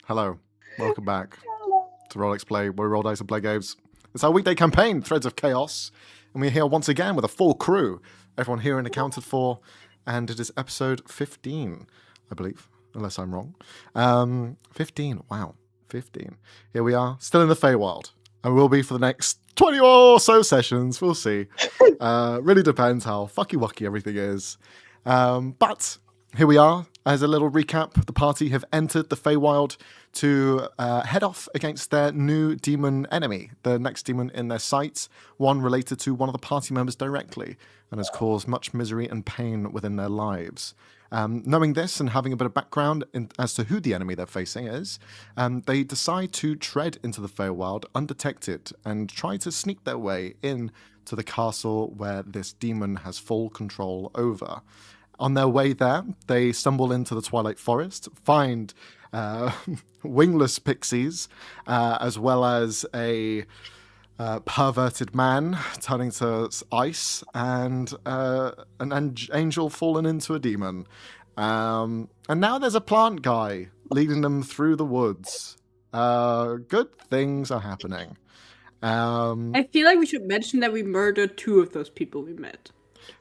Hello, welcome back Hello. to rollxplay, where we roll dice and play games. It's our weekday campaign, Threads of Chaos, and we're here once again with a full crew. Everyone here and accounted for, and it is episode 15, I believe, unless I'm wrong. 15, wow, 15. Here we are, still in the Feywild, and we'll be for the next 20 or so sessions, we'll see. Really depends how fucky-wucky everything is. But here we are. As a little recap, the party have entered the Feywild to head off against their new demon enemy, the next demon in their sights, one related to one of the party members directly, and has caused much misery and pain within their lives. Knowing this and having a bit of background as to who the enemy they're facing is, they decide to tread into the Feywild undetected and try to sneak their way in to the castle where this demon has full control over. On their way there, they stumble into the Twilight Forest, find wingless pixies, as well as a perverted man turning to ice, and an angel fallen into a demon. And now there's a plant guy leading them through the woods. Good things are happening. I feel like we should mention that we murdered 2 of those people we met.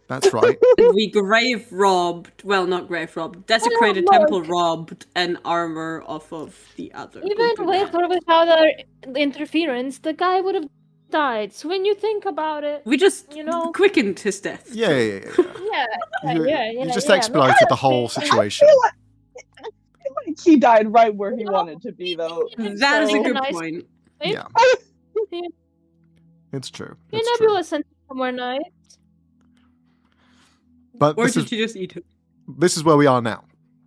That's right. We grave robbed, well, not grave robbed, desecrated temple robbed an armor off of the other. Even without our interference, the guy would have died. So when you think about it, We just, quickened his death. Yeah. you just expedited the whole situation. I feel like he died right where he wanted to be, though. That is a good nice point. Yeah. It's true. You It's know, true. was sent somewhere nice. But Or this did is, you just eat it? this is where we are now.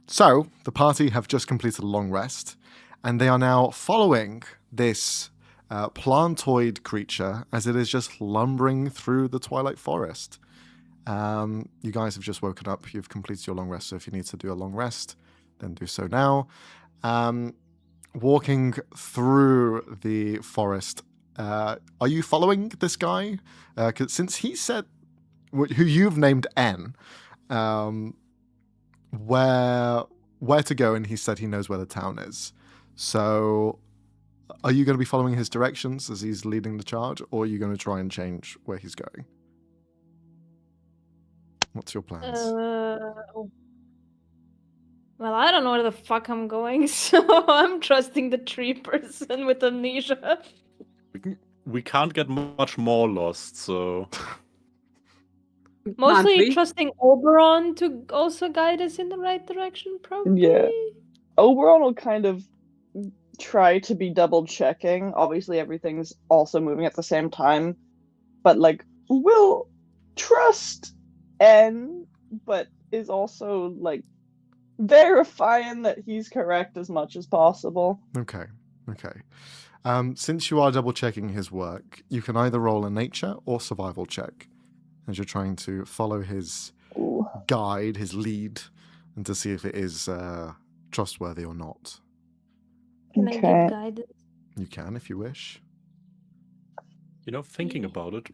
So, the party have just completed a long rest, and they are now following this plantoid creature as it is just lumbering through the Twilight Forest. You guys have just woken up. You've completed your long rest, so if you need to do a long rest, then do so now. Walking through the forest, are you following this guy? 'Cause since he said, who you've named N, where to go, and he said he knows where the town is. So, are you going to be following his directions as he's leading the charge, or are you going to try and change where he's going? What's your plans? Well, I don't know where the fuck I'm going, so I'm trusting the tree person with amnesia. We can't get much more lost, so... Mostly Can't we? trusting Oberon to also guide us in the right direction, probably. Yeah. Oberon will kind of try to be double checking. Obviously, everything's also moving at the same time, but like, will trust N, but is also like verifying that he's correct as much as possible. Okay. Since you are double checking his work, you can either roll a nature or survival check as you're trying to follow his Ooh. guide, his lead, and to see if it is trustworthy or not. Can I Okay. get guidance? You can if you wish. You know, thinking about it,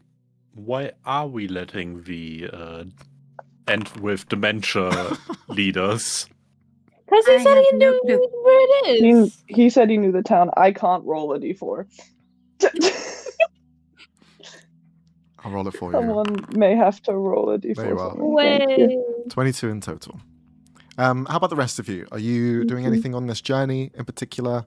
why are we letting the end with dementia leaders? Because he I said have he no knew clue. where it is. He said he knew the town. I can't roll a d4. I'll roll it for you. Someone may have to roll a d4. There you are. for me. Thank you. Way. 22 in total. How about the rest of you? Are you doing anything on this journey in particular?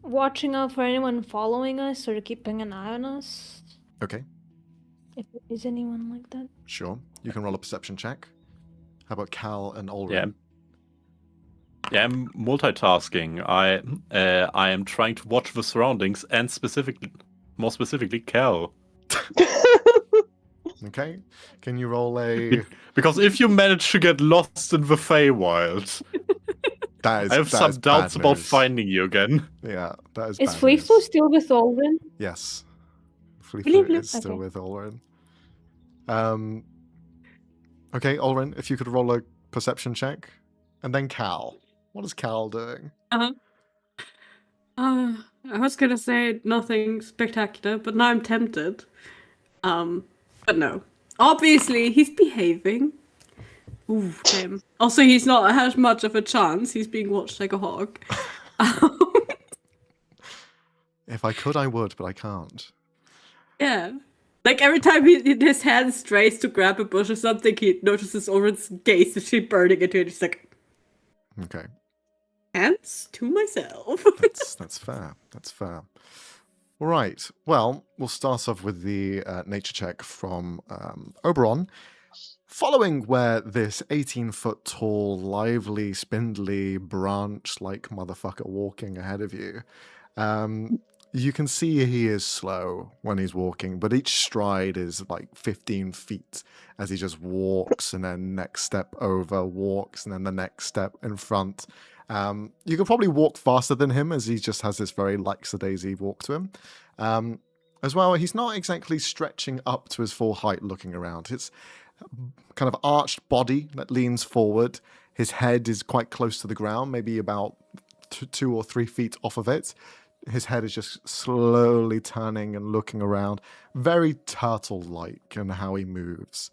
Watching out for anyone following us or keeping an eye on us. Okay, If there is anyone like that. sure. You can roll a perception check. How about Cal and Ulrich? Yeah, I'm multitasking. I am trying to watch the surroundings and more specifically, Cal. Okay. Can you roll a... Because if you manage to get lost in the Feywild, That is, I have that some is doubts bad about news. finding you again. Yeah, that is Is bad Fleeflo news. still with Olrin? Yes. Bleep, Fleeflo bleep. is still Okay. with Ulrin. Okay, Ulrin, if you could roll a perception check. And then Cal. What is Cal doing? I was gonna say nothing spectacular, but now I'm tempted. But no. Obviously, he's behaving. Ooh, damn. Also, he's not had much of a chance. He's being watched like a hawk. If I could, I would, but I can't. Yeah. Like every time his hand strays to grab a bush or something, he notices Oren's gaze is she burning into it. He's like, Okay. hands to myself. That's fair. That's fair. All right. Well, we'll start off with the nature check from Oberon. Following where this 18-foot tall, lively, spindly, branch-like motherfucker walking ahead of you, you can see he is slow when he's walking, but each stride is like 15 feet as he just walks and then next step over, walks and then the next step in front. You could probably walk faster than him as he just has this very lackadaisy walk to him. As well, he's not exactly stretching up to his full height looking around. It's kind of arched body that leans forward. His head is quite close to the ground, maybe about 2 or 3 feet off of it. His head is just slowly turning and looking around. Very turtle-like in how he moves.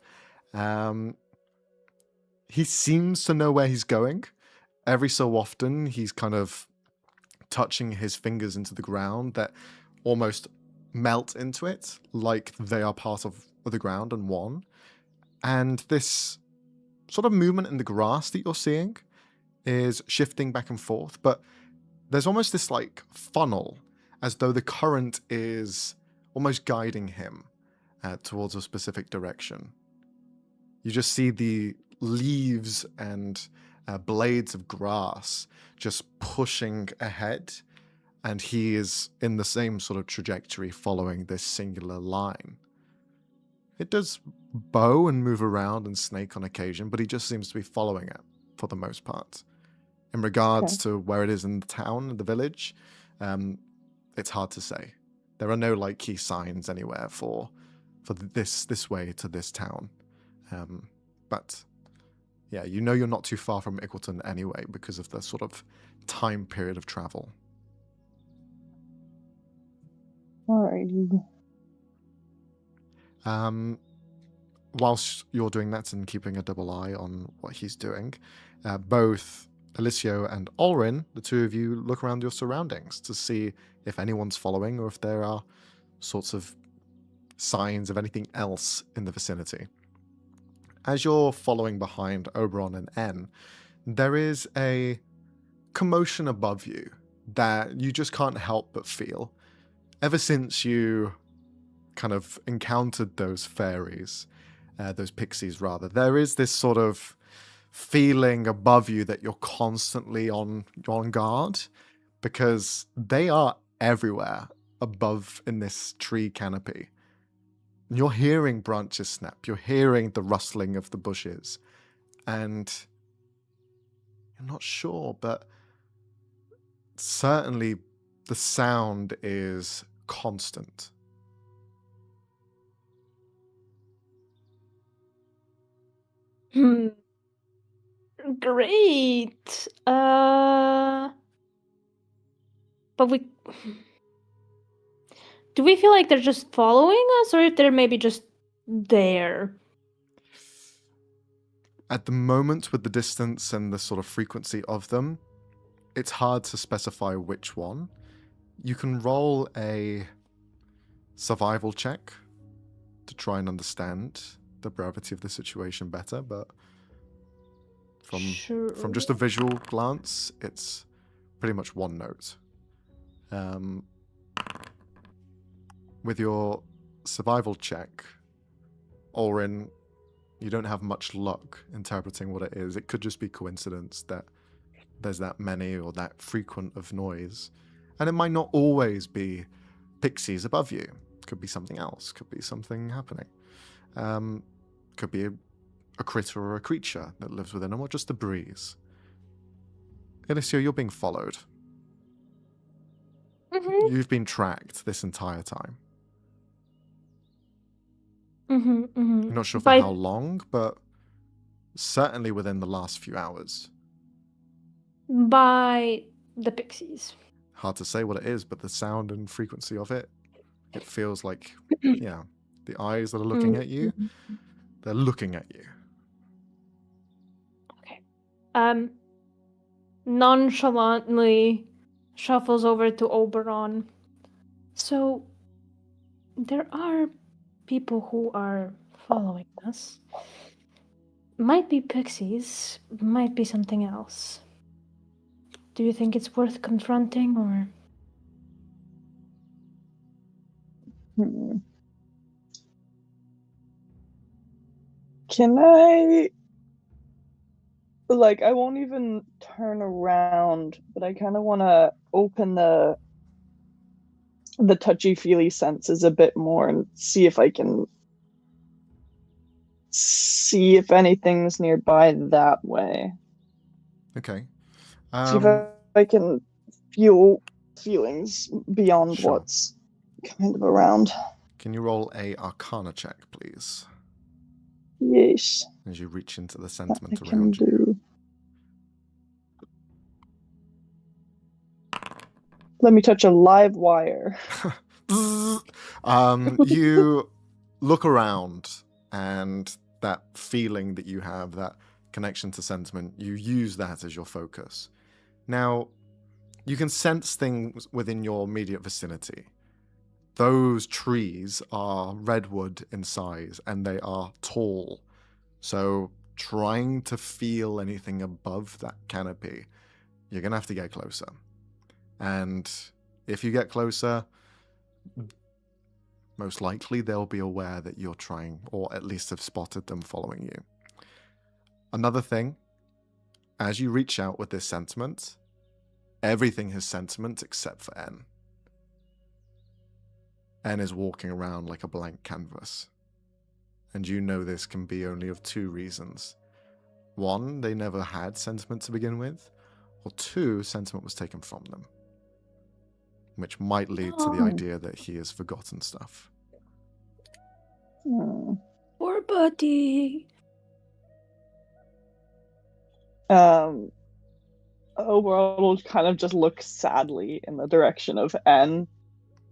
He seems to know where he's going. Every so often, he's kind of touching his fingers into the ground that almost melt into it, like they are part of the ground and one. And this sort of movement in the grass that you're seeing is shifting back and forth, but there's almost this like funnel, as though the current is almost guiding him towards a specific direction. You just see the leaves and blades of grass just pushing ahead, and he is in the same sort of trajectory following this singular line. It does bow and move around and snake on occasion, but he just seems to be following it for the most part. In regards to where it is in the town, the village, it's hard to say. There are no like key signs anywhere for this way to this town. But yeah, you know you're not too far from Ickleton anyway because of the sort of time period of travel. Alrighty. Whilst you're doing that and keeping a double eye on what he's doing, both Alicio and Ulrin, the two of you, look around your surroundings to see if anyone's following or if there are sorts of signs of anything else in the vicinity. As you're following behind Oberon and N, there is a commotion above you that you just can't help but feel. Ever since you kind of encountered those fairies, those pixies rather, there is this sort of feeling above you that you're constantly on guard, because they are everywhere above in this tree canopy. You're hearing branches snap, you're hearing the rustling of the bushes, and you're not sure, but certainly the sound is constant. Great. But do we feel like they're just following us, or if they're maybe just there? At the moment, with the distance and the sort of frequency of them, it's hard to specify which one. You can roll a survival check to try and understand the brevity of the situation better, but from just a visual glance, it's pretty much one note. With your survival check, Ulrin, you don't have much luck interpreting what it is. It could just be coincidence that there's that many or that frequent of noise. And it might not always be pixies above you. It could be something else. Could be something happening. Could be a critter or a creature that lives within them, or just the breeze. Alicia, you're being followed. Mm-hmm. You've been tracked this entire time. Mm-hmm, mm-hmm. I'm not sure for how long, but certainly within the last few hours. By the pixies. Hard to say what it is, but the sound and frequency of it, it feels like, yeah, the eyes that are looking at you, they're looking at you. nonchalantly shuffles over to Oberon. So, there are people who are following us. Might be pixies, might be something else. Do you think it's worth confronting, or...? Hmm. Can I... Like, I won't even turn around, but I kind of want to open the touchy-feely senses a bit more and see if I can see if anything's nearby that way. Okay. See if I can feel feelings beyond Sure. what's kind of around. Can you roll a Arcana check, please, Yes, as you reach into the that sentiment I can around you? do. Let me touch a live wire. You look around, and that feeling that you have, that connection to sentiment, you use that as your focus. Now, you can sense things within your immediate vicinity. Those trees are redwood in size, and they are tall. So trying to feel anything above that canopy, you're going to have to get closer. And if you get closer, most likely they'll be aware that you're trying, or at least have spotted them following you. Another thing, as you reach out with this sentiment, everything has sentiment except for N. N is walking around like a blank canvas. And you know this can be only of two reasons. One, they never had sentiment to begin with, or two, sentiment was taken from them. Which might lead to the idea that he has forgotten stuff. Poor buddy. Overall, will kind of just look sadly in the direction of N,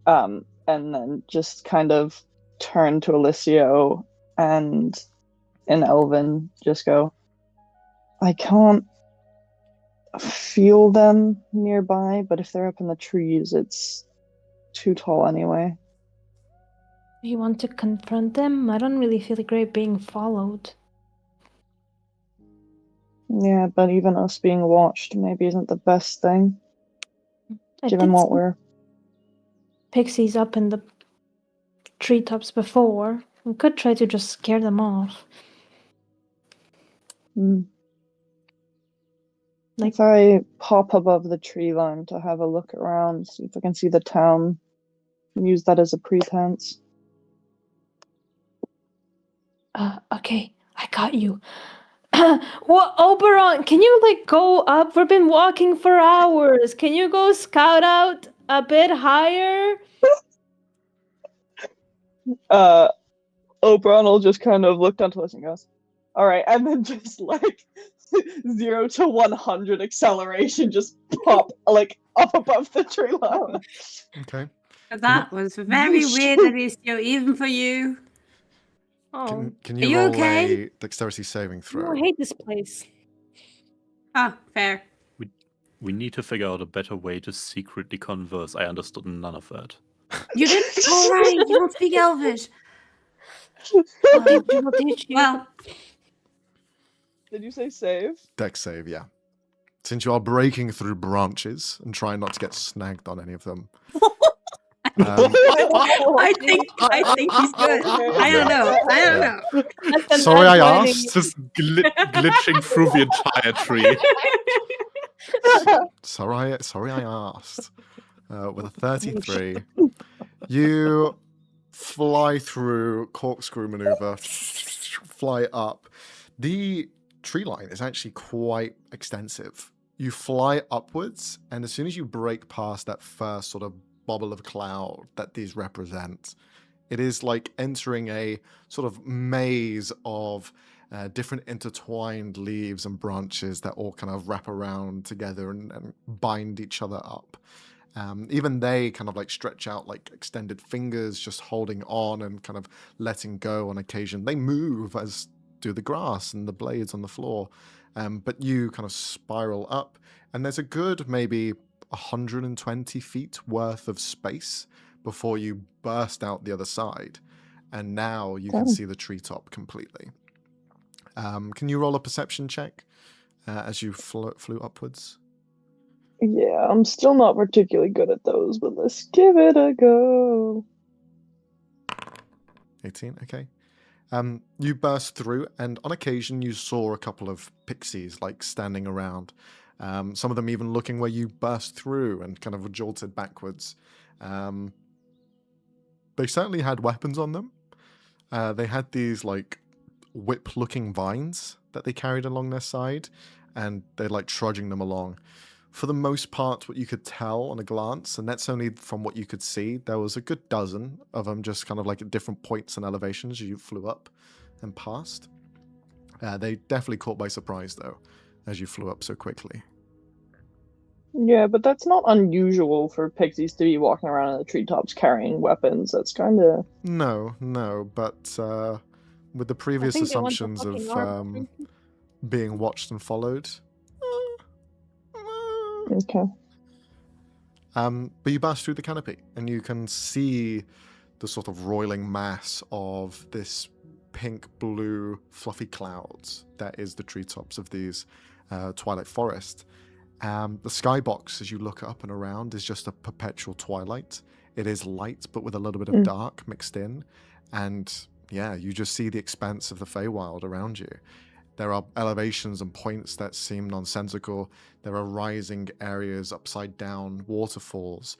and then just kind of turn to Alicio and in Elven just go, I can't feel them nearby, but if they're up in the trees, it's too tall anyway. You want to confront them? I don't really feel great being followed. Yeah, but even us being watched maybe isn't the best thing, I given did what see we're... pixies up in the treetops before. We could try to just scare them off. Like, If I pop above the tree line to have a look around, see if I can see the town, and use that as a pretense. okay, I got you. What, Oberon, can you, go up? We've been walking for hours. Can you go scout out a bit higher? Oberon will just kind of look down to us and goes, alright, and then just 0 to 100 acceleration, just pop up above the tree line. Okay. That was very weird, Alicio, even for you. Oh, Can Are you you roll okay? a dexterity saving I throw? hate this place. Ah, fair. We need to figure out a better way to secretly converse. I understood none of that. You didn't? All right, you don't speak Elvish. We'll teach you. Well, Did you say save? Dex save, yeah. Since you are breaking through branches and trying not to get snagged on any of them. I think he's good. I don't know. Sorry, I Unwinding. asked. Just glitching through the entire tree. Sorry, I asked. With a 33, you fly through corkscrew maneuver, fly up. The tree line is actually quite extensive. You fly upwards, and as soon as you break past that first sort of bubble of cloud that these represent, it is like entering a sort of maze of different intertwined leaves and branches that all kind of wrap around together and bind each other up. Even they kind of stretch out like extended fingers, just holding on and kind of letting go on occasion. They move as do the grass and the blades on the floor. But you kind of spiral up, and there's a good maybe 120 feet worth of space before you burst out the other side. And now you can see the treetop completely. Can you roll a perception check as you flew upwards? Yeah, I'm still not particularly good at those, but let's give it a go. 18, okay. You burst through, and on occasion you saw a couple of pixies like standing around. Some of them even looking where you burst through and kind of jolted backwards. They certainly had weapons on them. They had these like whip-looking vines that they carried along their side, and they're like trudging them along. For the most part, what you could tell on a glance, and that's only from what you could see, there was a good dozen of them just kind of like at different points and elevations as you flew up and past. They definitely caught by surprise, though, as you flew up so quickly. Yeah, but that's not unusual for pixies to be walking around in the treetops carrying weapons. That's kind of... No, but with the previous think they want the assumptions of fucking armor. being watched and followed... Okay. But you burst through the canopy, and you can see the sort of roiling mass of this pink-blue fluffy clouds that is the treetops of these Twilight Forest. The skybox, as you look up and around, is just a perpetual twilight. It is light, but with a little bit of dark mixed in. And yeah, you just see the expanse of the Feywild around you. There are elevations and points that seem nonsensical. There are rising areas, upside down waterfalls,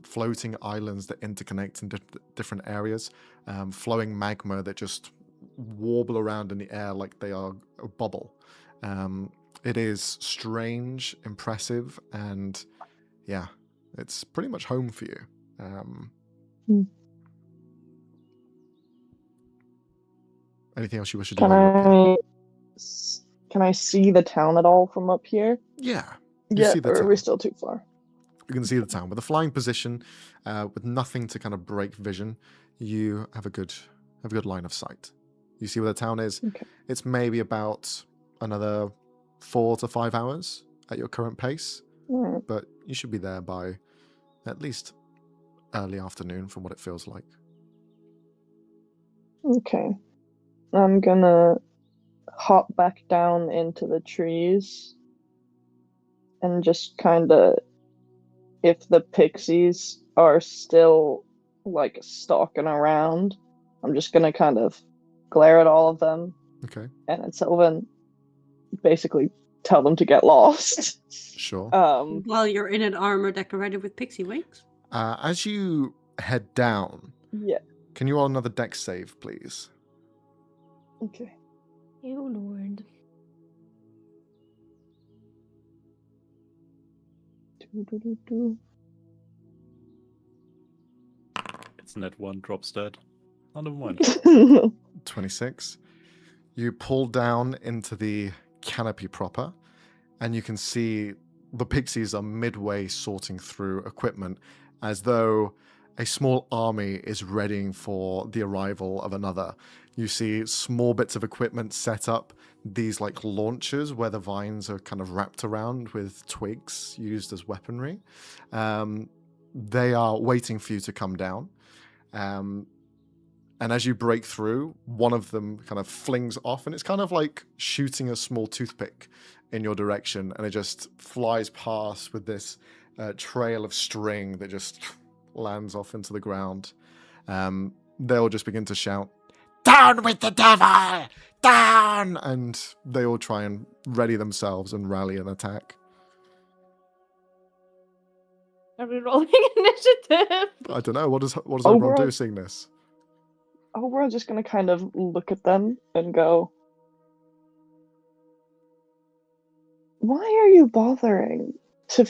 floating islands that interconnect in different areas, flowing magma that just warble around in the air like they are a bubble. It is strange, impressive, and yeah, it's pretty much home for you. Anything else you wish to do? Can I see the town at all from up here? Yeah. Yeah, see the or are town. we still too far? You can see the town with a flying position, with nothing to kind of break vision. You have a good line of sight. You see where the town is. Okay. It's maybe about another 4 to 5 hours at your current pace, but you should be there by at least early afternoon from what it feels like. Okay. I'm gonna hop back down into the trees and just kind of, if the pixies are still like stalking around, I'm just gonna kind of glare at all of them. Okay. And then Sylvan basically tell them to get lost. Sure. While you're in an armor decorated with pixie wings. As you head down, Yeah. can you roll another dex save, please? Okay. Oh Lord. It's net 1, drops dead. Oh, never mind. 26. You pull down into the canopy proper, and you can see the pixies are midway sorting through equipment as though a small army is readying for the arrival of another. You see small bits of equipment set up, these like launchers where the vines are kind of wrapped around with twigs used as weaponry. They are waiting for you to come down. And as you break through, one of them kind of flings off, and it's kind of like shooting a small toothpick in your direction, and it just flies past with this trail of string that just lands off into the ground. They'll just begin to shout, "Down with the devil! Down!" And they all try and ready themselves and rally an attack. Are we rolling initiative? I don't know, what does everyone Overall- do seeing this? Oh, we're just gonna kind of look at them and go, why are you bothering to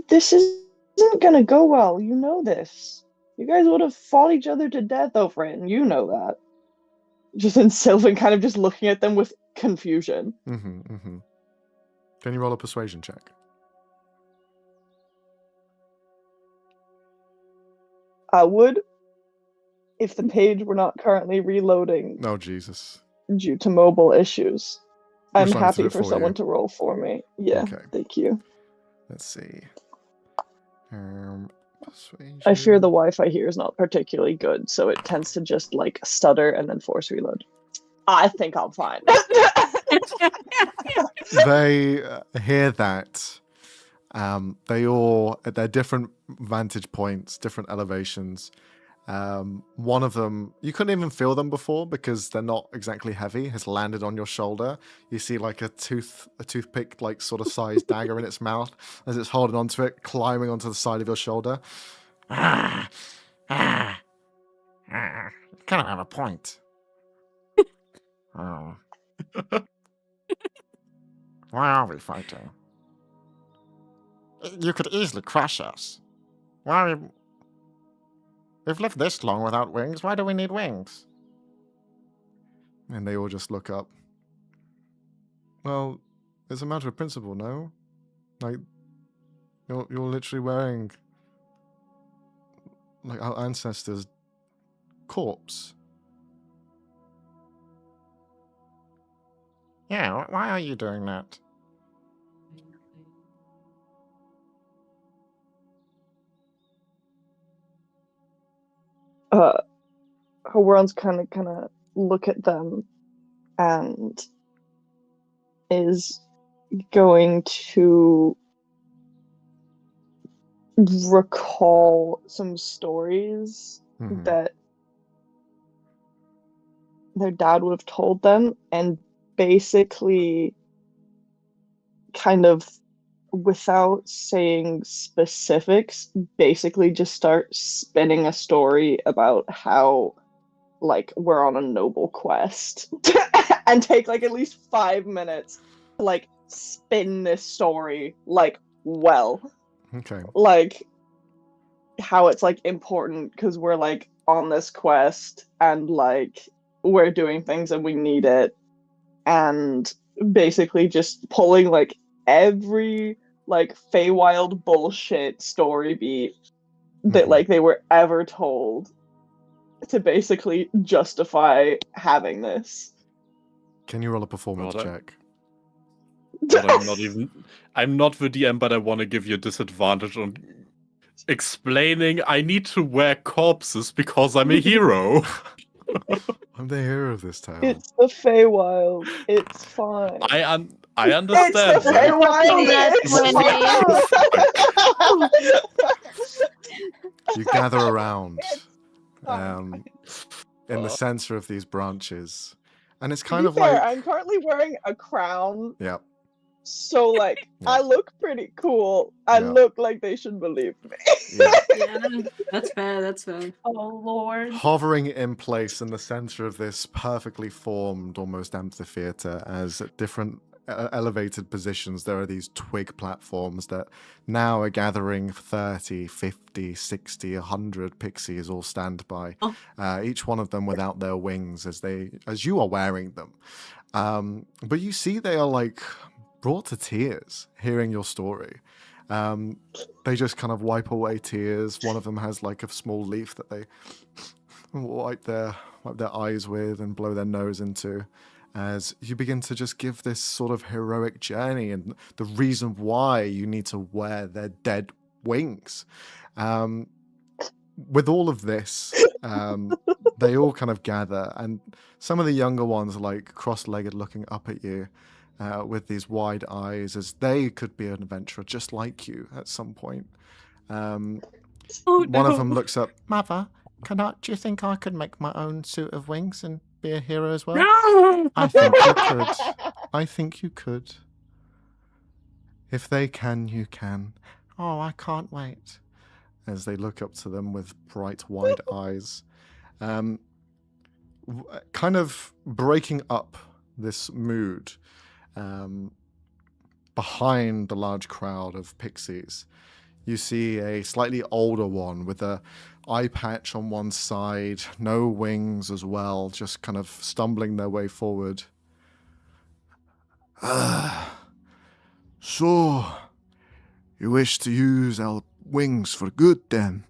this isn't gonna go well, you know this. You guys would have fought each other to death over it, and you know that. Just in Sylvan kind of just looking at them with confusion. Can you roll a persuasion check? I would, if the page were not currently reloading. Oh, Jesus. due to mobile issues. I'm You're trying to do happy it for for someone you. to roll for me. Yeah, Okay. thank you. Let's see. Persuasion. I fear the Wi-Fi here is not particularly good, so it tends to just like stutter and then force reload. I think I'm fine. They hear that. They all, at their different vantage points, different elevations. One of them, you couldn't even feel them before because they're not exactly heavy, has landed on your shoulder. You see like a toothpick, like sort of sized dagger in its mouth as it's holding onto it, climbing onto the side of your shoulder. You kind of have a point. Oh. Why are we fighting? You could easily crush us. Why? We've lived this long without wings. Why do we need wings? And they all just look up. Well, it's a matter of principle, no? Like, you're literally wearing, like, our ancestors' corpse. Yeah, why are you doing that? Oberon's kind of look at them and is going to recall some stories Mhm. that their dad would have told them, and basically kind of without saying specifics, basically just start spinning a story about how like we're on a noble quest and take like at least 5 minutes to like spin this story like well, Okay. like how it's like important because we're like on this quest and like we're doing things and we need it, and basically just pulling like every like Feywild bullshit story beat that Mhm. like they were ever told to basically justify having this. Can you roll a performance God, check? But I'm not the DM, but I want to give you a disadvantage on explaining I need to wear corpses because I'm a hero. I'm the hero of this tale. It's the Feywild. It's fine. I It's understand the that. Feywild. Nat It's fine. You gather around Fine. in the center of these branches. And it's To kind be of fair, like... I'm currently wearing a crown, Yeah. so like Yeah. I look pretty cool. I Yeah. look like they should believe me. Yeah. Yeah, that's fair. That's fair. Oh Lord. Hovering in place in the center of this perfectly formed, almost amphitheater, as at different elevated positions, there are these twig platforms that now are gathering 30, 50, 60, 100 pixies all stand by. Oh. Each one of them without their wings as you are wearing them. But you see they are like brought to tears hearing your story. They just kind of wipe away tears. One of them has like a small leaf that they wipe their eyes with and blow their nose into, as you begin to just give this sort of heroic journey and the reason why you need to wear their dead wings. With all of this, they all kind of gather, and some of the younger ones are like cross-legged looking up at you with these wide eyes, as they could be an adventurer just like you at some point. Oh, One of no. them looks up, Mother, do you think I could make my own suit of wings and be a hero as well? No! I think you could. I think you could. If they can, you can. Oh, I can't wait. As they look up to them with bright, wide eyes. Kind of breaking up this mood behind the large crowd of pixies, you see a slightly older one with a eye patch on one side, no wings as well, just kind of stumbling their way forward. So, you wish to use our wings for good then?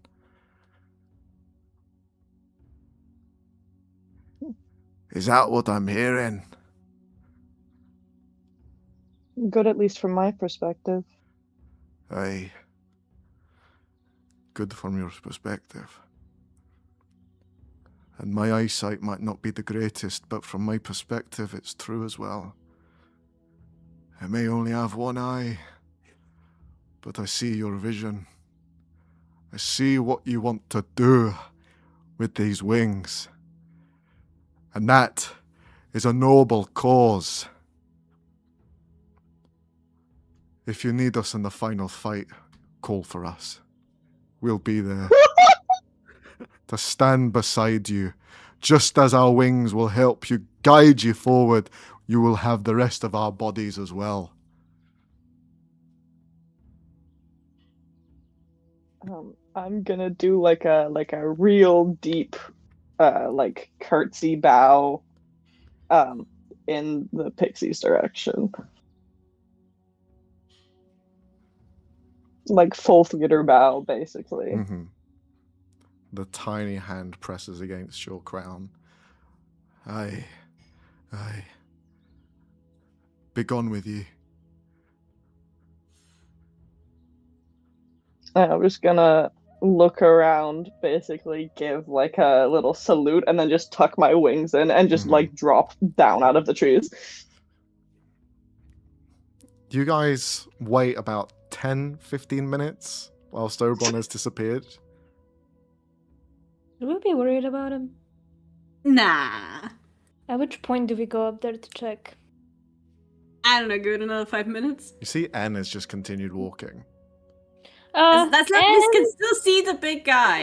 Is that what I'm hearing? Good, at least from my perspective. Aye. Good from your perspective. And my eyesight might not be the greatest, but from my perspective, it's true as well. I may only have one eye, but I see your vision. I see what you want to do with these wings. And that is a noble cause. If you need us in the final fight, call for us. We'll be there to stand beside you. Just as our wings will help you, guide you forward, you will have the rest of our bodies as well. I'm gonna do like a real deep, like curtsy bow, in the pixie's direction. Like full theater bow, basically. Mm-hmm. The tiny hand presses against your crown. Aye. Begone with ye. I'm just gonna look around, basically give like a little salute, and then just tuck my wings in and just like drop down out of the trees. You guys wait about 10-15 minutes whilst Oberon has disappeared. Should we be worried about him? Nah. At which point do we go up there to check? I don't know, give it another 5 minutes. You see N has just continued walking. That's not, we can still see the big guy.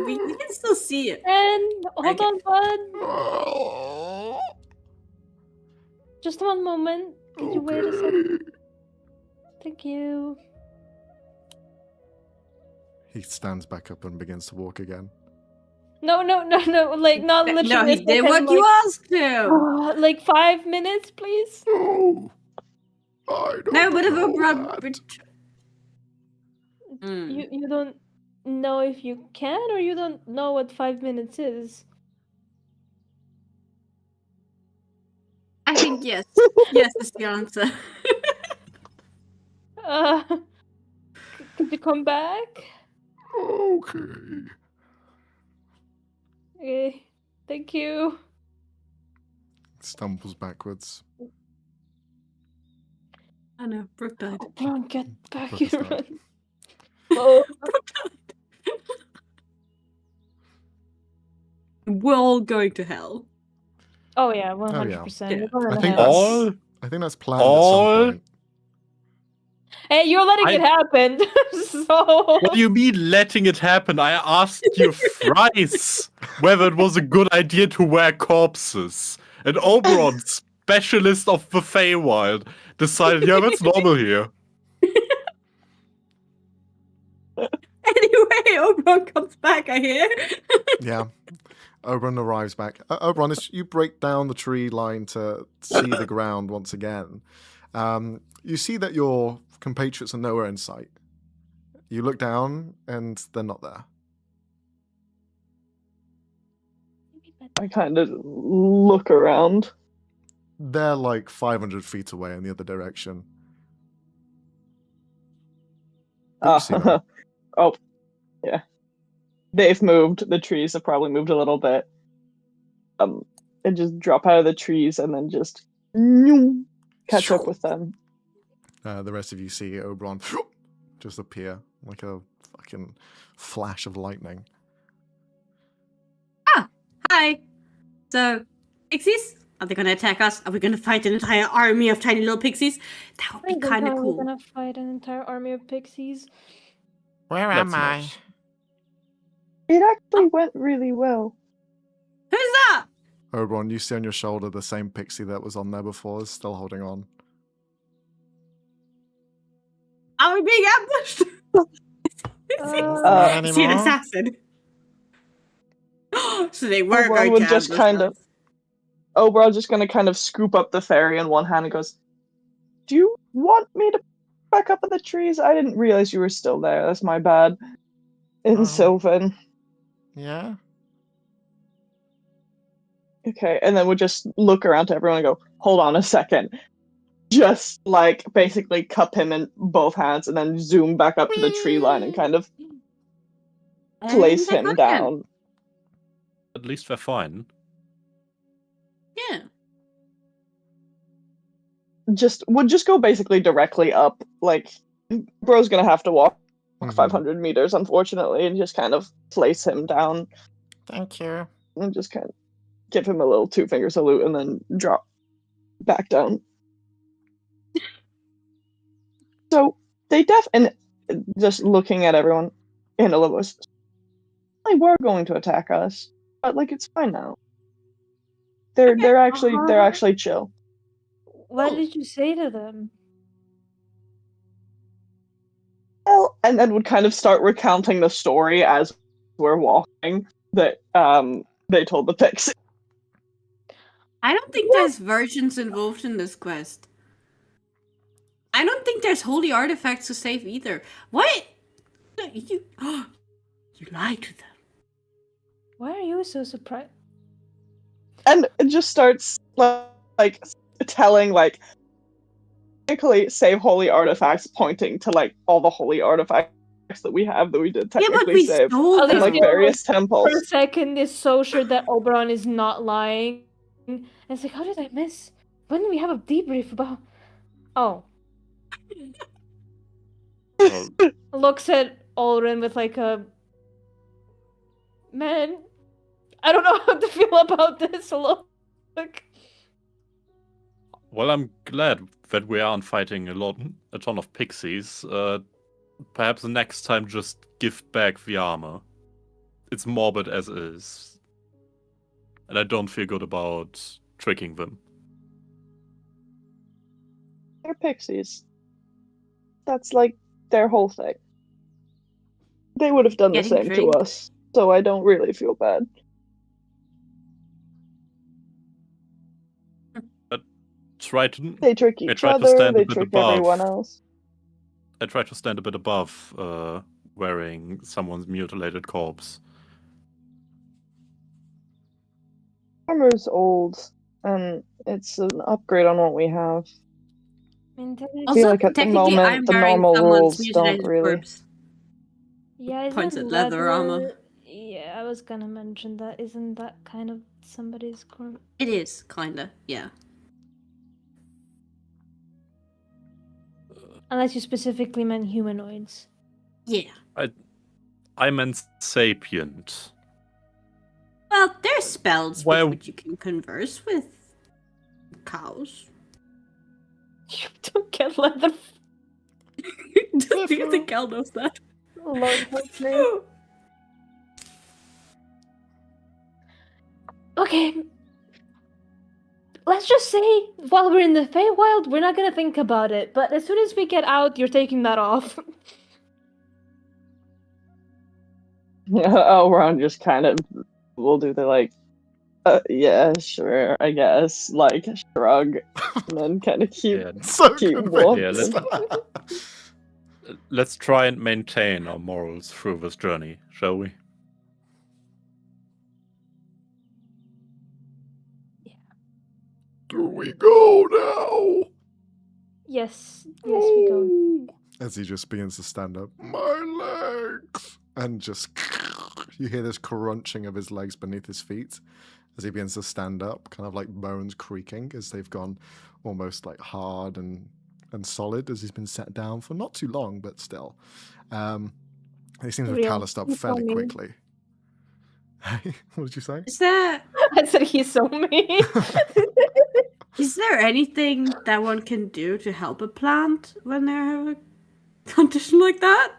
We can still see it. And hold Okay. on, bud. Just one moment. Can you wait a second? Thank you. He stands back up and begins to walk again. No. Like, not literally. No, he a did second, what you like, asked him. like 5 minutes, please? No, I don't No, but if know a that. You don't know if you can, or you don't know what 5 minutes is? I think yes. Yes is the answer. Could you come back? Okay. Okay, thank you. Stumbles backwards. I know, Brooke died. Come on, get back Brooke is here. dead. Oh, We're all going to hell. oh yeah, 100%. Yeah. We're going I to think hell. I think that's planned at some point. Hey, you're letting it happen. So. What do you mean letting it happen? I asked you thrice whether it was a good idea to wear corpses. And Oberon, specialist of the Feywild, decided, yeah, that's normal here. Anyway, Oberon comes back, I hear. Yeah. Oberon arrives back. Oberon, as you break down the tree line to see the ground once again, you see that your compatriots are nowhere in sight. You look down, and they're not there. I kind of look around. They're like 500 feet away in the other direction. But you see them. Oh, yeah. They've moved. The trees have probably moved a little bit. And just drop out of the trees and then just catch up with them. The rest of you see Oberon just appear like a fucking flash of lightning. Hi. So, pixies? Are they gonna attack us? Are we gonna fight an entire army of tiny little pixies? That would be kind of cool. We're gonna fight an entire army of pixies. Where am I? It actually went really well. Who's that? Oberon, you see on your shoulder the same pixie that was on there before is still holding on. Are we being ambushed? Not Is he an anymore? assassin? So they were Oberon going would to just ambush kind us. of- Oberon's just gonna kind of scoop up the fairy in one hand and goes, "Do you want me to back up in the trees? I didn't realize you were still there. That's my bad." In Oh. Sylvan. Yeah? Okay, and then we'll just look around to everyone and go, hold on a second. Just like basically cup him in both hands and then zoom back up to the tree line and kind of place they him got down. At least they're fine. Yeah. We'll just go basically directly up. Like, bro's gonna have to walk Mhm. 500 meters, unfortunately, and just kind of place him down Thank you. and just kind of give him a little 2-finger salute and then drop back down. So they and just looking at everyone in a little bit, they were going to attack us, but like it's fine now. They're actually chill. What Oh. did you say to them? Well, and then would kind of start recounting the story as we're walking that they told the pixie. I don't think there's versions involved in this quest. I don't think there's holy artifacts to save either. What? You you lied to them. Why are you so surprised? And it just starts like telling like basically save holy artifacts, pointing to like all the holy artifacts that we have that we did Yeah, but technically we save. stole At And least like them. you're, various for temples. a second is so sure that Oberon is not lying. And it's like, how did I miss? When did we have a debrief about? Oh, Well, looks at Ulrin with like a man. I don't know how to feel about this. Look. well, I'm glad that we aren't fighting a ton of pixies. Perhaps the next time just give back the armor. It's morbid as is. And I don't feel good about tricking them. They're pixies. That's like their whole thing. They would have done the Getting same to tricked. us, so I don't really feel bad. Try to They trick each tried to other, stand a they bit trick above. everyone else. I try to stand a bit above wearing someone's mutilated corpse. Armor's old, and it's an upgrade on what we have. I mean, I feel like at the technically, moment, I'm the wearing normal someone's rules don't mutilated really. corpse. yeah, isn't Points at leather armor. Yeah, I was gonna mention that. Isn't that kind of somebody's corpse? It is, kinda, yeah. Unless you specifically meant humanoids. Yeah. I meant sapient. Well, there's spells Well- with which you can converse with cows. You don't get leather. Do you think Cal knows that? Lord help me. Okay. Let's just say, while we're in the Feywild, we're not gonna think about it. But as soon as we get out, you're taking that off. Oh, we're on just kind of. We'll do the like. Yeah, sure, I guess. Like shrug, and then kind of keep. Yeah, So Keep convinced. let's try and maintain our morals through this journey, shall we? Do we go now? Yes, we go. As he just begins to stand up. My legs! And just you hear this crunching of his legs beneath his feet as he begins to stand up, kind of like bones creaking as they've gone almost like hard and solid as he's been set down for not too long, but still. He seems to have Real. calloused up He's fairly so mean. quickly. What did you say? Is there I said he's so mean. is there anything that one can do to help a plant when they have a condition like that?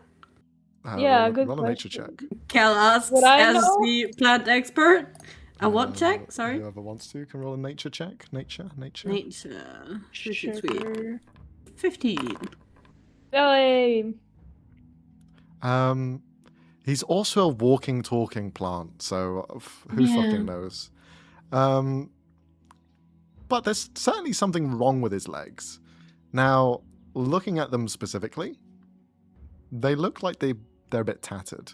Yeah, roll, good roll a nature question. check. Cal asks Would I as know? the plant expert. A what check? Sorry. Whoever wants to can roll a nature check. Nature. Nature. Sweet. Sugar. 15. Hey. He's also a walking, talking plant, so who Yeah. fucking knows? But there's certainly something wrong with his legs. Now, looking at them specifically, they look like they're a bit tattered.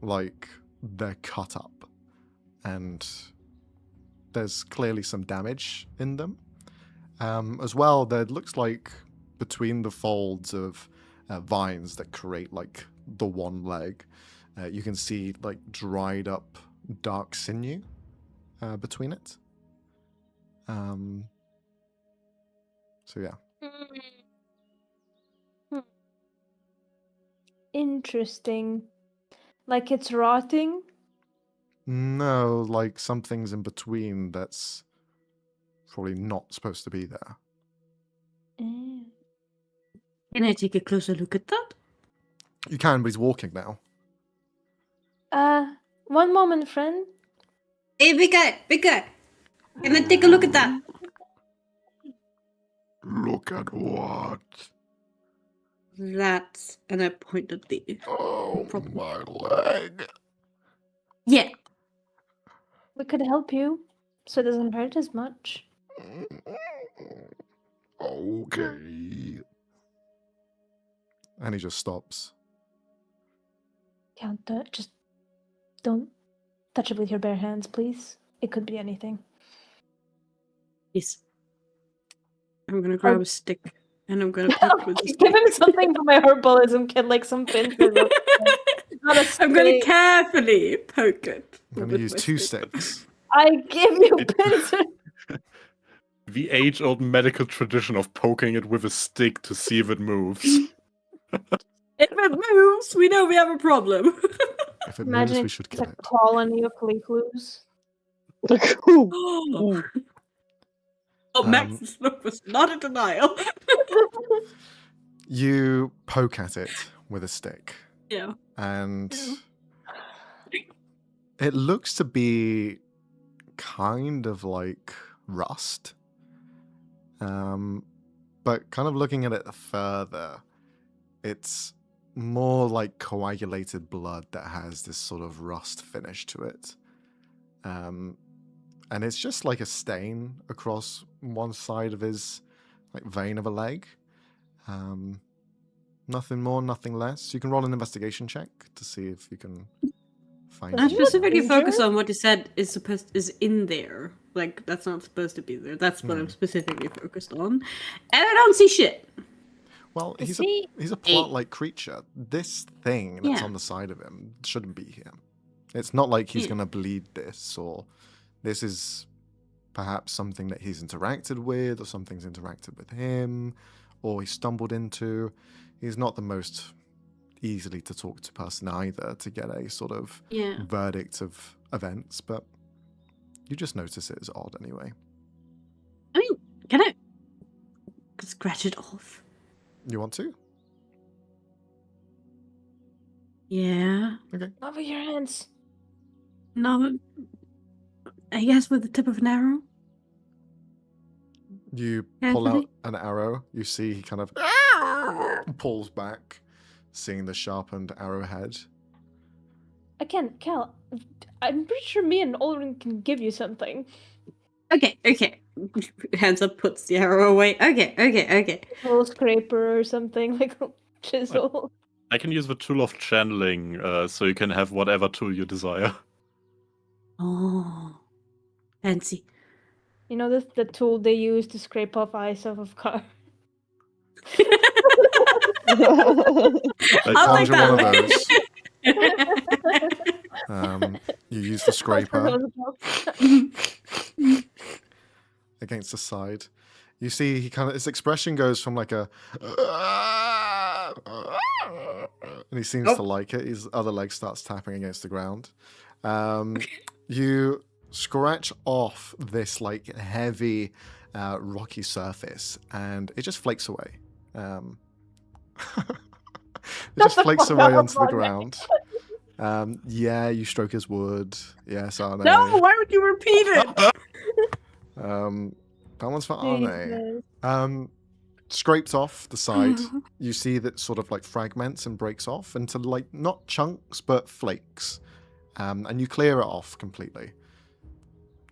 Like they're cut up. And there's clearly some damage in them. As well, there looks like between the folds of vines that create like the one leg, you can see like dried up dark sinew between it. So yeah. Hmm. Interesting. Like it's rotting? No, like something's in between that's probably not supposed to be there. Eh. Can I take a closer look at that? You can, but he's walking now. One moment, friend. Hey, big guy, big guy. Can I take a look at that? Look at what? That's and I point at the Oh, problem. my leg. Yeah. We could help you so it doesn't hurt as much. Okay. And he just stops. Count just don't touch it with your bare hands, please. It could be anything. Yes. I'm gonna grab a stick and I'm gonna poke with the Give stick. him something for my herbalism kit, like some pincers. Not a I'm gonna stick. carefully poke it. I'm going to with use my 2 stick. sticks. I give you pincers. The age-old medical tradition of poking it with a stick to see if it moves. If it moves, we know we have a problem. If it moves, Imagine we should it's kill a it. colony of fleafloos. Like, ooh, Oh, ooh. Max was not in denial. You poke at it with a stick, Yeah. and it looks to be kind of like rust. But kind of looking at it further, it's more like coagulated blood that has this sort of rust finish to it. And it's just like a stain across one side of his like vein of a leg. Nothing more, nothing less. You can roll an investigation check to see if you can find I anything specifically else. focus on what you said is in there. Like that's not supposed to be there. That's what Hmm. I'm specifically focused on, and I don't see shit. Well, Is he's he- a plant-like creature. This thing that's Yeah. on the side of him shouldn't be here. It's not like he's Yeah. going to bleed this, or this is perhaps something that he's interacted with, or something's interacted with him, or he stumbled into. He's not the most easily to talk to person either to get a sort of Yeah. verdict of events, but you just notice it as odd anyway. I mean, can I scratch it off? You want to? Yeah. Not with your hands. No. I guess with the tip of an arrow. You pull out Carefully. an arrow. You see he kind of pulls back, seeing the sharpened arrowhead. Again, Cal, I'm pretty sure me and Ulrin can give you something. Okay. Hands up, puts the arrow away. Okay. A little scraper or something, like a chisel. I can use the tool of channeling, so you can have whatever tool you desire. Oh, fancy. You know the tool they use to scrape off ice off of car. You I'll take conjure one that. of those. You use the scraper against the side. You see he kind of, his expression goes from like a and he seems to like it. His other leg starts tapping against the ground. You scratch off this like heavy rocky surface and it just flakes away. It just flakes away onto the ground. Yeah, you stroke his wood. Yes, Arne. No, why would you repeat it? That one's for Arne. Jesus. Scraped off the side, you see that sort of like fragments and breaks off into like not chunks but flakes. And you clear it off completely.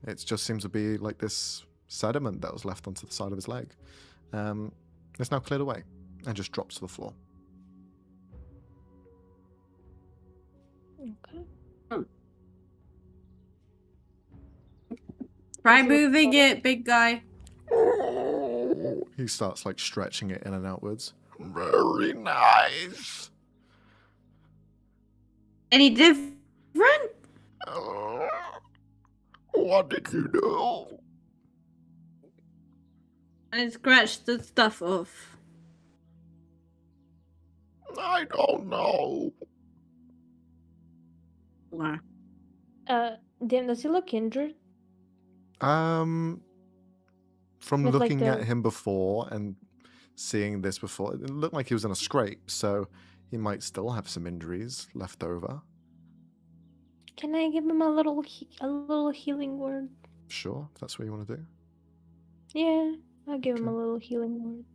It just seems to be like this sediment that was left onto the side of his leg. It's now cleared away and just drops to the floor. Okay. Try moving it, big guy. He starts like stretching it in and outwards. Very nice. Any different? What did you do? I scratched the stuff off. I don't know. Wow. Dan, does he look injured? From With, like, looking at the- him before and seeing this before, it looked like he was in a scrape, so he might still have some injuries left over. Can I give him a little healing word? Sure, if that's what you want to do. Yeah, I'll give him a Okay. little healing word.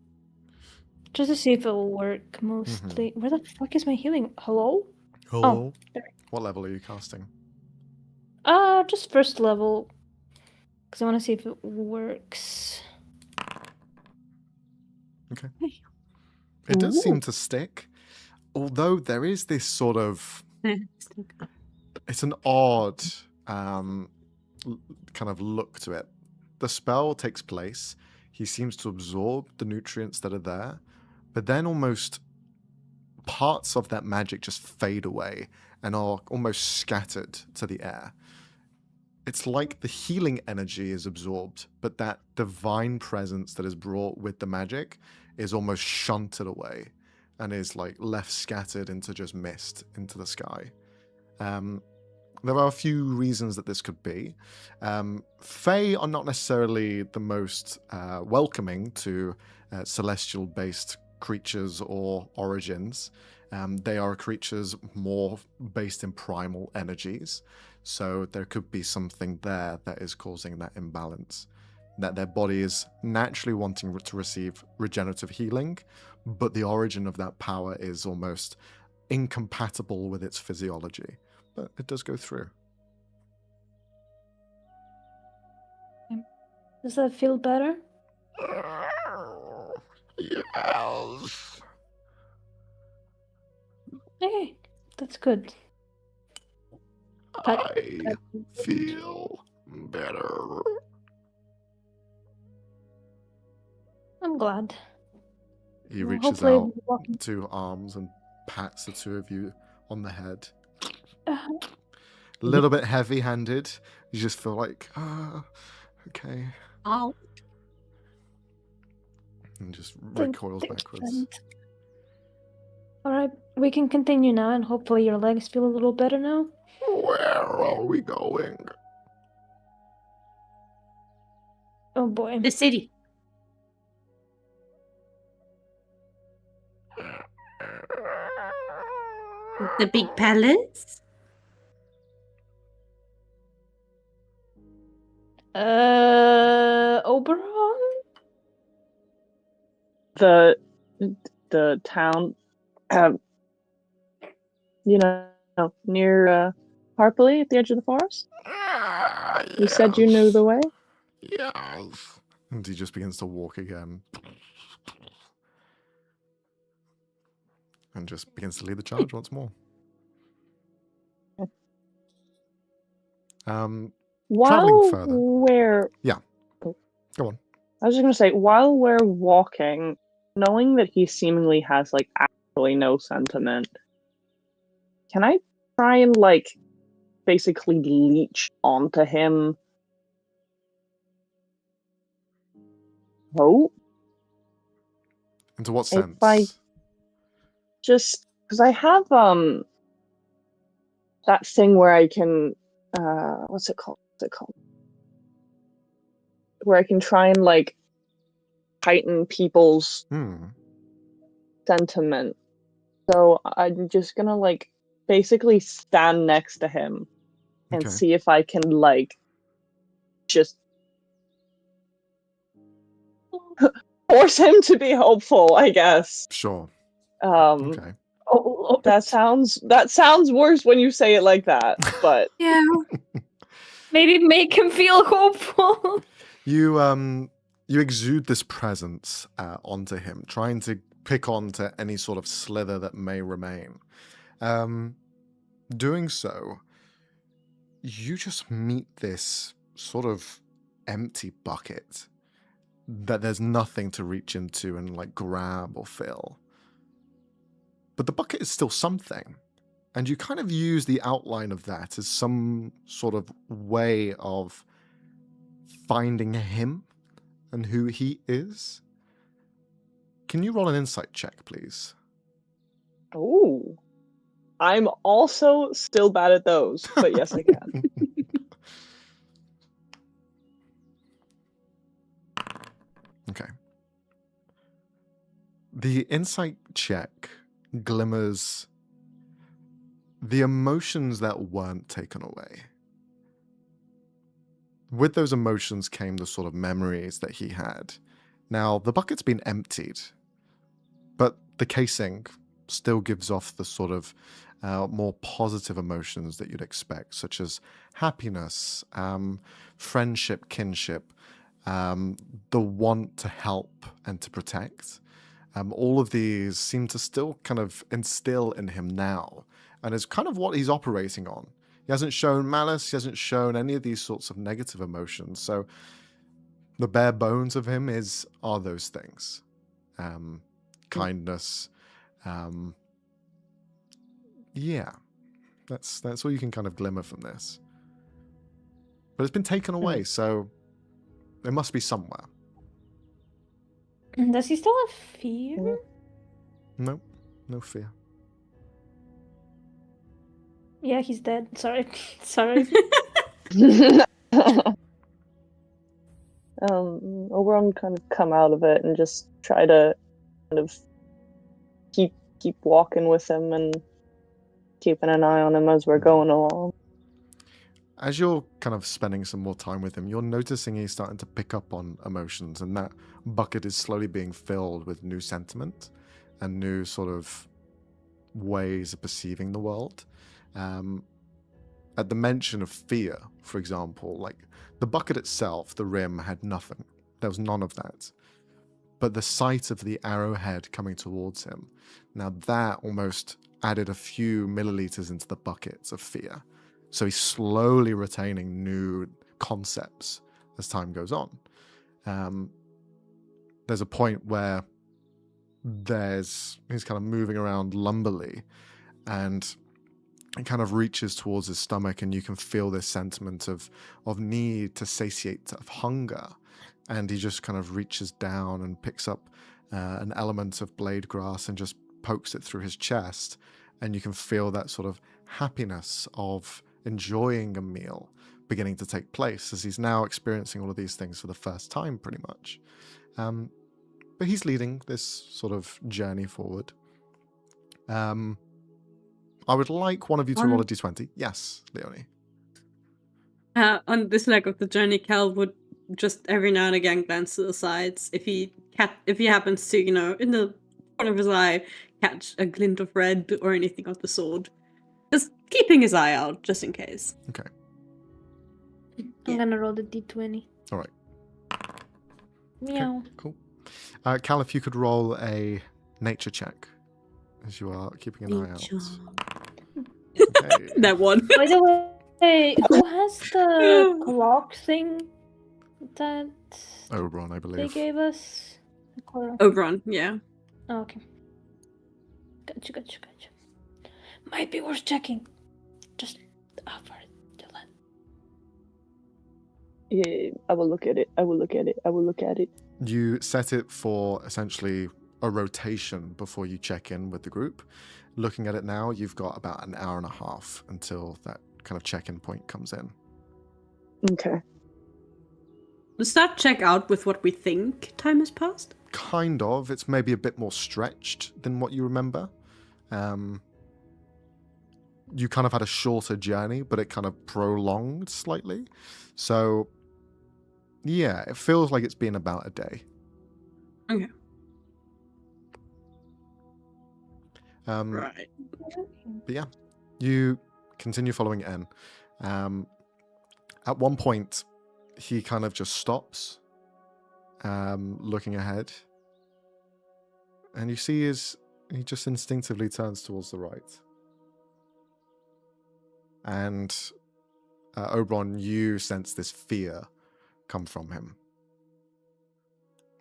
Just to see if it will work, mostly. Where the fuck is my healing? Hello? Hello? there. What level are you casting? Just first level. Because I want to see if it works. Okay. It does seem Ooh. to stick, although there is this sort of... It's an odd kind of look to it. The spell takes place. He seems to absorb the nutrients that are there, but then almost parts of that magic just fade away and are almost scattered to the air. It's like the healing energy is absorbed, but that divine presence that is brought with the magic is almost shunted away and is like left scattered into just mist into the sky. There are a few reasons that this could be. Fae are not necessarily the most welcoming to celestial-based creatures or origins. They are creatures more based in primal energies. So there could be something there that is causing that imbalance. That their body is naturally wanting to receive regenerative healing, but the origin of that power is almost incompatible with its physiology. But it does go through. Does that feel better? Yes. Okay, that's good. I feel better. I'm glad. He Well, reaches hopefully out walk- 2 arms and pats the 2 of you on the head. Uh, A little bit heavy-handed. You just feel like, okay. Oh. And just Thank- recoils thank you, backwards. friend. Alright, we can continue now, and hopefully your legs feel a little better now. Where are we going? Oh boy. The city. The big palace? Oberon? The town, near Harpley at the edge of the forest. You said you knew the way. Yes. And he just begins to walk again. And just begins to lead the charge once more. Traveling While further. we're Go on. I was just gonna say, while we're walking, knowing that he seemingly has like actually no sentiment, can I try and like basically leech onto him? Hope? Into what If sense? I just because I have that thing where I can what's it called? Where I can try and like heighten people's sentiment. So I'm just gonna like basically stand next to him and Okay. see if I can like just force him to be hopeful, I guess. Sure. Um Okay. Oh, that sounds worse when you say it like that, but Yeah. maybe make him feel hopeful. You exude this presence onto him, trying to pick onto any sort of slither that may remain. Doing so, you just meet this sort of empty bucket that there's nothing to reach into and like grab or fill. But the bucket is still something. And you kind of use the outline of that as some sort of way of finding him and who he is. Can you roll an insight check, please? Oh. I'm also still bad at those, but yes, I can. Okay. The insight check glimmers the emotions that weren't taken away. With those emotions came the sort of memories that he had. Now, the bucket's been emptied, but the casing still gives off the sort of more positive emotions that you'd expect, such as happiness, friendship, kinship, the want to help and to protect. All of these seem to still kind of instill in him now, and is kind of what he's operating on. He hasn't shown malice, he hasn't shown any of these sorts of negative emotions, so the bare bones of him are those things. Kindness. Yeah. That's all you can kind of glimmer from this. But it's been taken away, so it must be somewhere. Does he still have fear? No, no fear. Yeah, he's dead. Sorry. Sorry. Oberon kind of come out of it and just try to kind of keep walking with him and keeping an eye on him as we're going along. As you're kind of spending some more time with him, you're noticing he's starting to pick up on emotions, and that bucket is slowly being filled with new sentiment and new sort of ways of perceiving the world. At the mention of fear, for example, like the bucket itself, the rim had nothing. There was none of that. But the sight of the arrowhead coming towards him, now that almost added a few milliliters into the buckets of fear. So he's slowly retaining new concepts as time goes on. There's a point where he's kind of moving around lumberly, and it kind of reaches towards his stomach, and you can feel this sentiment of need to satiate, of hunger. And he just kind of reaches down and picks up an element of blade grass and just pokes it through his chest. And you can feel that sort of happiness of enjoying a meal beginning to take place, as he's now experiencing all of these things for the first time, pretty much. But he's leading this sort of journey forward. I would like one of you to roll a d20. Yes, Leonie. On this leg of the journey, Cal would just every now and again glance to the sides if he happens to, in the corner of his eye, catch a glint of red or anything of the sort. Just keeping his eye out, just in case. Okay. I'm gonna roll the d20. All right. Meow. Okay, cool. Cal, if you could roll a nature check, as you are keeping an eye out. Okay. That one. By the way, who has the clock thing that Oberon, I they believe. gave us? Oberon, yeah. Oh, okay. Gotcha. Might be worth checking. Just offer it to let. Yeah, I will look at it. You set it for essentially a rotation before you check in with the group. Looking at it now, you've got about an hour and a half until that kind of check-in point comes in. Okay. Does that check out with what we think time has passed? Kind of. It's maybe a bit more stretched than what you remember. You kind of had a shorter journey, but it kind of prolonged slightly. So, yeah, it feels like it's been about a day. Okay. Right. Right. But yeah, you continue following N. At one point, he kind of just stops, looking ahead. And you see he just instinctively turns towards the right. And Oberon, you sense this fear come from him.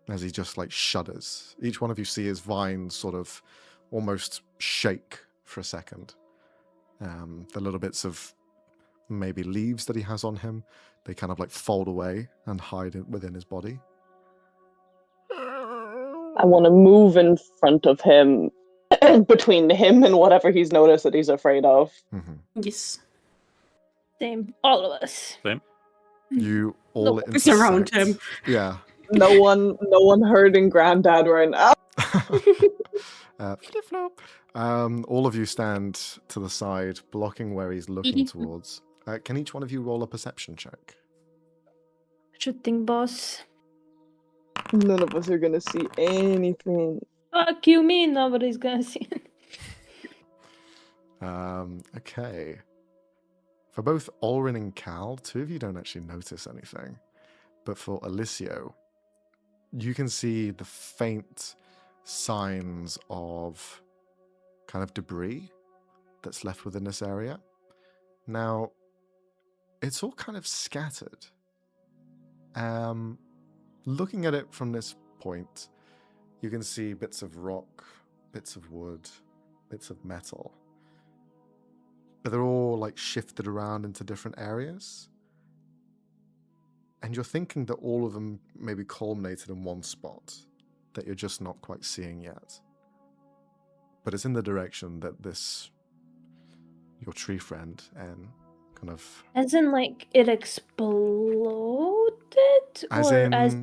As he just like shudders. Each one of you see his vines sort of almost shake for a second. The little bits of maybe leaves that he has on him, they kind of like fold away and hide within his body. I want to move in front of him, between him and whatever he's noticed that he's afraid of. Mm-hmm. Yes. Same, all of us. Same. You all It's around intersect. him. Yeah. No one hurting Granddad right now. Flip-flop. All of you stand to the side, blocking where he's looking towards. Can each one of you roll a perception check? Shooting boss. None of us are gonna see anything. Fuck you, me. Nobody's gonna see it. Okay. For both Ulrin and Cal, two of you don't actually notice anything. But for Alicio, you can see the faint signs of kind of debris that's left within this area. Now, it's all kind of scattered. Looking at it from this point, you can see bits of rock, bits of wood, bits of metal. But they're all like shifted around into different areas. And you're thinking that all of them maybe culminated in one spot that you're just not quite seeing yet. But it's in the direction that your tree friend, and kind of... As in, like, it exploded? As or in, as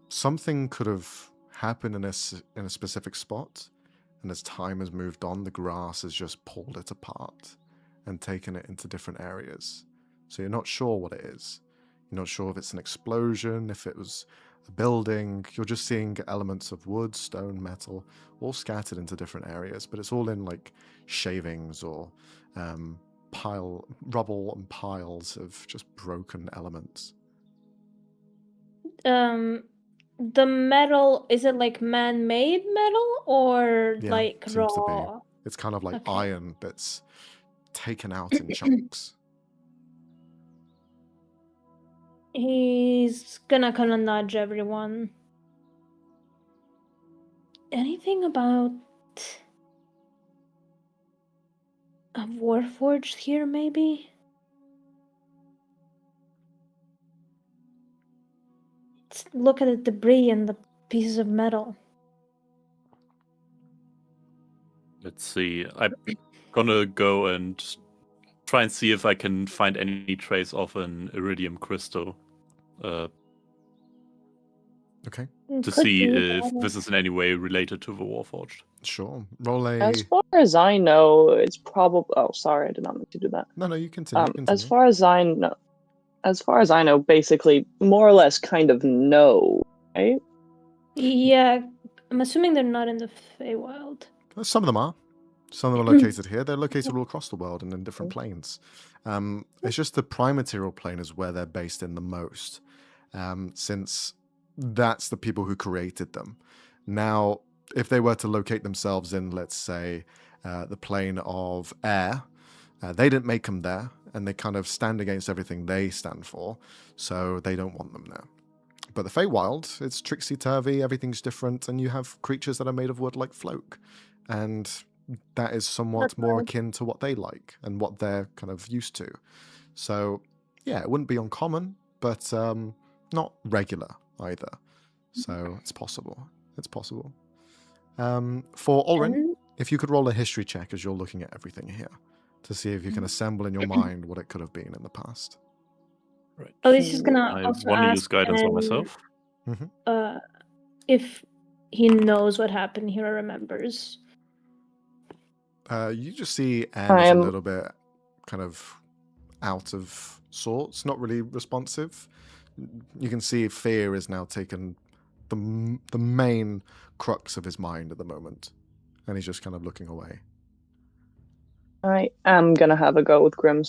something could have happened in a specific spot, and as time has moved on, the grass has just pulled it apart and taken it into different areas. So you're not sure what it is. You're not sure if it's an explosion, if it was a building. You're just seeing elements of wood, stone, metal, all scattered into different areas, but it's all in like shavings or rubble and piles of just broken elements. the metal, is it like man-made metal or Yeah, like seems to be. raw? It's kind of like Okay. iron that's taken out in chunks. He's gonna kind of nudge everyone. Anything about a warforged here, maybe? Let's look at the debris and the pieces of metal. Let's see. I'm gonna go and try and see if I can find any trace of an iridium crystal. Okay, To Could see be if better. this is in any way related to the Warforged. sure. Roll a... As far as I know, it's probably. Oh, sorry, I did not mean to do that. No, you continue. As far as I know, basically, more or less, kind of no, right? Yeah, I'm assuming they're not in the Feywild. Some of them are. Some of them are located here. They're located all across the world and in different planes. It's just the prime material plane is where they're based in the most, since that's the people who created them. Now, if they were to locate themselves in, let's say, the plane of air, they didn't make them there, and they kind of stand against everything they stand for, so they don't want them there. But the Feywild, it's tricksy-turvy, everything's different, and you have creatures that are made of wood like Floke. And that is somewhat That's more right. akin to what they like and what they're kind of used to. So, yeah, it wouldn't be uncommon, but not regular either. So it's possible. It's possible. For Ulrin, And if you could roll a history check as you're looking at everything here to see if you can assemble in your mind what it could have been in the past. Right. Alicia's gonna I also want to use ask guidance on Ben, myself. if he knows what happened here or remembers. You just see Anne is a I'm- little bit kind of out of sorts, not really responsive. You can see fear is now taken the main crux of his mind at the moment, and he's just kind of looking away. I am gonna have a go with Grim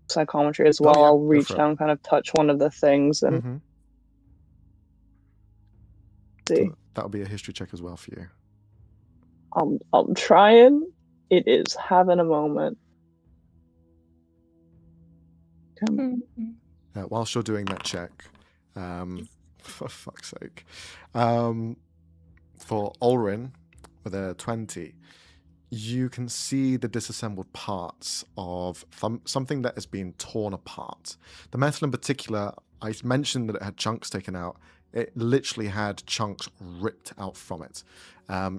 psychometry as well. yeah, I'll go reach for it. down, kind of touch one of the things, and Mm-hmm. see. That'll be a history check as well for you. I'm trying. It is having a moment. Whilst you're doing that check, For fuck's sake. For Ulrin, with a 20, you can see the disassembled parts of something that has been torn apart. The metal in particular, I mentioned that it had chunks taken out. It literally had chunks ripped out from it.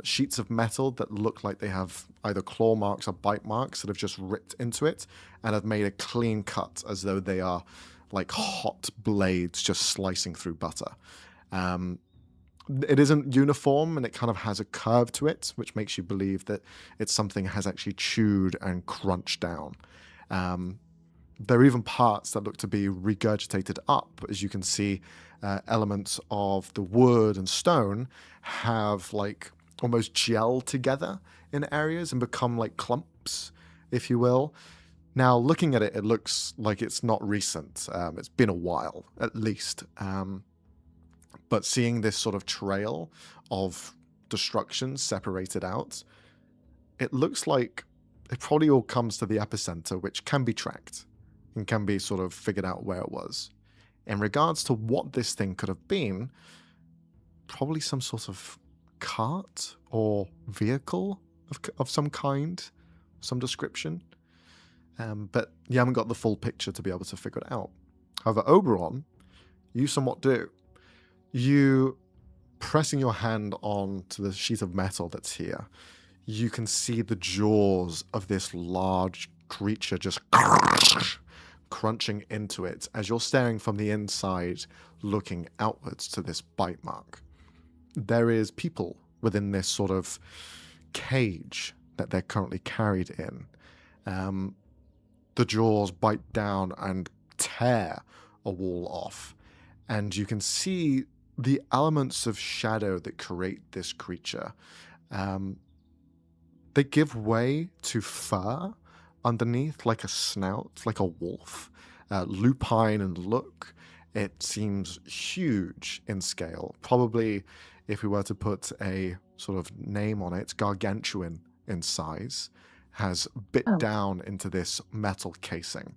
Sheets of metal that look like they have either claw marks or bite marks that have just ripped into it and have made a clean cut as though they are like hot blades just slicing through butter. It isn't uniform and it kind of has a curve to it, which makes you believe that it's something has actually chewed and crunched down. There are even parts that look to be regurgitated up. As you can see, elements of the wood and stone have like almost gelled together in areas and become like clumps, if you will. Now, looking at it, it looks like it's not recent. It's been a while, at least. But seeing this sort of trail of destruction separated out, it looks like it probably all comes to the epicenter, which can be tracked and can be sort of figured out where it was. In regards to what this thing could have been, probably some sort of cart or vehicle of some kind, some description. But you haven't got the full picture to be able to figure it out. However, Oberon, you somewhat do. You pressing your hand onto the sheet of metal that's here, you can see the jaws of this large creature just crunching into it as you're staring from the inside, looking outwards to this bite mark. There is people within this sort of cage that they're currently carried in. The jaws bite down and tear a wall off, and you can see the elements of shadow that create this creature. They give way to fur underneath, like a snout, like a wolf, lupine in look. It seems huge in scale. Probably, if we were to put a sort of name on it, gargantuan in size, has bit down into this metal casing.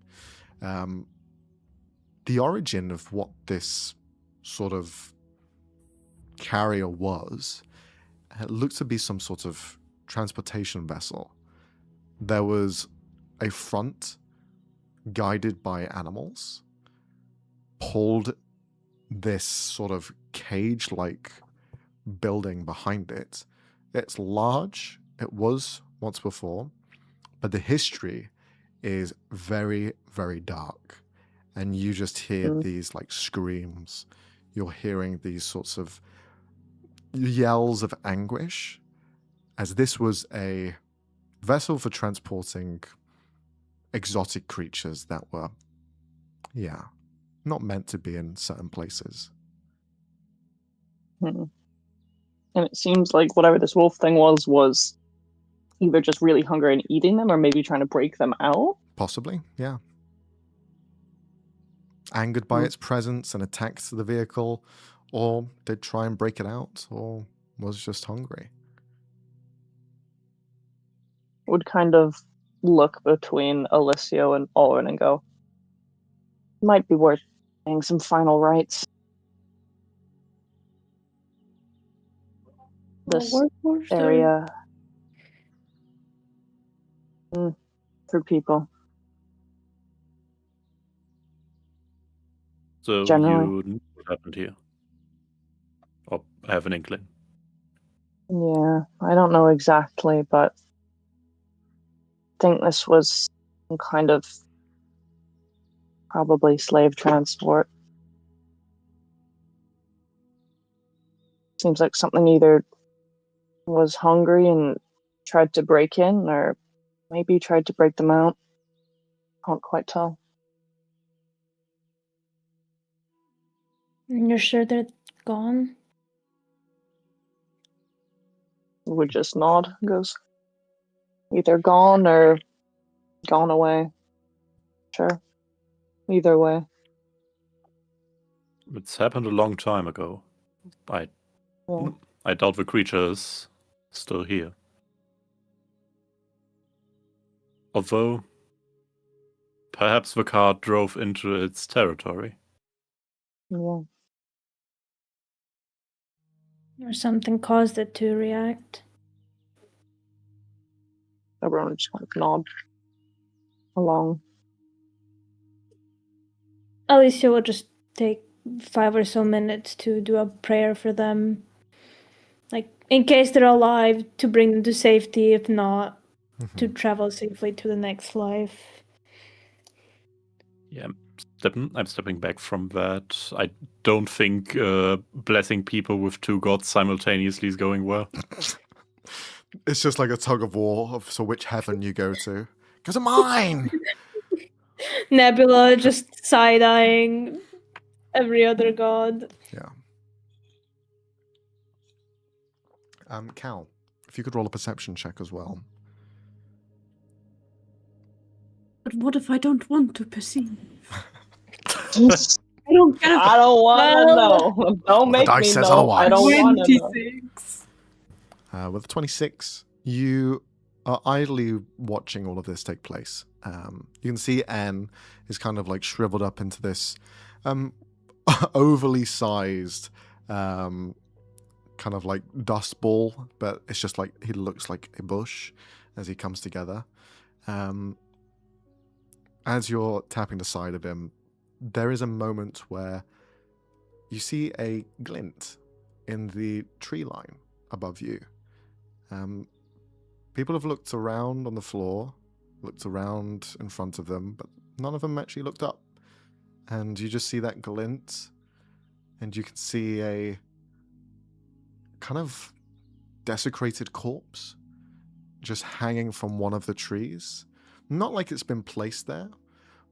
The origin of what this sort of carrier was, it looked to be some sort of transportation vessel. There was a front guided by animals, pulled this sort of cage-like building behind it. It's large, it was once before, but the history is very, very dark. And you just hear these like screams. You're hearing these sorts of yells of anguish, as this was a vessel for transporting exotic creatures that were, not meant to be in certain places. And it seems like whatever this wolf thing was either just really hungry and eating them, or maybe trying to break them out. Possibly, yeah. Angered by its presence and attacked the vehicle, or did try and break it out, or was just hungry. Would kind of look between Alessio and Ulrin and go, might be worth paying some final rites. This area for people. So Generally. you knew what happened here? Or have an inkling? Yeah, I don't know exactly, but I think this was some kind of probably slave transport. Seems like something either was hungry and tried to break in, or maybe tried to break them out. Can't quite tell. And you're sure they're gone? Would just nod, goes either gone or gone away. Sure. Either way. It's happened a long time ago. I doubt the creature is still here. Although, perhaps the car drove into its territory. Yeah. Or something caused it to react. Everyone just kind of nod along. Alicia will just take 5 or so minutes to do a prayer for them. Like, in case they're alive, to bring them to safety. If not, to travel safely to the next life. Yeah, I'm stepping back from that. I don't think blessing people with two gods simultaneously is going well. It's just like a tug of war of so which heaven you go to. Because of mine! Nebula just side-eyeing every other god. Yeah. Cal, if you could roll a perception check as well. But what if I don't want to perceive? I don't get it. I don't want to Well, know. Don't the make dice me says know. otherwise. I don't want to know. 26. With 26, you are idly watching all of this take place. You can see Anne is kind of like shriveled up into this overly sized kind of like dust ball, but it's just like he looks like a bush as he comes together. As you're tapping the side of him, there is a moment where you see a glint in the tree line above you. People have looked around on the floor, looked around in front of them, but none of them actually looked up. And you just see that glint, and you can see a kind of desecrated corpse just hanging from one of the trees. Not like it's been placed there,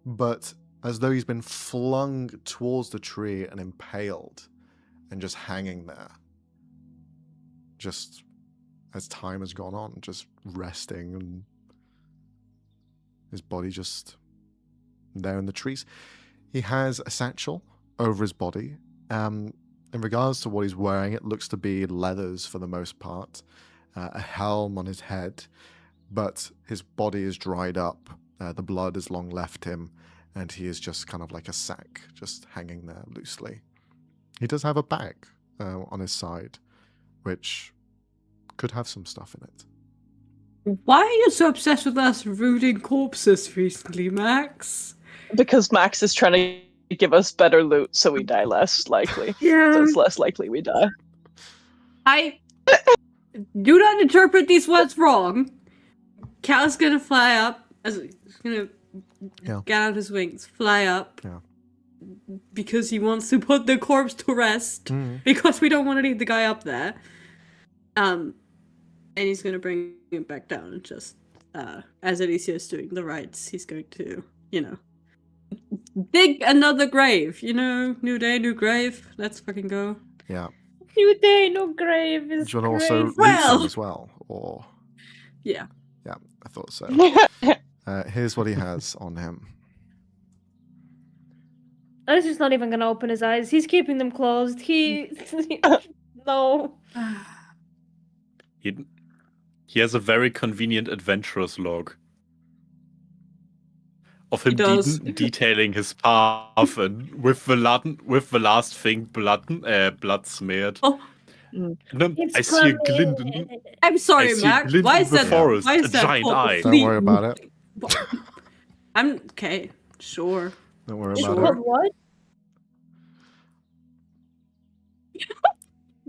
but as though he's been flung towards the tree and impaled and just hanging there. Just as time has gone on, just resting, and his body just there in the trees. He has a satchel over his body. In regards to what he's wearing, it looks to be leathers for the most part, a helm on his head, but his body is dried up. The blood has long left him, and he is just kind of like a sack, just hanging there loosely. He does have a bag on his side, which could have some stuff in it. Why are you so obsessed with us rooting corpses recently, Max? Because Max is trying to give us better loot so we die less likely. Yeah. So it's less likely we die. I do not interpret these words wrong. Cal's gonna fly up. He's gonna get out his wings, fly up. Yeah. Because he wants to put the corpse to rest. Because we don't want to leave the guy up there. And he's gonna bring it back down and just, as Alicia is doing the rites, he's going to, dig another grave. New day, new grave. Let's fucking go. Yeah. New day, no grave is Do you want to also great. loot some as well? Or Yeah. yeah, I thought so. Here's what he has on him. Alicia's not even gonna open his eyes. He's keeping them closed. No. He has a very convenient adventurous log of him He does. detailing his path and with the last thing blood smeared. Oh. And then It's I see a coming. glint. I'm sorry, I see Max. glint Why in is the that? forest, Why is a that? giant eye. Don't worry about it. I'm okay. Sure. Don't worry It's about called it. what?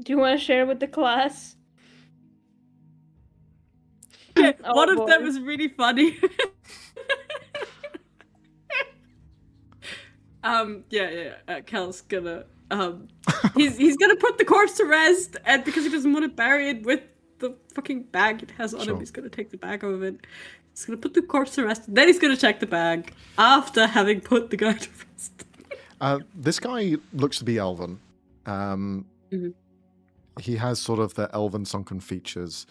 Do you want to share with the class? Oh, One of them boy. is really funny. Cal's gonna he's gonna put the corpse to rest, and because he doesn't want to bury it with the fucking bag it has on Sure. him, he's gonna take the bag of it. He's gonna put the corpse to rest, then he's gonna check the bag after having put the guy to rest. This guy looks to be elven. He has sort of the elven sunken features.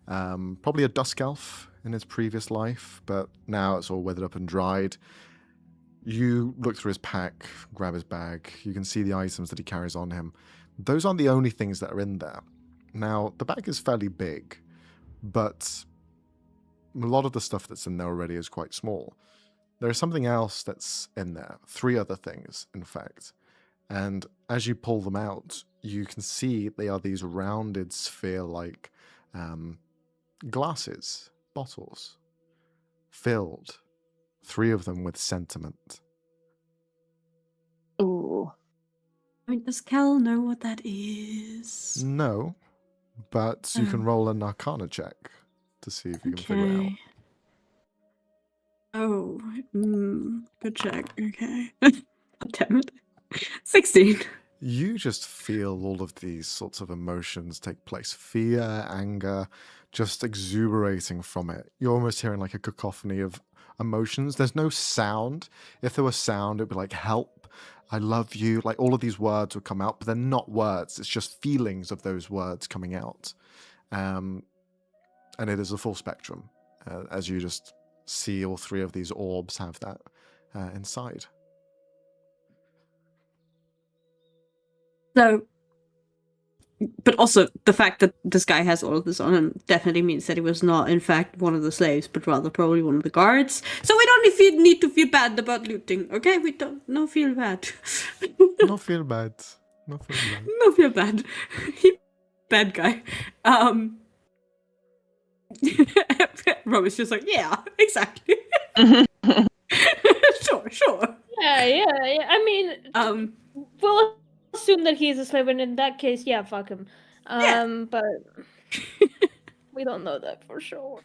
Probably a dusk elf in his previous life, but now it's all weathered up and dried. You look through his pack, grab his bag. You can see the items that he carries on him. Those aren't the only things that are in there. Now, the bag is fairly big, but a lot of the stuff that's in there already is quite small. There's something else that's in there. 3 other things, in fact. And as you pull them out, you can see they are these rounded sphere-like glasses, bottles, filled, 3 of them with sentiment. Ooh. I mean, does Cal know what that is? No, but you can Oh. roll an Arcana check to see if you can figure it out. Oh, good check. Okay. Damn it. 16. You just feel all of these sorts of emotions take place. Fear, anger, just exuberating from it. You're almost hearing like a cacophony of emotions. There's no sound. If there was sound, it'd be like help, I love you. Like all of these words would come out, but they're not words. It's just feelings of those words coming out. And it is a full spectrum as you just see all 3 of these orbs have that inside. So, but also the fact that this guy has all of this on him definitely means that he was not, in fact, one of the slaves, but rather probably one of the guards. So we don't need to feel bad about looting, okay? We don't. No feel bad. Not feel bad. Not feel bad. No feel bad. He bad guy. Rob is just like, yeah, exactly. Sure. Yeah. I mean, we'll assume that he's a slave, and in that case, yeah, fuck him. But we don't know that for sure.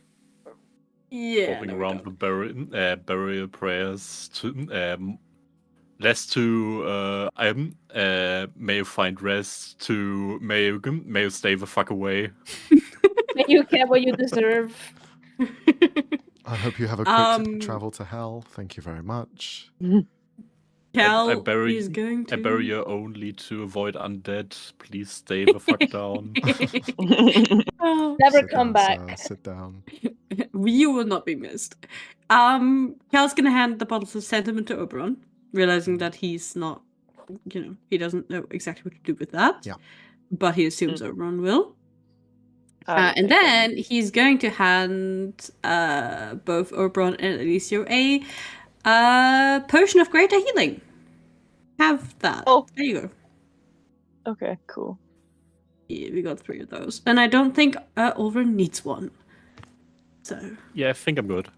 Yeah. Holding no, we around don't. the burial prayers to less to may you find rest to may you stay the fuck away. May you get what you deserve. I hope you have a quick travel to hell. Thank you very much. Cal I bury is going to. I bury you only to avoid undead. Please stay the fuck down. Never Sit come down, back. sir. Sit down. You will not be missed. Cal's gonna hand the bottles of sentiment to Oberon, realizing that he's not, he doesn't know exactly what to do with that. Yeah. But he assumes Oberon will. I don't And think then he's going to hand both Oberon and Alicio a potion of greater healing. Have that. Oh. There you go. Okay, cool. Yeah, we got 3 of those. And I don't think Oberon needs one. So. Yeah, I think I'm good.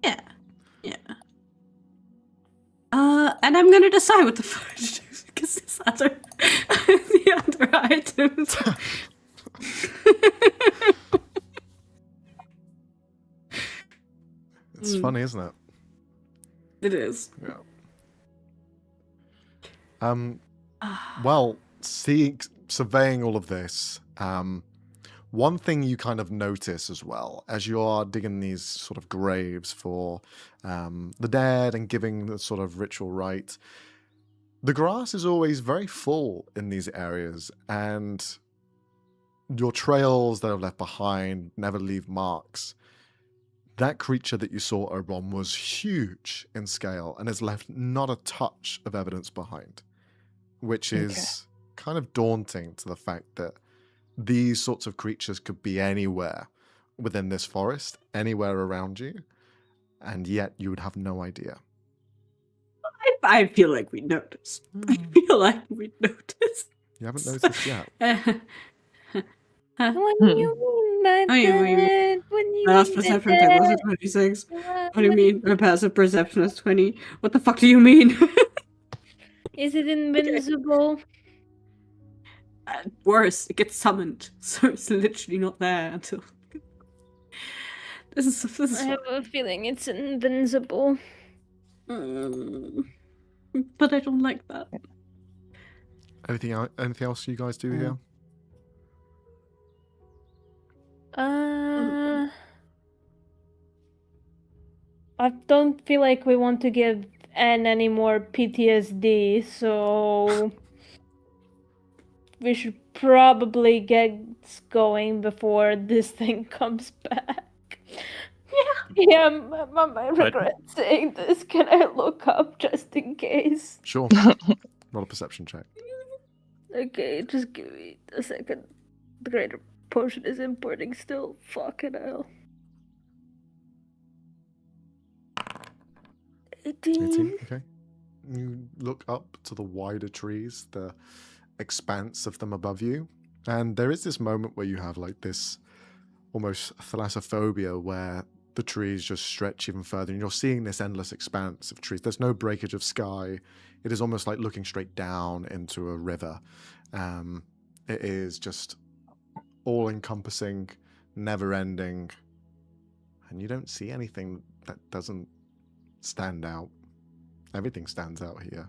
Yeah. And I'm gonna decide what the fuck to do because this other, the other items. It's funny, isn't it? It is. Yeah. Well, surveying all of this, one thing you kind of notice as well, as you are digging these sort of graves for the dead and giving the sort of ritual rite, the grass is always very full in these areas, and your trails that are left behind never leave marks. That creature that you saw, Oberon, was huge in scale and has left not a touch of evidence behind, which is kind of daunting to the fact that these sorts of creatures could be anywhere within this forest, anywhere around you, and yet you would have no idea. I feel like we noticed. I feel like we noticed. You haven't noticed yet. What do you mean by Oh, you mean- that? What do you My last mean by perception check was a that? 26. What What do you mean? My passive perception is 20. What the fuck do you mean? Is it invincible? Worse, it gets summoned, so it's literally not there until. This is I have a feeling it's invincible. But I don't like that. Anything else you guys do here? I don't feel like we want to give Anne any more PTSD, so we should probably get going before this thing comes back. Yeah, I regret saying this. Can I look up just in case? Sure. Roll a perception check. Okay, just give me a second. The greater potion is importing still. Fucking hell. 18. 18, okay. You look up to the wider trees, the expanse of them above you. And there is this moment where you have like this almost thalassophobia where the trees just stretch even further and you're seeing this endless expanse of trees. There's no breakage of sky. It is almost like looking straight down into a river. It is just all-encompassing, never-ending, and you don't see anything that doesn't stand out. Everything stands out here.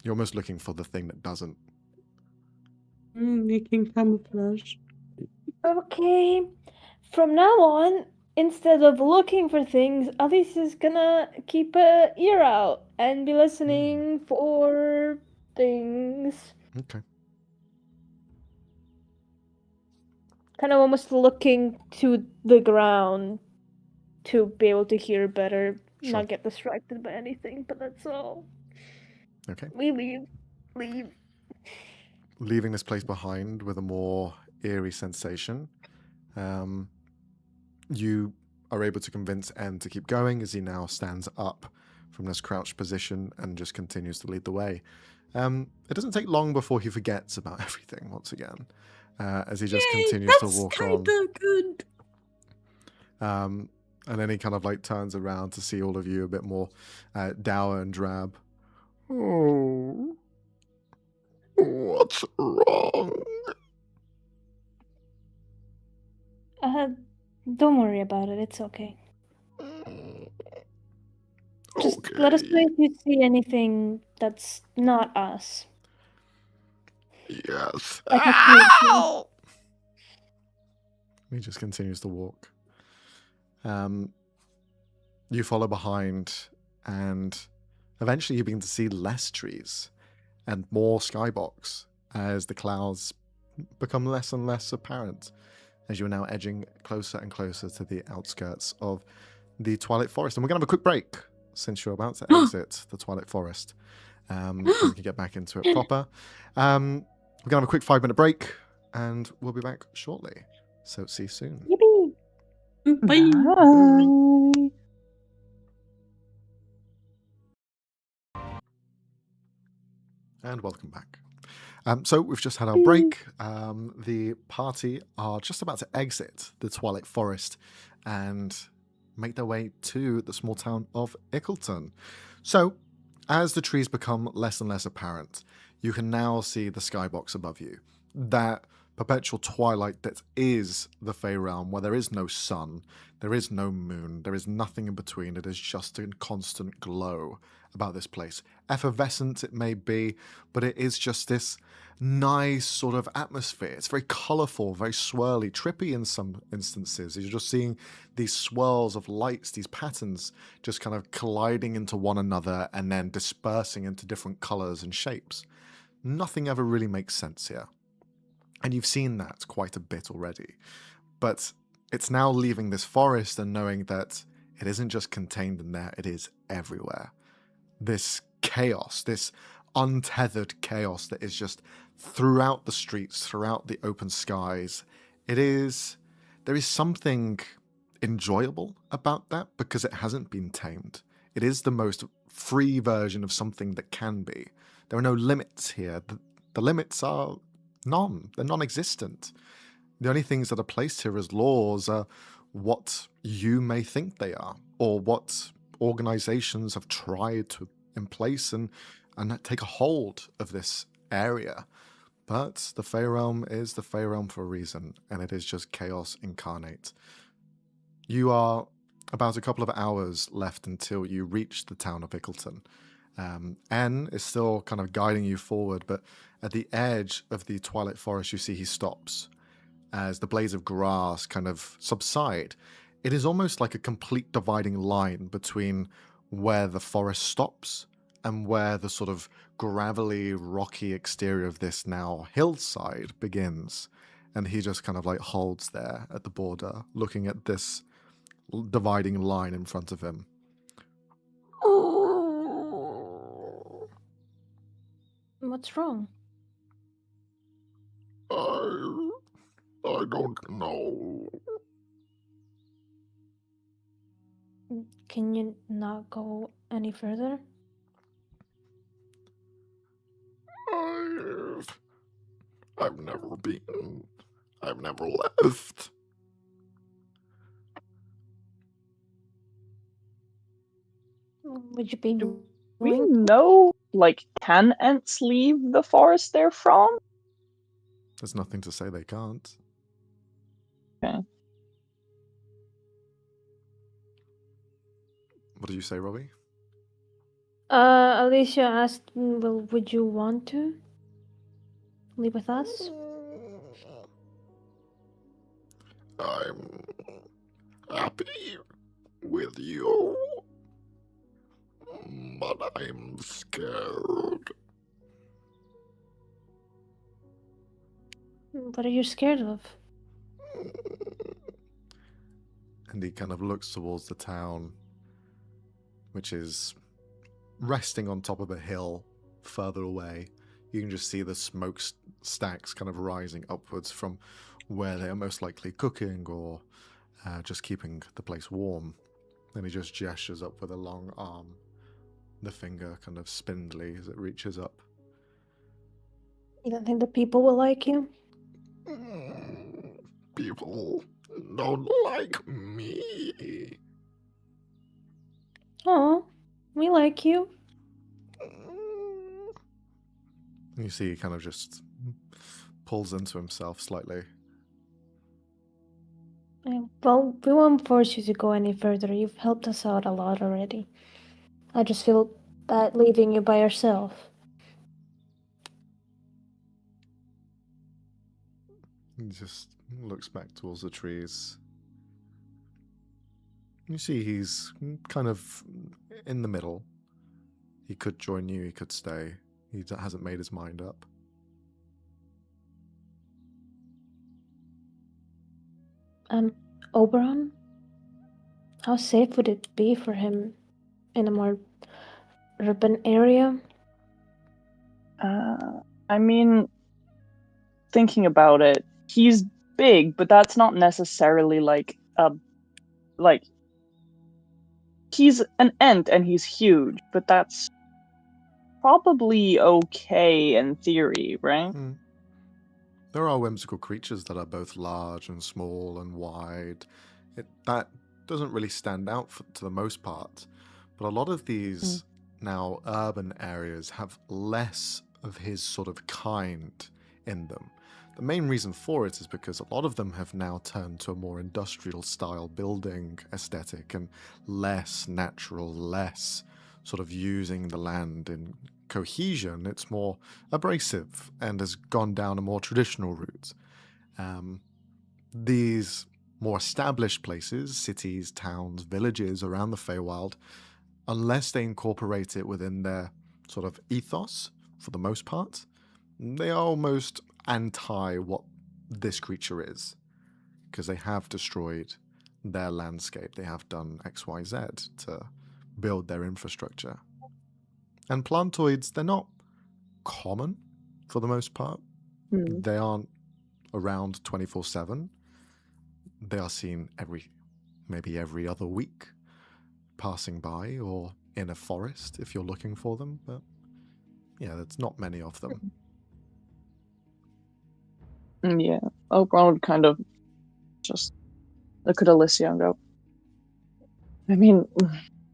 You're almost looking for the thing that doesn't. Making camouflage. Okay. From now on, instead of looking for things, Alice is gonna keep an ear out and be listening for things. Okay. Kind of almost looking to the ground to be able to hear better, Sure. not get distracted by anything, but that's all. Okay. We leave. Leaving this place behind with a more eerie sensation, you are able to convince N to keep going as he now stands up from this crouched position and just continues to lead the way. It doesn't take long before he forgets about everything once again, as he just continues to walk on. That's kinda good. And then he kind of like turns around to see all of you a bit more dour and drab. Oh, what's wrong? Don't worry about it. It's okay. Just let us know Okay. if you see anything that's not us. Yes. Like a creature. Ow! He just continues to walk. You follow behind, and eventually you begin to see less trees and more skybox as the clouds become less and less apparent as you are now edging closer and closer to the outskirts of the Twilight Forest. And we're going to have a quick break since you're about to exit the Twilight Forest. So we can get back into it proper. We're going to have a quick 5-minute break, and we'll be back shortly. So see you soon. Yippee! Bye. Bye. And welcome back. So we've just had our break. The party are just about to exit the Twilight Forest and make their way to the small town of Ickleton. So as the trees become less and less apparent, you can now see the skybox above you. That perpetual twilight that is the Fey realm, where there is no sun, there is no moon, there is nothing in between. It is just a constant glow about this place. Effervescent it may be, but it is just this nice sort of atmosphere. It's very colourful, very swirly, trippy in some instances. You're just seeing these swirls of lights, these patterns just kind of colliding into one another and then dispersing into different colours and shapes. Nothing ever really makes sense here. And you've seen that quite a bit already. But it's now leaving this forest and knowing that it isn't just contained in there, it is everywhere. This chaos, this untethered chaos that is just throughout the streets, throughout the open skies. There is something enjoyable about that because it hasn't been tamed. It is the most free version of something that can be. There are no limits here. The limits are none. They're non-existent. The only things that are placed here as laws are what you may think they are, or what organizations have tried to in place and take a hold of this area. But the Fey Realm is the Fey Realm for a reason, and it is just chaos incarnate. You are about a couple of hours left until you reach the town of Ickleton. N is still kind of guiding you forward, but at the edge of the Twilight Forest, you see he stops as the blades of grass kind of subside. It is almost like a complete dividing line between where the forest stops and where the sort of gravelly, rocky exterior of this now hillside begins. And he just kind of like holds there at the border, looking at this dividing line in front of him. What's wrong? I don't know. Can you not go any further? I've never been. I've never left. Would you be Do we willing? know, like, can Ents leave the forest they're from? There's nothing to say they can't. Okay. What did you say, Robbie? Alicia asked, well, would you want to leave with us? I'm happy with you, but I'm scared. What are you scared of? And he kind of looks towards the town, which is resting on top of a hill further away. You can just see the smoke stacks kind of rising upwards from where they are most likely cooking or just keeping the place warm. Then he just gestures up with a long arm, the finger kind of spindly as it reaches up. You don't think the people will like you? People don't like me. Oh, we like you. You see he kind of just pulls into himself slightly. Well, we won't force you to go any further. You've helped us out a lot already. I just feel bad leaving you by yourself. He just looks back towards the trees. You see he's kind of in the middle. He could join you, he could stay. He hasn't made his mind up. Oberon? How safe would it be for him in a more urban area? I mean, thinking about it, he's big, but that's not necessarily like he's an Ent and he's huge, but that's probably okay in theory, right? There are whimsical creatures that are both large and small and wide. That doesn't really stand out to the most part. But a lot of these now urban areas have less of his sort of kind in them. The main reason for it is because a lot of them have now turned to a more industrial style building aesthetic and less natural, less sort of using the land in cohesion. It's more abrasive and has gone down a more traditional route. These more established places, cities, towns, villages around the Feywild, unless they incorporate it within their sort of ethos, for the most part, they are almost anti what this creature is, because they have destroyed their landscape. They have done XYZ to build their infrastructure. And plantoids, they're not common for the most part. They aren't around 24/7. They are seen maybe every other week, passing by or in a forest if you're looking for them. But yeah, there's not many of them. Yeah, Oberon would kind of just look at Alicia and go, I mean,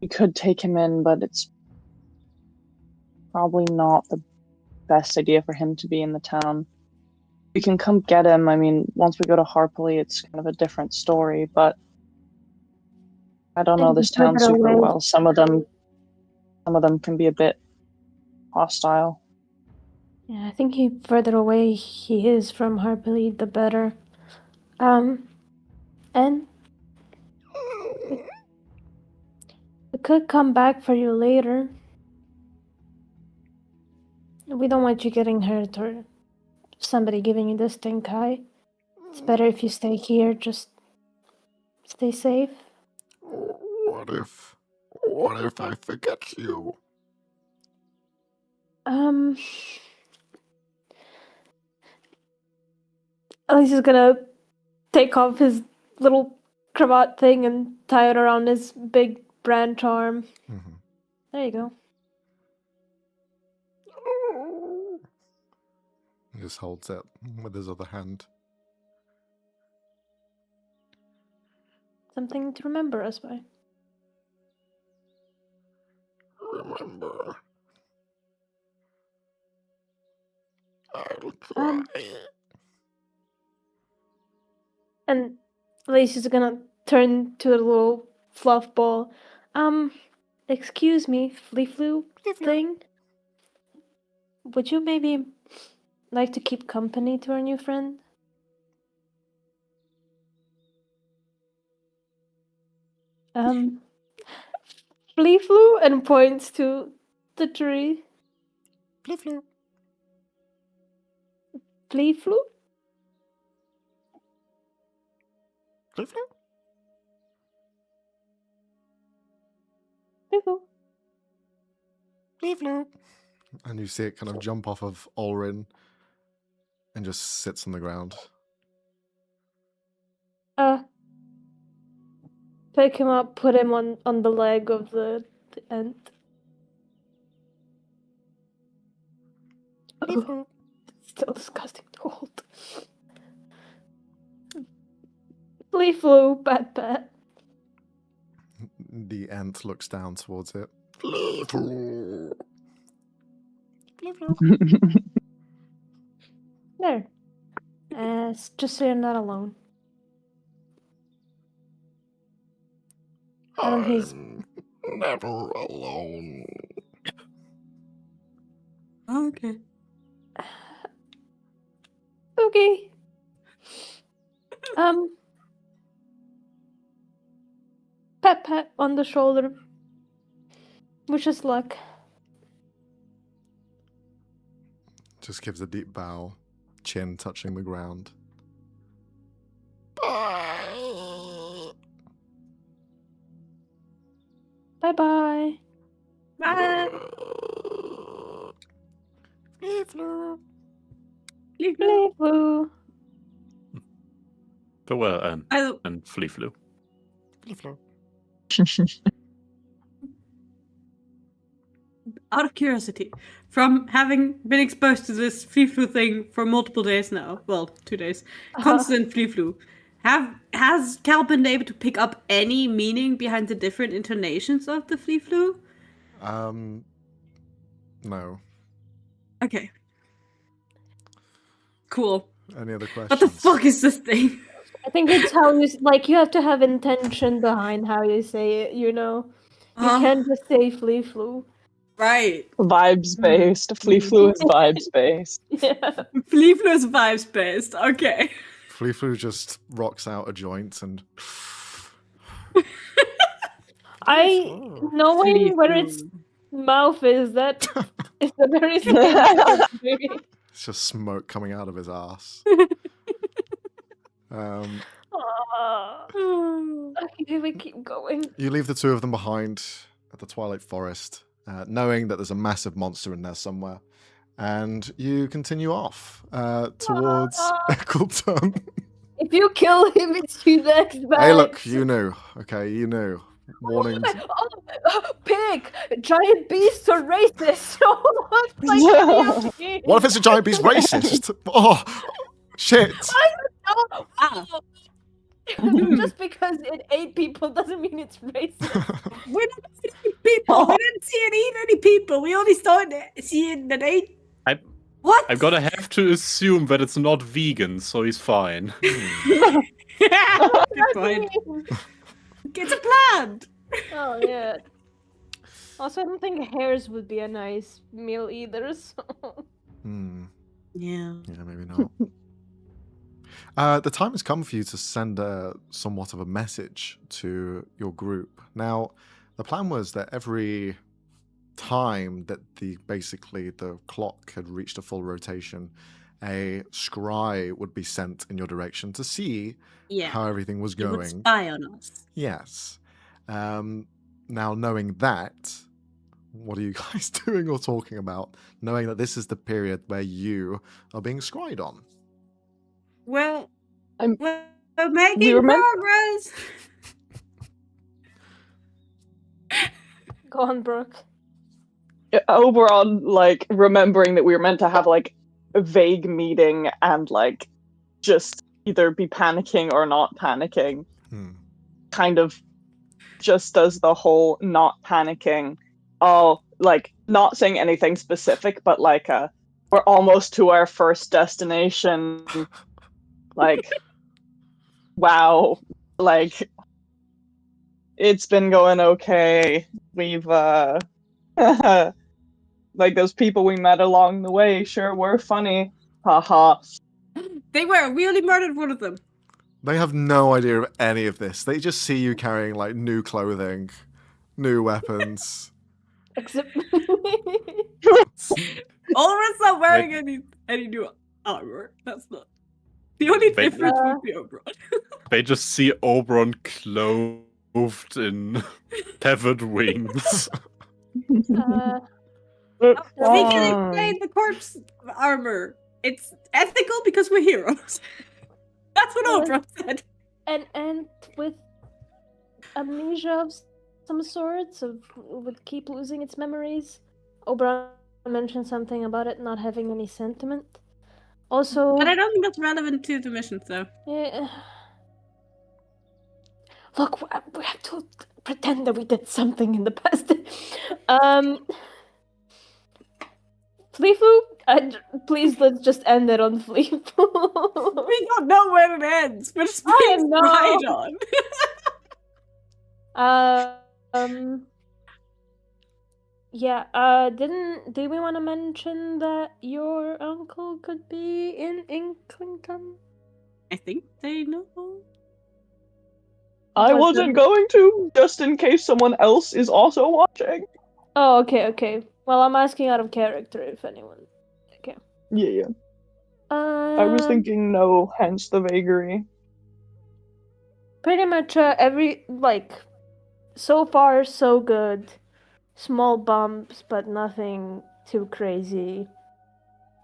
we could take him in, but it's probably not the best idea for him to be in the town. We can come get him. I mean, once we go to Harpley, it's kind of a different story, but I don't know this town super well. Some of them can be a bit hostile. Yeah, I think the further away he is from Harpily, the better. And we could come back for you later. We don't want you getting hurt or somebody giving you the stink eye. It's better if you stay here, just stay safe. What if I forget you? Alicia's gonna take off his little cravat thing and tie it around his big branch arm. Mm-hmm. There you go. He just holds it with his other hand. Something to remember us by. Remember. I'll Um, try. And Lacey's gonna turn to a little fluff ball. Excuse me, Fleeflu thing? Would you maybe like to keep company to our new friend? Fleeflu and points to the tree. Fleeflu. Fleeflu? Fleeflu. Fleeflu. Fleeflu. And you see it kind of jump off of Ulrin and just sits on the ground. Pick him up, put him on the leg of the ant. Fleeflu. Still disgusting to hold. Fleeflu, bad pet. The ant looks down towards it. Fleeflu. Fleeflu. There. Just so you're not alone. He's I'm never alone. Okay. okay. Pat on the shoulder. Wish us luck. Just gives a deep bow, chin touching the ground. Bye. Bye-bye. Bye. Fleeflu. Fleeflu. Farewell, Anne. I, And Fleeflu. Fleeflu. out of curiosity, from having been exposed to this Fleeflu thing for multiple days now, well, 2 days, constant Fleeflu, has Cal been able to pick up any meaning behind the different intonations of the Fleeflu? No. Okay. Cool. Any other questions? What the fuck is this thing? I think it's how you have to have intention behind how you say it, you know? You can't just say Fleeflu. Right. Vibes based. Fleeflu is vibes based. Yeah. Fleeflu is vibes based. Okay. Fleeflu just rocks out a joint and... Knowing where its mouth is, that is the very thing. It's just smoke coming out of his ass. Okay, we keep going. You leave the two of them behind at the Twilight Forest, knowing that there's a massive monster in there somewhere. And you continue off towards Eccleton. If you kill him, it's you next, man. Hey, look, you knew. Okay, you knew. Warnings. Pig! Giant beasts are racist! What if it's a giant beast racist? Oh, shit. Ah. Just because it ate people doesn't mean it's racist. We're not seeing people. We didn't see it eat any people. We only started seeing that ate. What? I'm gonna have to assume that it's not vegan, so he's fine. Good point. It's a plant. Oh, yeah. Also, I don't think hares would be a nice meal either, so... Yeah. Yeah, maybe not. The time has come for you to send somewhat of a message to your group. Now, the plan was that every time that basically the clock had reached a full rotation, a scry would be sent in your direction to see how everything was You would going. spy on us. Yes. Now, knowing that, what are you guys doing or talking about? Knowing that this is the period where you are being scried on. Well, I'm- we're making we were meant- progress. Go on, Brooke. Oberon, like, remembering that we were meant to have, like, vague meeting and like just either be panicking or not panicking. Hmm. Kind of just does the whole not panicking. Oh, like not saying anything specific, but like we're almost to our first destination. Like, wow, like it's been going okay. We've like those people we met along the way sure were funny. Haha. They were. We only murdered one of them. They have no idea of any of this. They just see you carrying like new clothing, new weapons. Except Ulrich's not wearing any new armor. That's not. The only They- difference would be Oberon. They just see Oberon clothed in tethered wings. We can explain the corpse armor. It's ethical because we're heroes. That's what Oberon said. and with amnesia of some sorts, with keep losing its memories. Oberon mentioned something about it not having any sentiment. Also, But I don't think that's relevant to the missions, though. yeah. Look, we have to pretend that we did something in the past. Fleefu, please let's just end it on Fleefu. We don't know where it ends. We're just I being know. spied on. Yeah, did we want to mention that your uncle could be in Inklington? I think they know. I wasn't going to, just in case someone else is also watching. Oh, okay. Well, I'm asking out of character if anyone. Okay. Yeah. I was thinking no, hence the vagary. Pretty much so far so good. Small bumps, but nothing too crazy.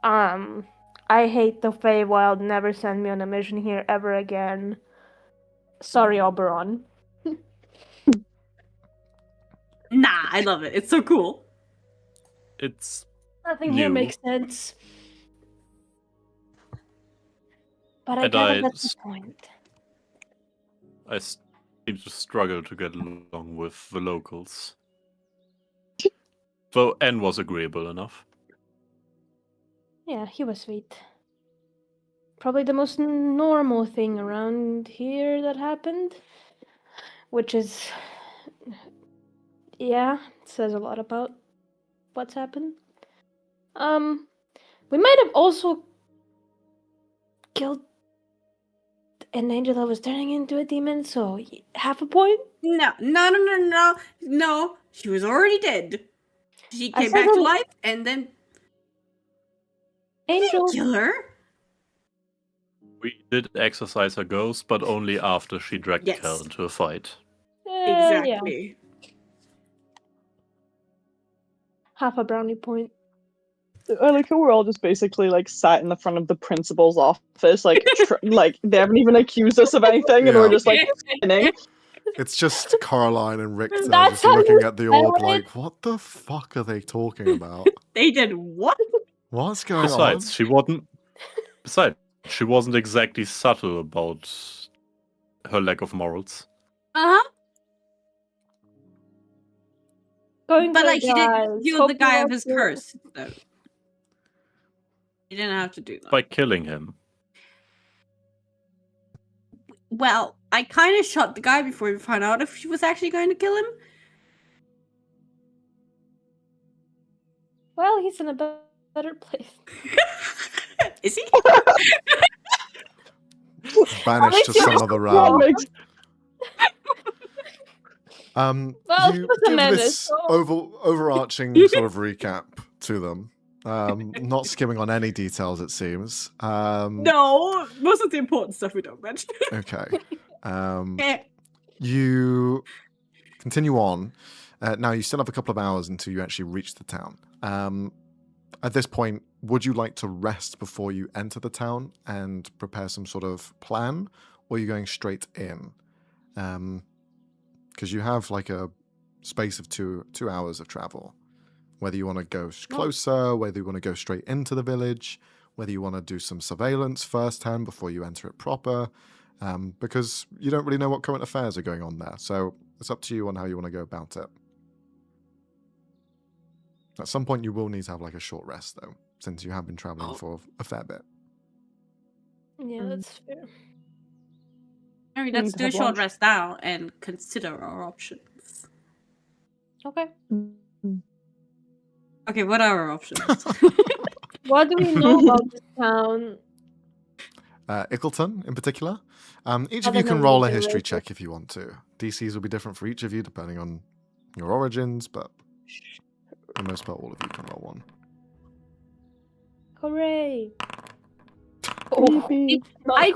I hate the Feywild. Never send me on a mission here ever again. Sorry, Oberon. Nah, I love it. It's so cool. It's Nothing here New. makes sense. But I And gather I that's s- the point. I seem to struggle to get along with the locals. Though N was agreeable enough. Yeah, he was sweet. Probably the most normal thing around here that happened. Which is... yeah, it says a lot about what's happened. We might have also killed an angel that was turning into a demon, so half a point? No. She was already dead. She I came said back to that- life, and then Angel... kill her. We did exercise her ghost, but only after she dragged Yes. Kel into a fight. Yeah. Exactly. Half a brownie point. I like how we're all just basically like sat in the front of the principal's office, like like they haven't even accused us of anything, and we're Yeah. just like spinning. It's just Caroline and Richter That's just how looking you at the spell orb it? like, what the fuck are they talking about? They did what? What's going Besides, on? she wasn't exactly subtle about her lack of morals. Uh-huh. Going But for like, it, she guys. didn't heal Hope the you guy of like his it. curse, though. You didn't have to do that. By killing him. Well, I kind of shot the guy before we found out if she was actually going to kill him. Well, he's in a better place. Is he? Banished to least some you're other That realm. makes Well, he You was a give menace, this so- overarching sort of recap to them. Not skimming on any details, it seems. No, most of the important stuff we don't mention. Okay. Eh. You continue on. Now, you still have a couple of hours until you actually reach the town. At this point, would you like to rest before you enter the town and prepare some sort of plan, or are you going straight in? Because you have like a space of two hours of travel. Whether you want to go closer, whether you want to go straight into the village, whether you want to do some surveillance firsthand before you enter it proper, because you don't really know what current affairs are going on there. So it's up to you on how you want to go about it. At some point, you will need to have like a short rest, though, since you have been traveling for a fair bit. Yeah, that's fair. Alright, We let's need to do a have short lunch. rest now and consider our options. Okay. Okay, what are our options? What do we know about this town? Ickleton, in particular. Each of Other you can than roll a being history racist. check if you want to. DCs will be different for each of you, depending on your origins, but for the most part, all of you can roll one. Hooray! Yippee. I'd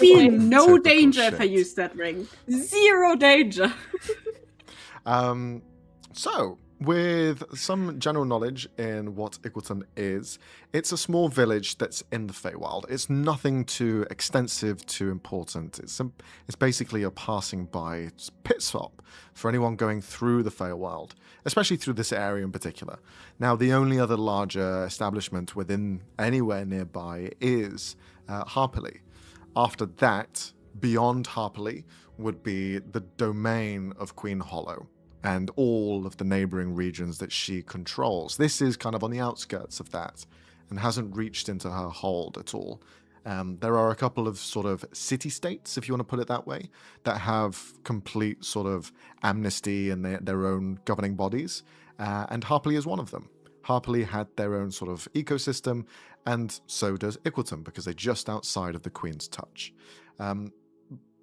be in no Typical danger if I shit. used that ring. Zero danger. So, with some general knowledge in what Ickleton is, it's a small village that's in the Feywild. It's nothing too extensive, too important. It's basically a passing by pit stop for anyone going through the Feywild, especially through this area in particular. Now, the only other larger establishment within anywhere nearby is Harperley. After that, beyond Harperley would be the domain of Queen Hollow and all of the neighboring regions that she controls. This is kind of on the outskirts of that and hasn't reached into her hold at all. There are a couple of sort of city-states, if you want to put it that way, that have complete sort of amnesty and their own governing bodies, and Harperley is one of them. Harperley had their own sort of ecosystem, and so does Ickleton, because they're just outside of the Queen's touch.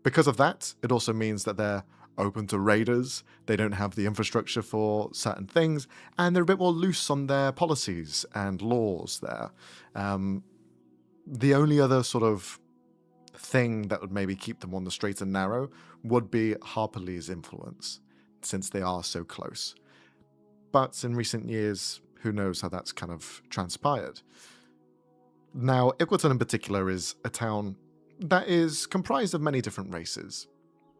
Because of that, it also means that they're open to raiders, they don't have the infrastructure for certain things, and they're a bit more loose on their policies and laws there. The only other sort of thing that would maybe keep them on the straight and narrow would be Harperley's influence, since they are so close. But in recent years, who knows how that's kind of transpired. Now, Ickleton in particular is a town that is comprised of many different races,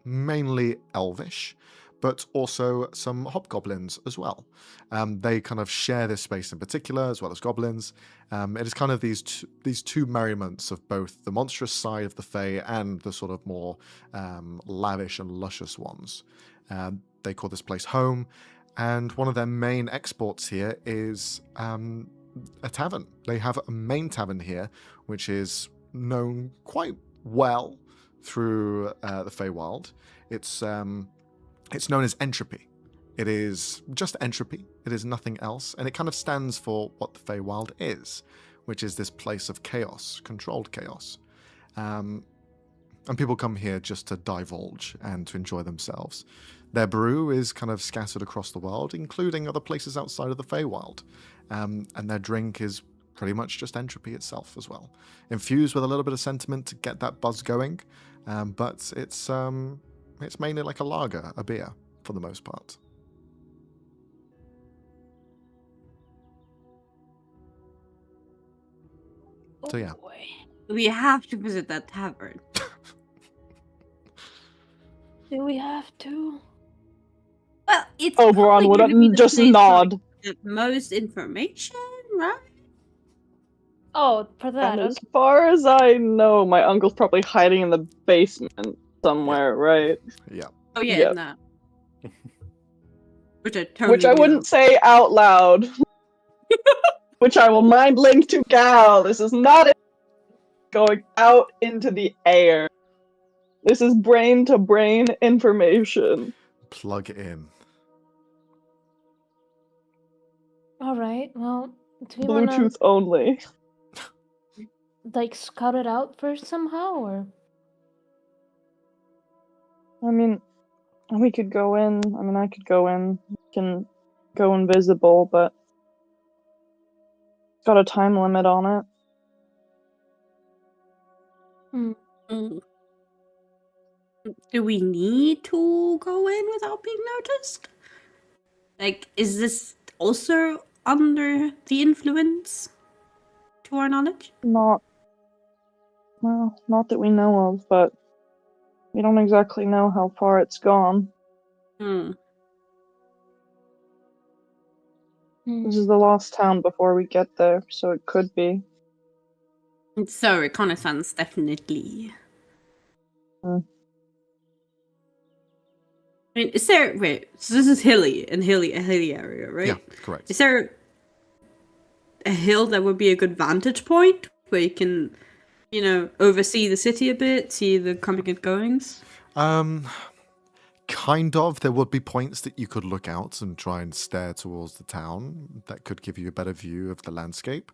mainly Elvish, but also some hobgoblins as well. They kind of share this space in particular, as well as goblins. It is kind of these two merriments of both the monstrous side of the Fae and the sort of more lavish and luscious ones. They call this place home, and one of their main exports here is a tavern. They have a main tavern here, which is known quite well through the Feywild. It's known as Entropy. It is just Entropy. It is nothing else, and it kind of stands for what the Feywild is, which is this place of chaos, controlled chaos. And people come here just to divulge and to enjoy themselves. Their brew is kind of scattered across the world, including other places outside of the Feywild. And their drink is pretty much just Entropy itself as well, infused with a little bit of sentiment to get that buzz going. But it's mainly like a lager, a beer, for the most part. So yeah. Oh boy. We have to visit that tavern. Do we have to? Well, it's Oberon probably would gonna be the just place where nod. we get most information, right? Oh, for that. And as far as I know, my uncle's probably hiding in the basement somewhere, right? Yeah. Oh yeah, Yep. no. Which I totally Which I knew. wouldn't say out loud. Which I will mind link to Gal. This is not going out into the air. This is brain to brain information. Plug in. All right. Well, do we want Bluetooth to only. like scout it out first somehow, or? I mean, we could go in. I mean, I could go in. We can go invisible, but it's got a time limit on it. Mm. Do we need to go in without being noticed? Like, is this also under the influence, to our knowledge? Not that we know of, but we don't exactly know how far it's gone. Hmm. This is the last town before we get there, so it could be. So, reconnaissance, definitely. Hmm. I mean, is there... Wait, so this is hilly, a hilly area, right? Yeah, correct. Is there a hill that would be a good vantage point where you can, oversee the city a bit, see the coming and goings? Kind of. There would be points that you could look out and try and stare towards the town that could give you a better view of the landscape.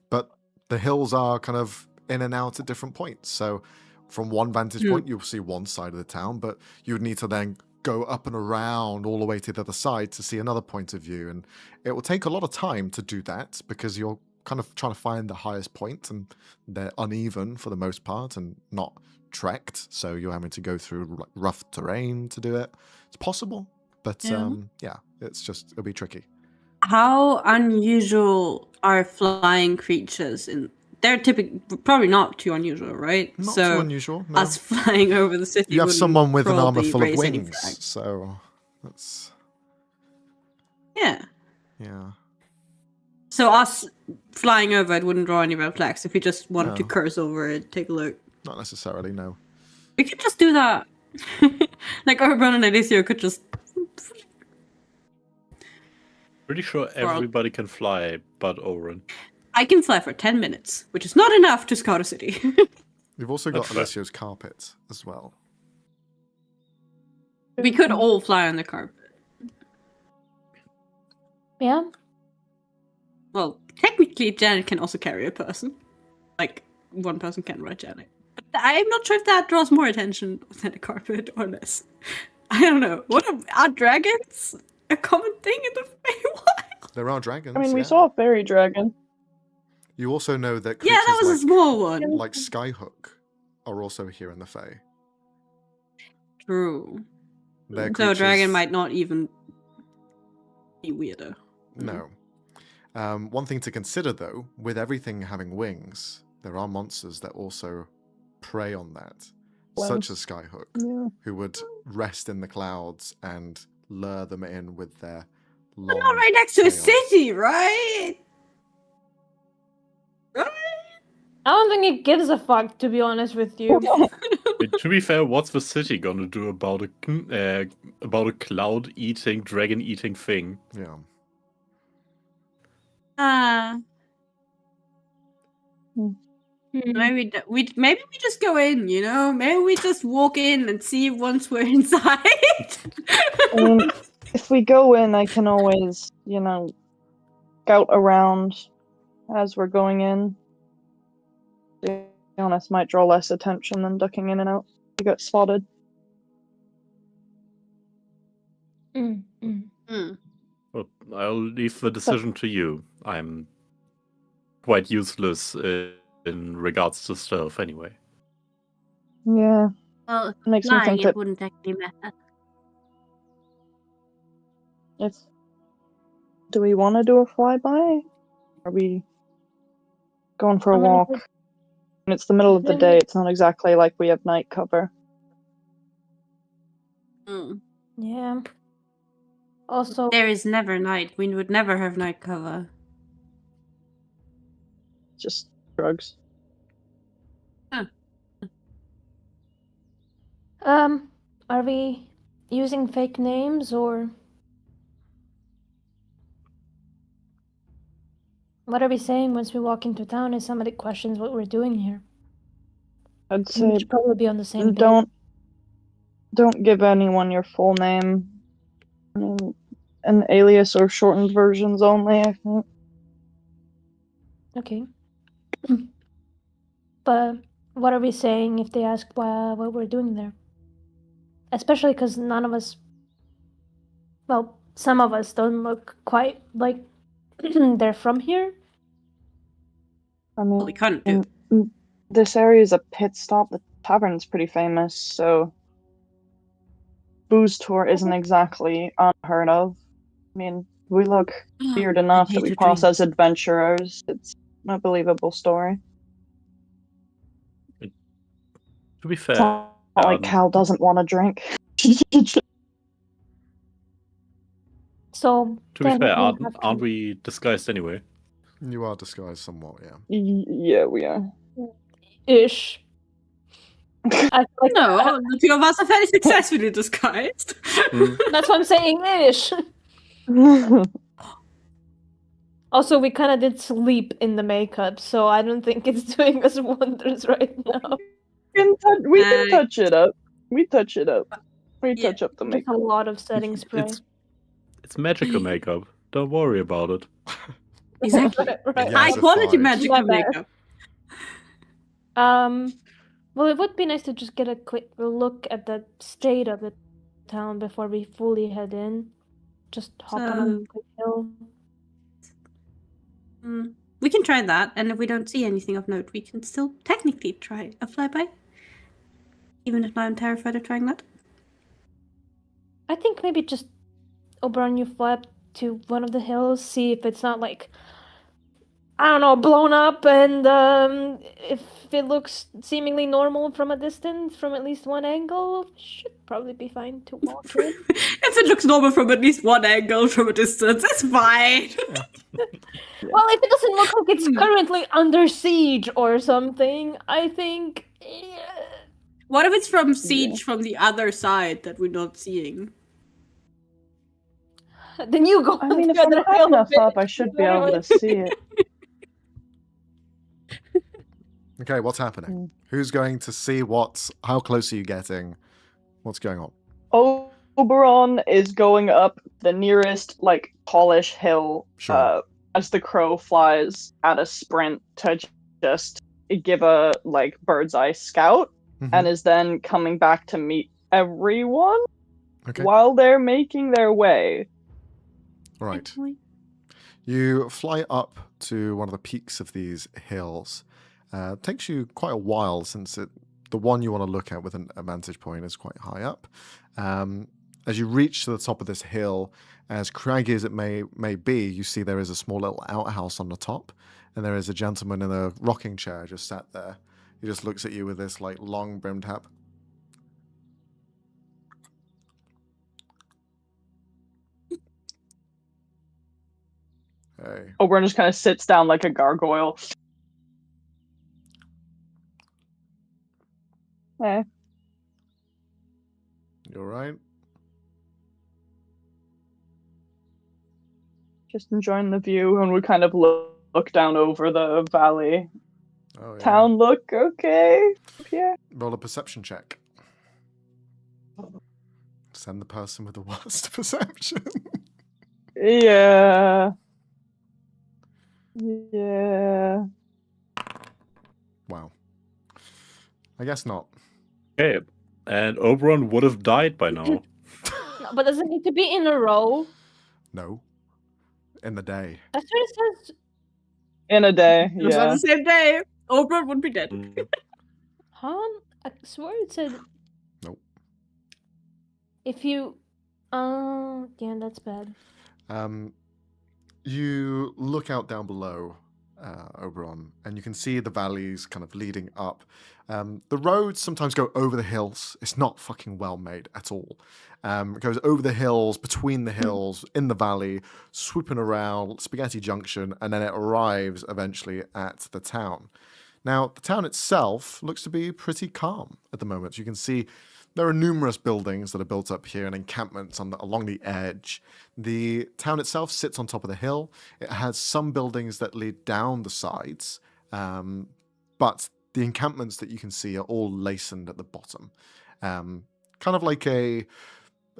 But the hills are kind of in and out at different points. So from one vantage point, you'll see one side of the town, but you would need to then go up and around all the way to the other side to see another point of view. And it will take a lot of time to do that because you're kind of trying to find the highest point, and they're uneven for the most part and not trekked, so you're having to go through like rough terrain to do it. It's possible, but Yeah. it'll be tricky. How unusual are flying creatures? They're probably not too unusual, right? Not so too unusual. No. us flying over the city. You have wouldn't someone with an armor probably full of raise any wings, flags. so that's Yeah. yeah. So us flying over it wouldn't draw any red flags if we just wanted to No. curse over it, take a look. Not necessarily. No. We could just do that. Like Oberon and Alicia could just. Pretty sure everybody can fly but Oren. I can fly for 10 minutes, which is not enough to scout a city. You've also got That's fair. Alessio's carpet as well. We could all fly on the carpet. Yeah. Well, technically, Janet can also carry a person. Like, one person can ride Janet. But I'm not sure if that draws more attention than a carpet or less. I don't know. Are dragons a common thing in the Feywild? There are dragons. I mean, we yeah. saw a fairy dragon. You also know that Yeah, that creatures was a small one. like Skyhook are also here in the Fae. True. They're So a dragon creatures- might not even be weirder. No. One thing to consider, though, with everything having wings, there are monsters that also prey on that, such as Skyhook, Yeah. who would rest in the clouds and lure them in with their long But not right next to a tails. city, right? Right? I don't think it gives a fuck, to be honest with you. To be fair, what's the city gonna do about a cloud-eating, dragon-eating thing? Yeah. Maybe we just go in, Maybe we just walk in and see once we're inside. I mean, if we go in, I can always, scout around as we're going in. To be honest, might draw less attention than ducking in and out. You get spotted. Well, I'll leave the decision to you. I'm quite useless in regards to stealth anyway. Yeah, Well, makes me think that wouldn't actually matter. do we want to do a flyby? Are we going for a I'm gonna walk? put- And it's the middle of the day. It's not exactly like we have night cover. Yeah. Also, There is never night. We would never have night cover. Just drugs. are we using fake names or what are we saying once we walk into town if somebody questions what we're doing here? I'd We say should probably be on the same page. don't give anyone your full name. I mean, an alias or shortened versions only, I think. Okay. But what are we saying if they ask what we're doing there? Especially because none of us, well, some of us don't look quite like they're from here. I Well, we mean, couldn't do. this area is a pit stop. The tavern's pretty famous, so booze tour isn't exactly unheard of. I mean, we look weird enough that we pass as adventurers. It's a believable story. To be It's fair, not like Cal doesn't want to drink. So to be fair, technically we aren't we disguised anyway? You are disguised somewhat, yeah. Yeah, we are. Ish. I feel like No, the two of us are fairly successfully disguised. that's what I'm saying. Ish. Also, we kind of did sleep in the makeup, so I don't think it's doing us wonders right now. We can touch it up. We touch it up. We Yeah, touch up the Just makeup. a lot of setting spray. It's magical makeup. Don't worry about it. Exactly. Right. High quality Yesified. magical My bad. makeup. Well, it would be nice to just get a quick look at the state of the town before we fully head in. Just hop on a So- quick hill. We can try that, and if we don't see anything of note, we can still technically try a flyby. Even if I'm terrified of trying that. I think maybe just Oberon, you fly up to one of the hills, see if it's not like, I don't know, blown up, and if it looks seemingly normal from a distance, from at least one angle, should probably be fine to walk in. If it looks normal from at least one angle from a distance, it's fine. Well, if it doesn't look like it's currently under siege or something, I think. What if it's from siege from the other side that we're not seeing? Then you go. I mean, if the I'm other high hill enough bit. up, I should be able to see it. Okay, what's happening? Who's going to see what's... How close are you getting? What's going on? Oberon is going up the nearest, like, tallish hill Sure. as the crow flies at a sprint to just give a, like, bird's eye scout, Mhm. and is then coming back to meet everyone Okay, while they're making their way. right. You fly up to one of the peaks of these hills. It takes you quite a while since the one you want to look at with a vantage point is quite high up. As you reach to the top of this hill, as craggy as it may be, you see there is a small little outhouse on the top, and there is a gentleman in a rocking chair just sat there. He just looks at you with this like long brimmed hat. Hey. Oberon just kind of sits down like a gargoyle. Eh. You alright? Just enjoying the view, and we kind of look down over the valley. Oh, yeah. Town look okay? Yeah. Roll a perception check. Send the person with the worst perception. Yeah. Yeah. Wow. I guess not. Okay, and Oberon would have died by now. No, but does it need to be in a row? No. In the day. That's what it says. In a day, It was on yeah. the same day. Oberon would be dead. Huh? I swear it said. Nope. If you. Yeah, that's bad. You look out down below, Oberon, and you can see the valleys kind of leading up. The roads sometimes go over the hills. It's not fucking well made at all. It goes over the hills, between the hills, in the valley, swooping around Spaghetti Junction, and then it arrives eventually at the town. Now, the town itself looks to be pretty calm at the moment. You can see there are numerous buildings that are built up here and encampments along the edge. The town itself sits on top of the hill. It has some buildings that lead down the sides, but the encampments that you can see are all laced at the bottom. Kind of like a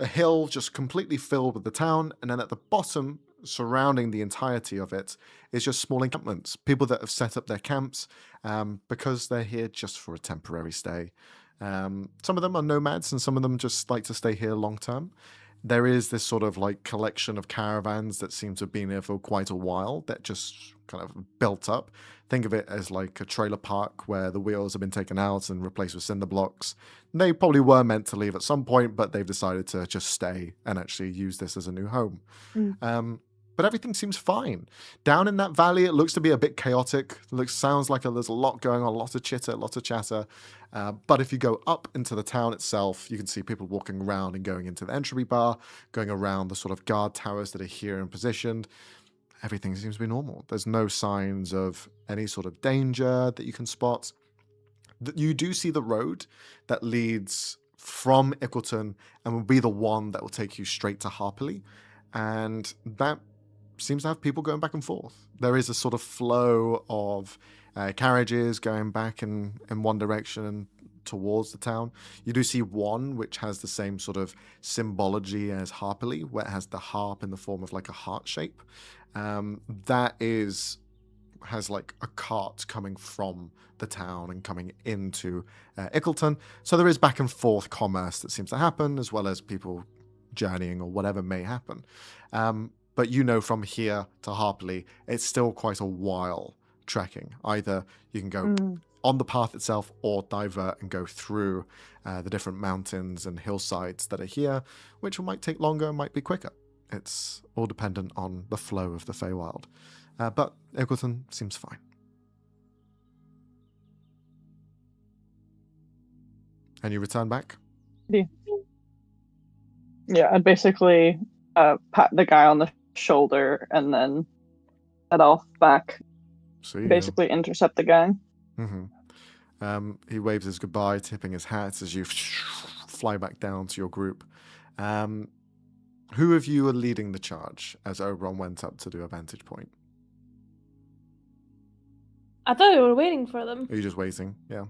hill just completely filled with the town, and then at the bottom, surrounding the entirety of it, is just small encampments. People that have set up their camps because they're here just for a temporary stay. Some of them are nomads, and some of them just like to stay here long term. There is this sort of like collection of caravans that seem to have been here for quite a while that just kind of built up. Think of it as like a trailer park where the wheels have been taken out and replaced with cinder blocks. They probably were meant to leave at some point, but they've decided to just stay and actually use this as a new home. But everything seems fine. Down in that valley, it looks to be a bit chaotic. Sounds like there's a lot going on, a lot of chitter, lots of chatter. But if you go up into the town itself, you can see people walking around and going into the Entropy bar, going around the sort of guard towers that are here and positioned. Everything seems to be normal. There's no signs of any sort of danger that you can spot. You do see the road that leads from Ickleton and will be the one that will take you straight to Harperley. And that seems to have people going back and forth. There is a sort of flow of carriages going back in one direction towards the town. You do see one which has the same sort of symbology as Harperley, where it has the harp in the form of like a heart shape. That has like a cart coming from the town and coming into Ickleton. So there is back and forth commerce that seems to happen, as well as people journeying or whatever may happen. But you know from here to Harperley, it's still quite a while trekking. Either you can go on the path itself or divert and go through the different mountains and hillsides that are here, which might take longer, might be quicker. It's all dependent on the flow of the Feywild. But Ickleton seems fine. And you return back? Yeah, I'd basically pat the guy on the shoulder and then head off back. Basically intercept the guy. Mm-hmm. He waves his goodbye, tipping his hat as you fly back down to your group. Who of you are leading the charge as Oberon went up to do a vantage point? I thought we were waiting for them. Are you just waiting? Yeah.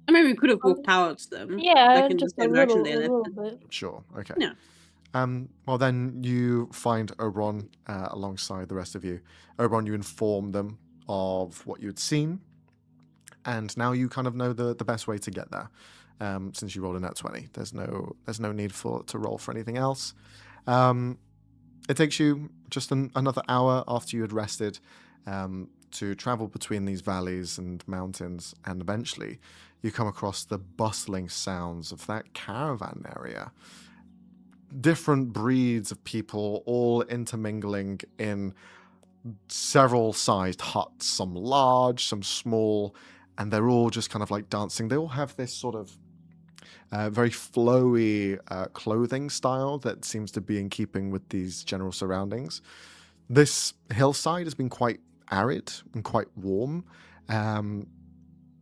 I mean, we could have walked towards them. Yeah, Like in just the a same little, direction they a left little bit. Sure. Okay. Yeah. Well, then you find Oberon alongside the rest of you. Oberon, you inform them of what you had seen, and now you kind of know the best way to get there. Since you rolled a nat 20, there's no need to roll for anything else. It takes you just another hour after you had rested to travel between these valleys and mountains, and eventually you come across the bustling sounds of that caravan area. Different breeds of people all intermingling in several sized huts, some large, some small, and they're all just kind of like dancing. They all have this sort of very flowy clothing style that seems to be in keeping with these general surroundings. This hillside has been quite arid and quite warm,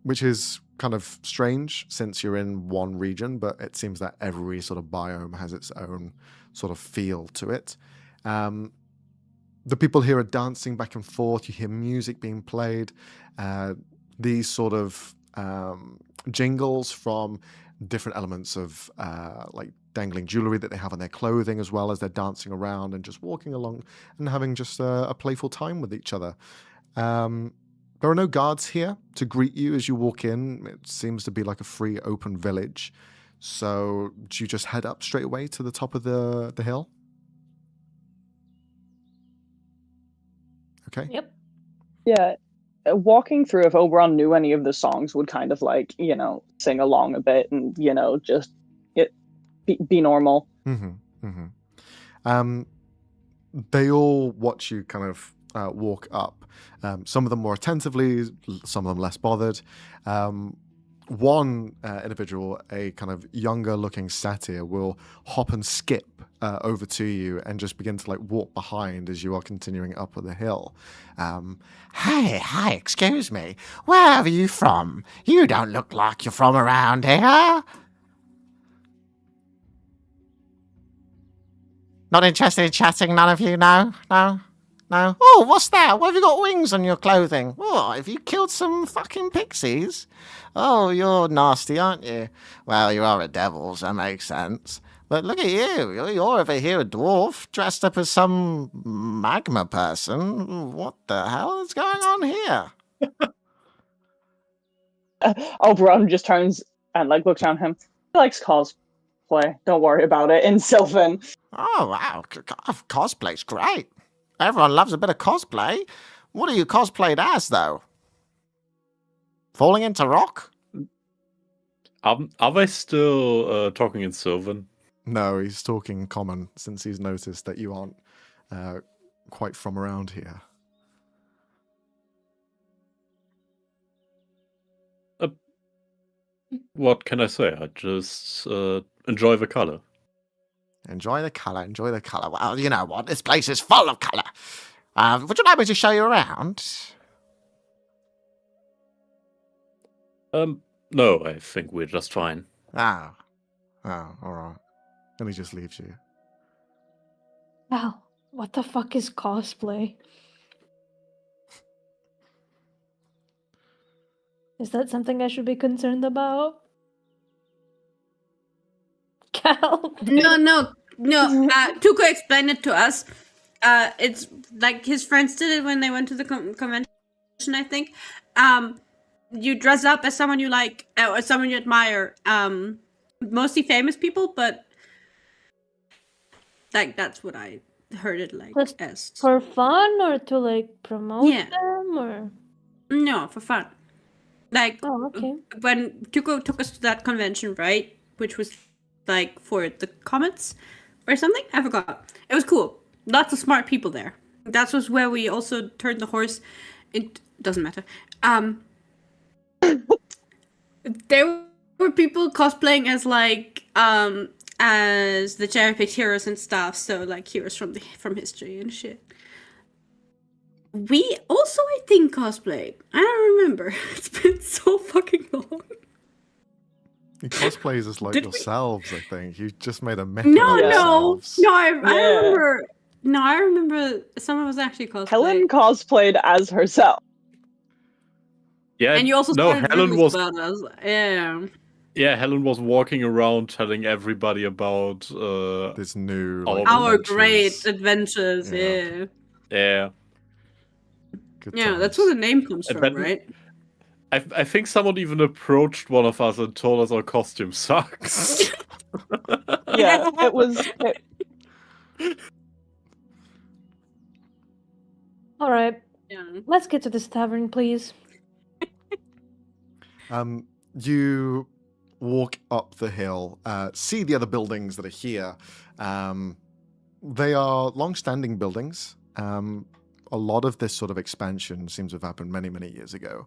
which is kind of strange since you're in one region, but it seems that every sort of biome has its own sort of feel to it. The people here are dancing back and forth. You hear music being played. These sort of jingles from different elements of like dangling jewelry that they have on their clothing, as well as they're dancing around and just walking along and having just a playful time with each other. There are no guards here to greet you as you walk in. It seems to be like a free, open village. So do you just head up straight away to the top of the hill? Okay. Yep. Yeah. Walking through, if Oberon knew any of the songs, would kind of like, sing along a bit and, just be normal. They all watch you kind of walk up. Some of them more attentively, some of them less bothered. One individual, a kind of younger looking satyr, will hop and skip over to you and just begin to like walk behind as you are continuing up the hill. Hi, excuse me. Where are you from? You don't look like you're from around here. Not interested in chatting, none of you? No? Oh, what's that? Why have you got wings on your clothing? What, have you killed some fucking pixies? Oh, you're nasty, aren't you? Well, you are a devil, so that makes sense. But look at you. You're over here a dwarf, dressed up as some magma person. What the hell is going on here? Oberon just turns and looks around him. He likes cosplay. Don't worry about it. In Sylvan. Oh, wow. Cosplay's great. Everyone loves a bit of cosplay. What are you cosplayed as, though? Falling into rock? Are they still talking in Sylvan? No, he's talking common since he's noticed that you aren't quite from around here. What can I say? I just enjoy the color. Enjoy the colour. Well, you know what? This place is full of colour. Would you like me to show you around? No, I think we're just fine. Ah. Oh, alright. And he just leaves you. Well, what the fuck is cosplay? Is that something I should be concerned about? Cal? No. Tuco explained it to us. It's like his friends did it when they went to the convention, I think. You dress up as someone you like or someone you admire. Mostly famous people, but like that's what I heard it like Just as. For fun or to like promote Yeah. them or? No, for fun. Like Oh, okay. when Tuco took us to that convention, right? Which was like for the Comets or something. I forgot. It was cool. Lots of smart people there. That was where we also turned the horse. It doesn't matter. There were people cosplaying as like as the cherry-picked heroes and stuff. So like heroes from history and shit. We also, I think, cosplayed. I don't remember. It's been so fucking long. You cosplays as like Did we- yourselves, I think. You just made a myth No, about no, yourselves. no. I Yeah. remember. No, I remember some of us actually cosplayed. Helen cosplayed as herself. Yeah, And you also no, started Helen rumors was about us. Yeah. yeah, Helen was walking around telling everybody about This new Our like, Our adventures. great adventures. Yeah. Yeah. Good Yeah, that's times. where the name comes And from, then- right? I think someone even approached one of us and told us our costume sucks. Yeah, it was. All right, Yeah. let's get to this tavern, please. You walk up the hill, see the other buildings that are here. They are long-standing buildings. A lot of this sort of expansion seems to have happened many, many years ago.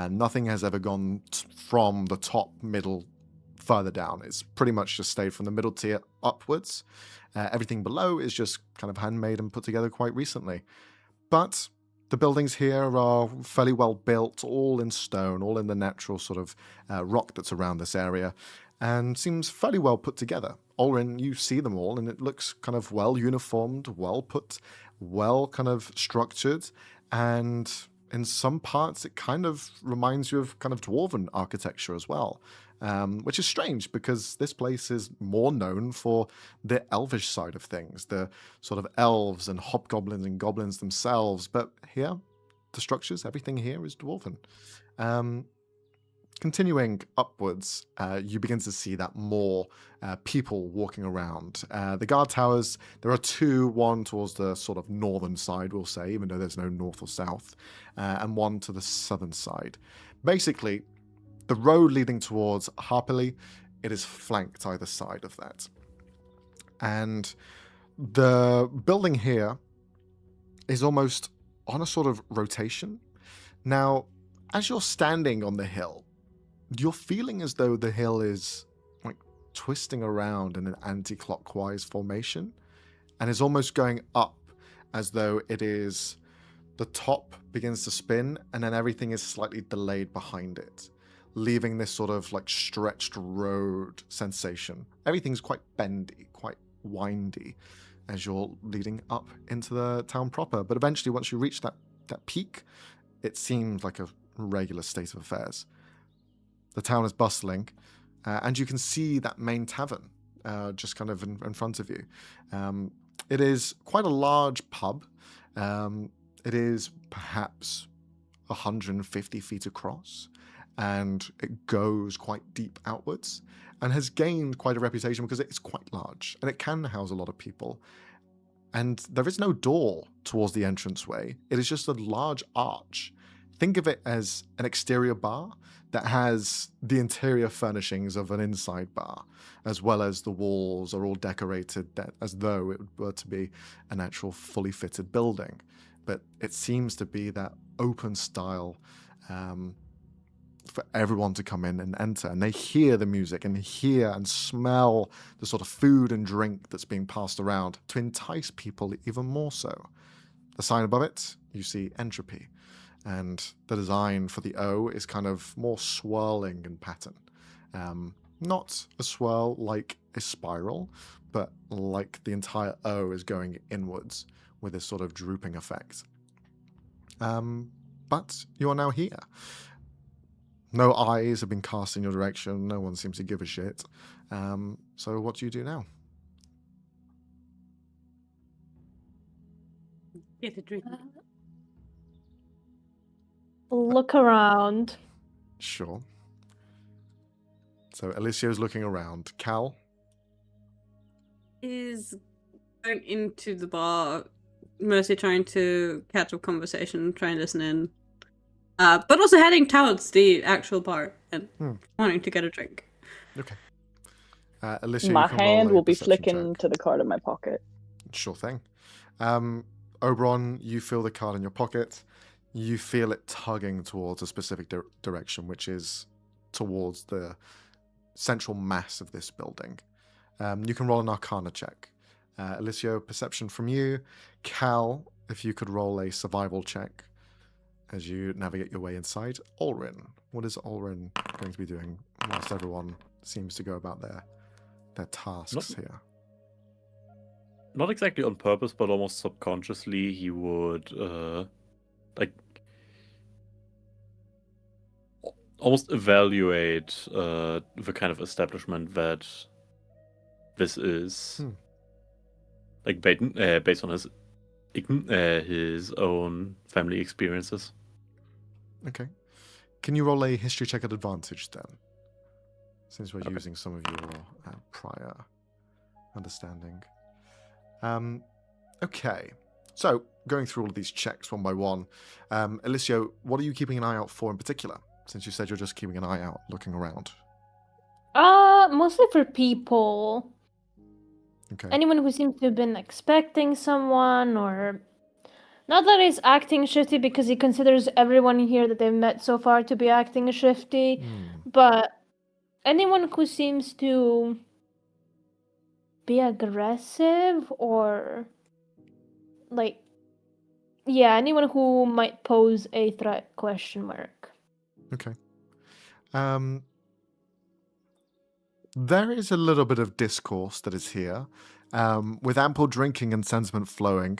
Nothing has ever gone from the top, middle, further down. It's pretty much just stayed from the middle tier upwards. Everything below is just kind of handmade and put together quite recently. But the buildings here are fairly well built, all in stone, all in the natural sort of rock that's around this area, and seems fairly well put together. Olrin, you see them all, and it looks kind of well uniformed, well put, well kind of structured, and in some parts it kind of reminds you of kind of dwarven architecture as well, which is strange because this place is more known for the elvish side of things, the sort of elves and hobgoblins and goblins themselves, but here, the structures, everything here is dwarven. Continuing upwards, you begin to see that more people walking around. The guard towers, there are two, one towards the sort of northern side, we'll say, even though there's no north or south, and one to the southern side. Basically, the road leading towards Harpily, it is flanked either side of that. And the building here is almost on a sort of rotation. Now, as you're standing on the hill, you're feeling as though the hill is like twisting around in an anti-clockwise formation and is almost going up as though it is the top begins to spin and then everything is slightly delayed behind it, leaving this sort of like stretched road sensation. Everything's quite bendy, quite windy as you're leading up into the town proper. But eventually, once you reach that peak, it seems like a regular state of affairs. The town is bustling, and you can see that main tavern just kind of in front of you. It is quite a large pub. It is perhaps 150 feet across, and it goes quite deep outwards, and has gained quite a reputation because it's quite large, and it can house a lot of people. And there is no door towards the entranceway. It is just a large arch. Think of it as an exterior bar that has the interior furnishings of an inside bar, as well as the walls are all decorated as though it were to be an actual fully fitted building. But it seems to be that open style for everyone to come in and enter. And they hear the music and hear and smell the sort of food and drink that's being passed around to entice people even more so. The sign above it, you see Entropy. and the design for the O is kind of more swirling in pattern. Not a swirl like a spiral, but like the entire O is going inwards with this sort of drooping effect. But you are now here. No eyes have been cast in your direction. No one seems to give a shit. So what do you do now? Get a drink. Look around. Sure. So Alessio's looking around. Cal? Is going into the bar, mostly trying to catch up conversation, trying to listen in. But also heading towards the actual bar and wanting to get a drink. Okay. Alicia, My you can roll hand a will be perception flicking check. to the card in my pocket. Sure thing. Oberon, you feel the card in your pocket. You feel it tugging towards a specific direction, which is towards the central mass of this building. You can roll an Arcana check. Alicia, perception from you. Cal, if you could roll a survival check as you navigate your way inside. Ulrin, what is Ulrin going to be doing whilst everyone seems to go about their tasks here? Not exactly on purpose, but almost subconsciously, he would like almost evaluate the kind of establishment that this is, like based on his own family experiences. Okay. Can you roll a history check at advantage then? Since we're Okay. using some of your prior understanding. Okay. So, going through all of these checks one by one. Alicia, what are you keeping an eye out for in particular? Since you said you're just keeping an eye out, looking around. Mostly for people. Okay. Anyone who seems to have been expecting someone, or not that he's acting shifty because he considers everyone here that they've met so far to be acting shifty, but anyone who seems to be aggressive or like, yeah, anyone who might pose a threat, question mark. Okay. There is a little bit of discourse that is here. With ample drinking and sentiment flowing,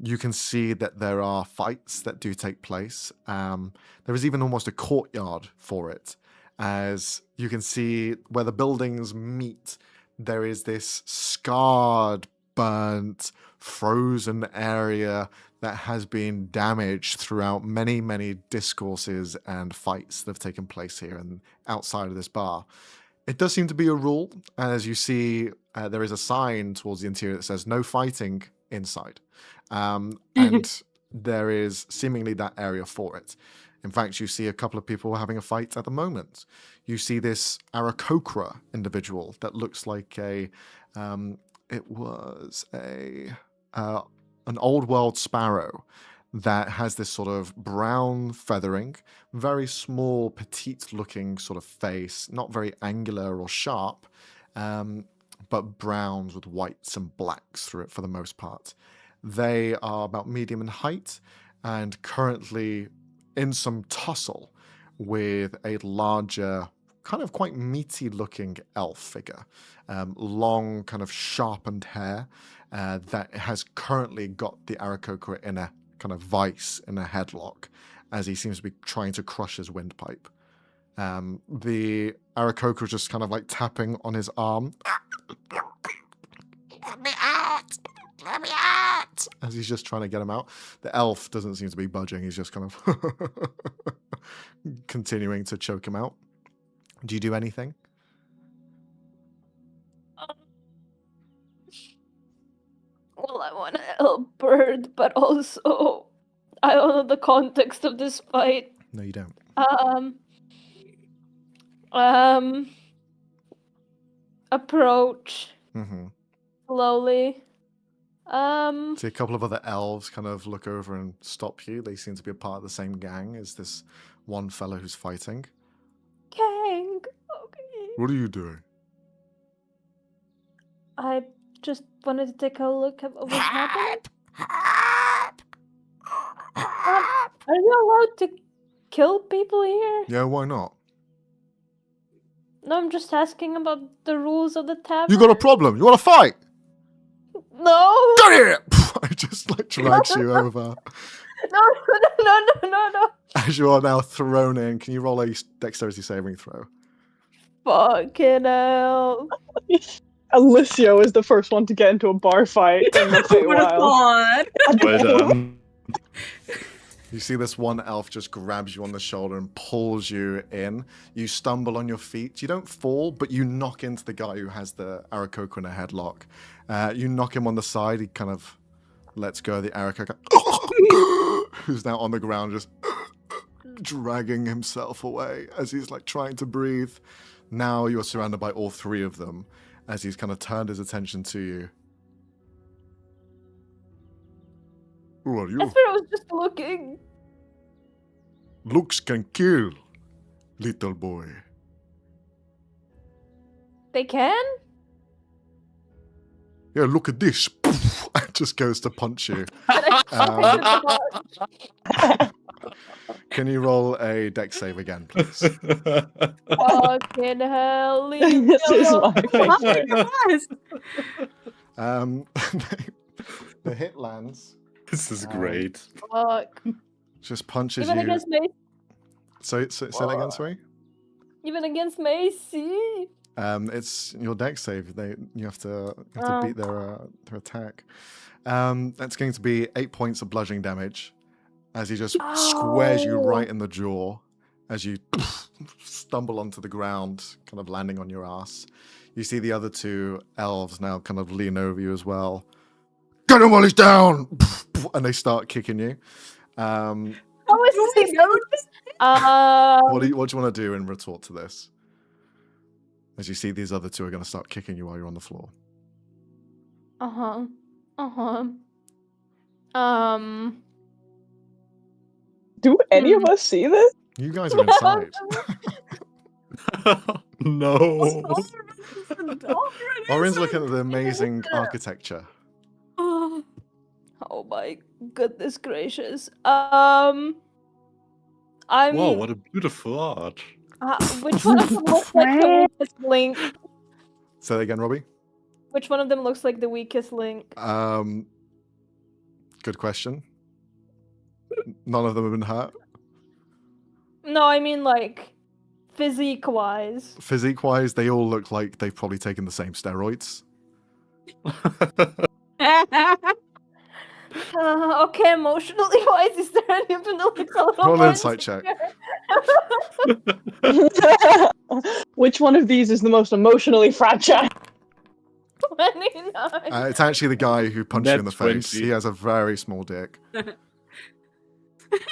you can see that there are fights that do take place. There is even almost a courtyard for it. As you can see where the buildings meet, there is this scarred, burnt, frozen area that has been damaged throughout many, many discourses and fights that have taken place here and outside of this bar. It does seem to be a rule, as you see, there is a sign towards the interior that says no fighting inside. And there is seemingly that area for it. In fact, you see a couple of people having a fight at the moment. You see this Aarakocra individual that looks like an old world sparrow that has this sort of brown feathering, very small, petite-looking sort of face, not very angular or sharp, but browns with whites and blacks through it for the most part. They are about medium in height and currently in some tussle with a larger, kind of quite meaty-looking elf figure. Long, kind of sharpened hair that has currently got the Aarakocra in a kind of vice, in a headlock, as he seems to be trying to crush his windpipe. The Aarakocra is just kind of like tapping on his arm. Let me out! Let me out! As he's just trying to get him out. The elf doesn't seem to be budging. He's just kind of continuing to choke him out. Do you do anything? Well, I want to help Bird, but also I don't know the context of this fight. No, you don't. Approach Mm-hmm. slowly. See a couple of other elves kind of look over and stop you. They seem to be a part of the same gang as this one fellow who's fighting. Gang. Okay. What are you doing? I just wanted to take a look at what was happening. Are you allowed to kill people here? Yeah, why not? No, I'm just asking about the rules of the tavern. You got a problem? You want to fight? No! Get here! I just like drags you over. No. As you are now thrown in, can you roll a dexterity saving throw? Fucking hell. Alicio is the first one to get into a bar fight in the Who would have Feywild. thought? Well done. You see this one elf just grabs you on the shoulder and pulls you in. You stumble on your feet. You don't fall, but you knock into the guy who has the Aarakocra in a headlock. You knock him on the side. He kind of lets go of the Aarakocra, who's now on the ground, just dragging himself away as he's like trying to breathe. Now you're surrounded by all three of them as he's kind of turned his attention to you. Who are you? That's where I was just looking. Looks can kill, little boy. They can? Yeah, look at this. It just goes to punch you. Can you roll a dex save again, please? Fucking hell. Leave me This is alone. my favorite. Yes. The hit lands. This is great. Fuck. Just punches Even you. against Macy. So say that again, sorry? Even against Macy. It's your dex save. You have to Oh. beat their attack. That's going to be 8 points of bludgeoning damage as he just squares you Ow. right in the jaw as you stumble onto the ground, kind of landing on your ass. You see the other two elves now kind of lean over you as well. Get him while he's down! And they start kicking you. How is this? What do you want to do in retort to this? As you see these other two are going to start kicking you while you're on the floor. Do any of us see this? You guys are inside. No. Orin's looking at the amazing architecture. Oh my goodness gracious. Whoa, I'm. what a beautiful art. Which one of them looks like the weakest link? Say that again, Robbie. Which one of them looks like the weakest link? Good question. None of them have been hurt. No, I mean like physique-wise. Physique-wise, they all look like they've probably taken the same steroids. Okay, emotionally wise, is there any of them that looks a little Roll an more insight check. insecure? Which one of these is the most emotionally fragile? 29. It's actually the guy who punched you in the Net face. 20. He has a very small dick.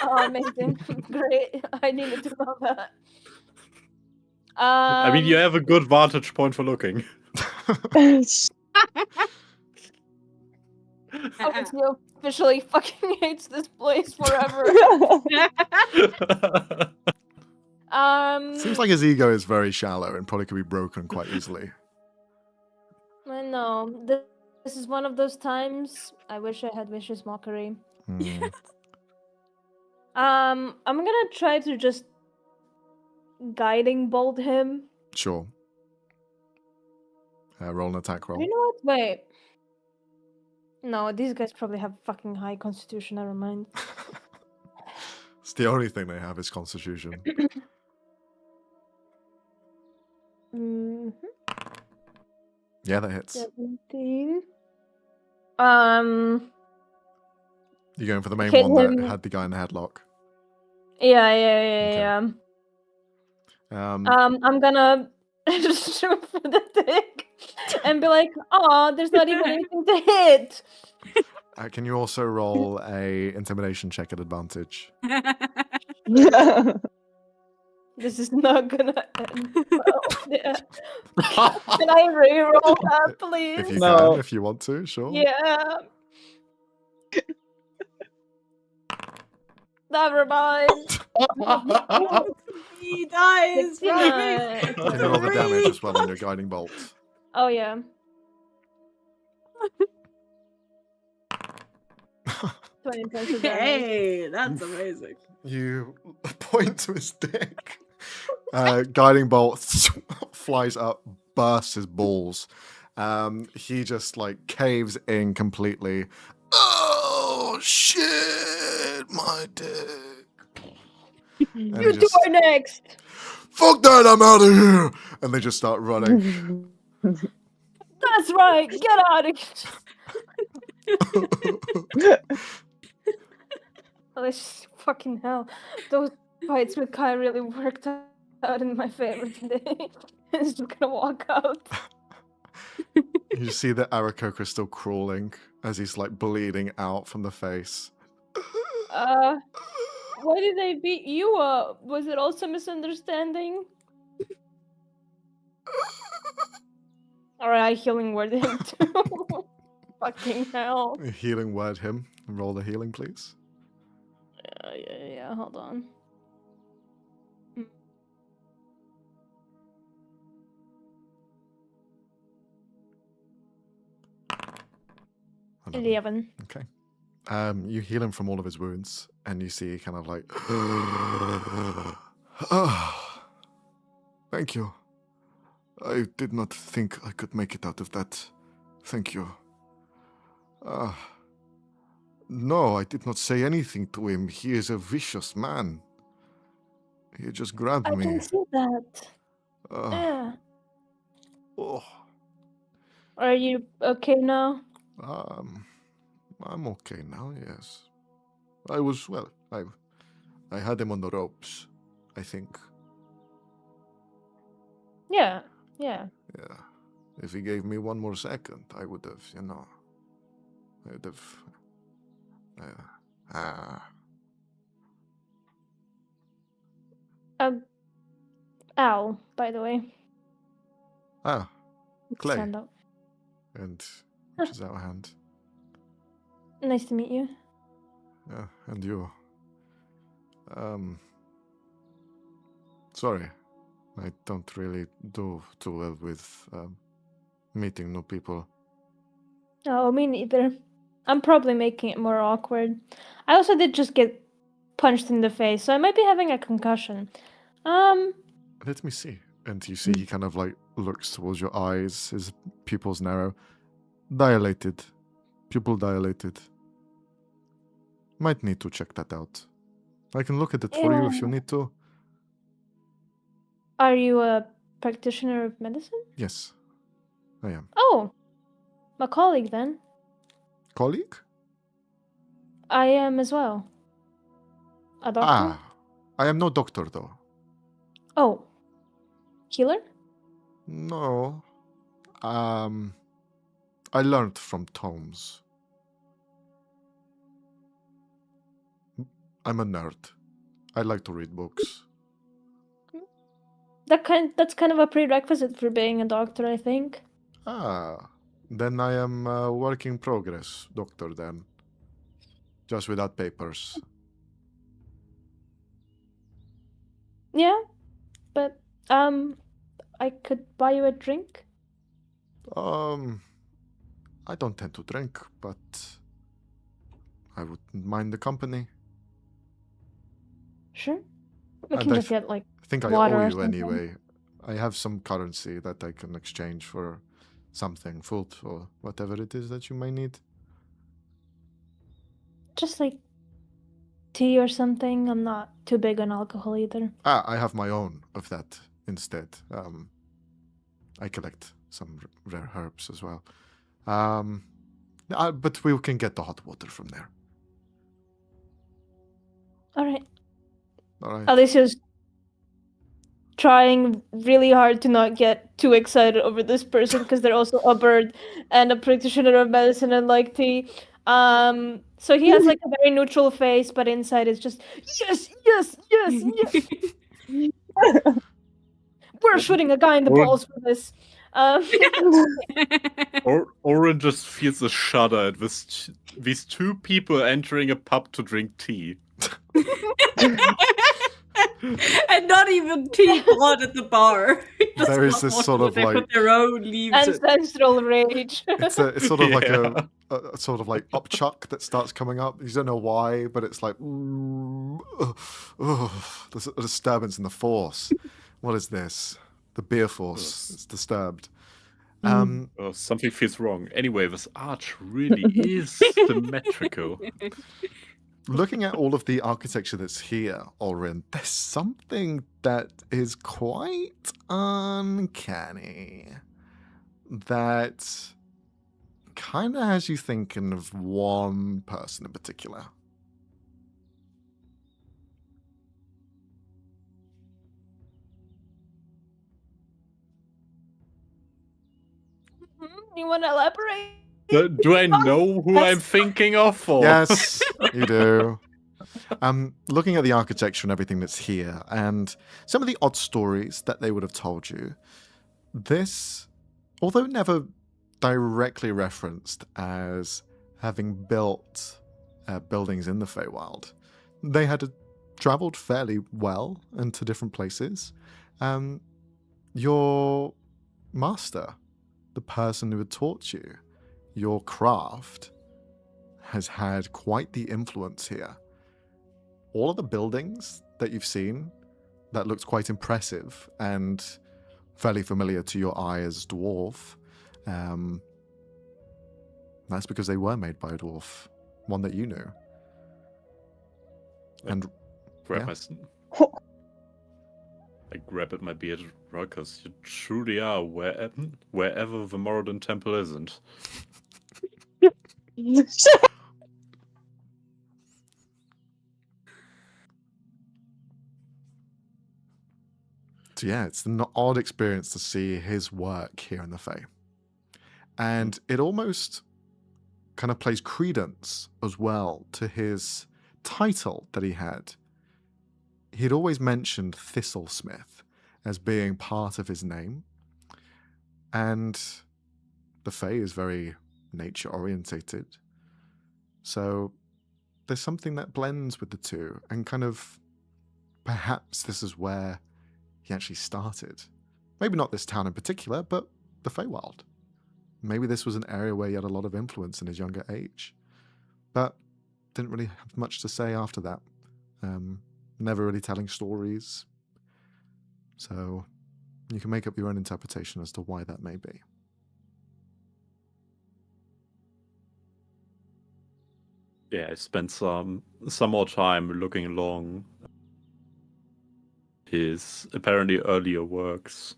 Oh, amazing. Great. I needed to know that. I mean, you have a good vantage point for looking. Obviously, officially fucking hates this place forever. Seems like his ego is very shallow and probably could be broken quite easily. I know. This is one of those times I wish I had Vicious Mockery. Hmm. I'm gonna try to just guiding bolt him. Sure. Roll an attack roll. You know what? Wait. No, these guys probably have fucking high constitution, never mind. It's the only thing they have is constitution. Mm-hmm. Yeah, that hits. 17. You're going for the main Hit one him. that had the guy in the headlock. Yeah. I'm gonna shoot for the dick and be like, "Oh, there's not even anything to hit." Can you also roll a intimidation check at advantage? This is not gonna end well. Yeah. Can I re-roll that, please? If you No. can, if you want to, sure. Yeah. Never mind. He dies. 69. Can you roll the damage as well on your guiding bolt? Oh yeah. 20 points of damage. Hey, that's amazing. You point to his dick. Guiding bolt flies up, bursts his balls. He just like caves in completely. Oh shit, my dick. And You he two are next. fuck that, I'm out of here. And they just start running. That's right. Get out of here. Oh, this fucking hell. Those fights with Kai really worked out in my favor today. I'm just gonna walk out. You see the Aarakocra still crawling as he's like bleeding out from the face. Why did they beat you up? Was it also misunderstanding? Alright, I healing word him too. Fucking hell. Healing word him. Roll the healing, please. Yeah, hold on. Another. 11. Okay. You heal him from all of his wounds, and you see kind of like, thank you. I did not think I could make it out of that. Thank you. No, I did not say anything to him. He is a vicious man. He just grabbed I me. can see that. Yeah. Oh, Are you okay now? I'm okay now, yes. I was, well, I had him on the ropes, I think. Yeah. Yeah. If he gave me one more second, I would have, I would have, Ow, by the way. Clay. Stand up. And reaches out a hand. Nice to meet you. Yeah, and you. Sorry. I don't really do too well with meeting new people. Oh, me neither. I'm probably making it more awkward. I also did just get punched in the face, so I might be having a concussion. Let me see. And you see he kind of like looks towards your eyes, his pupils narrow. Dilated. Pupil dilated. Might need to check that out. I can look at it for you if you need to. Are you a practitioner of medicine? Yes, I am. Oh, my colleague then. Colleague? I am as well. A doctor? I am no doctor though. Oh. Healer? No. I learned from tomes. I'm a nerd. I like to read books. That's kind of a prerequisite for being a doctor, I think. Then I am a work in progress doctor then. Just without papers. Yeah, but I could buy you a drink. I don't tend to drink, but I wouldn't mind the company. Sure. We And can I just get like I think I water owe or you something. anyway. I have some currency that I can exchange for something, food or whatever it is that you may need. Just like tea or something. I'm not too big on alcohol either. I have my own of that instead. I collect some rare herbs as well. But we can get the hot water from there. All right. All right. Alicia's trying really hard to not get too excited over this person because they're also a bird and a practitioner of medicine and like tea. So he has like a very neutral face, but inside it's just yes. We're shooting a guy in the balls for this. Oren just feels a shudder at these two people entering a pub to drink tea. And not even tea bought at the bar. There is this sort of they like put their own leaves. Ancestral rage. it's sort of like a a sort of like upchuck that starts coming up. You don't know why, but it's like there's a disturbance in the force. What is this? The beer force. It's disturbed. Oh, something feels wrong. Anyway, this arch really is symmetrical. Looking at all of the architecture that's here, Ulrin, there's something that is quite uncanny. That kind of has you thinking of one person in particular. You want to elaborate? Do I know who I'm thinking of? Or? Yes, you do. Looking at the architecture and everything that's here, and some of the odd stories that they would have told you, this, although never directly referenced as having built buildings in the Feywild, they had traveled fairly well into different places. Your master, the person who had taught you your craft, has had quite the influence here. All of the buildings that you've seen that looks quite impressive and fairly familiar to your eye as dwarf, that's because they were made by a dwarf, one that you knew. And Grab I grab at my bearded ruckus. You truly are wherever the Moradin temple isn't. So yeah, it's an odd experience to see his work here in the Fae. And it almost kind of plays credence as well to his title that he had. He'd always mentioned Thistlesmith as being part of his name. And the Fae is very nature orientated. So there's something that blends with the two, and kind of perhaps this is where he actually started. Maybe not this town in particular, but the Feywild. Maybe this was an area where he had a lot of influence in his younger age. But didn't really have much to say after that. Never really telling stories. So you can make up your own interpretation as to why that may be. Yeah, I spent some more time looking along his apparently earlier works.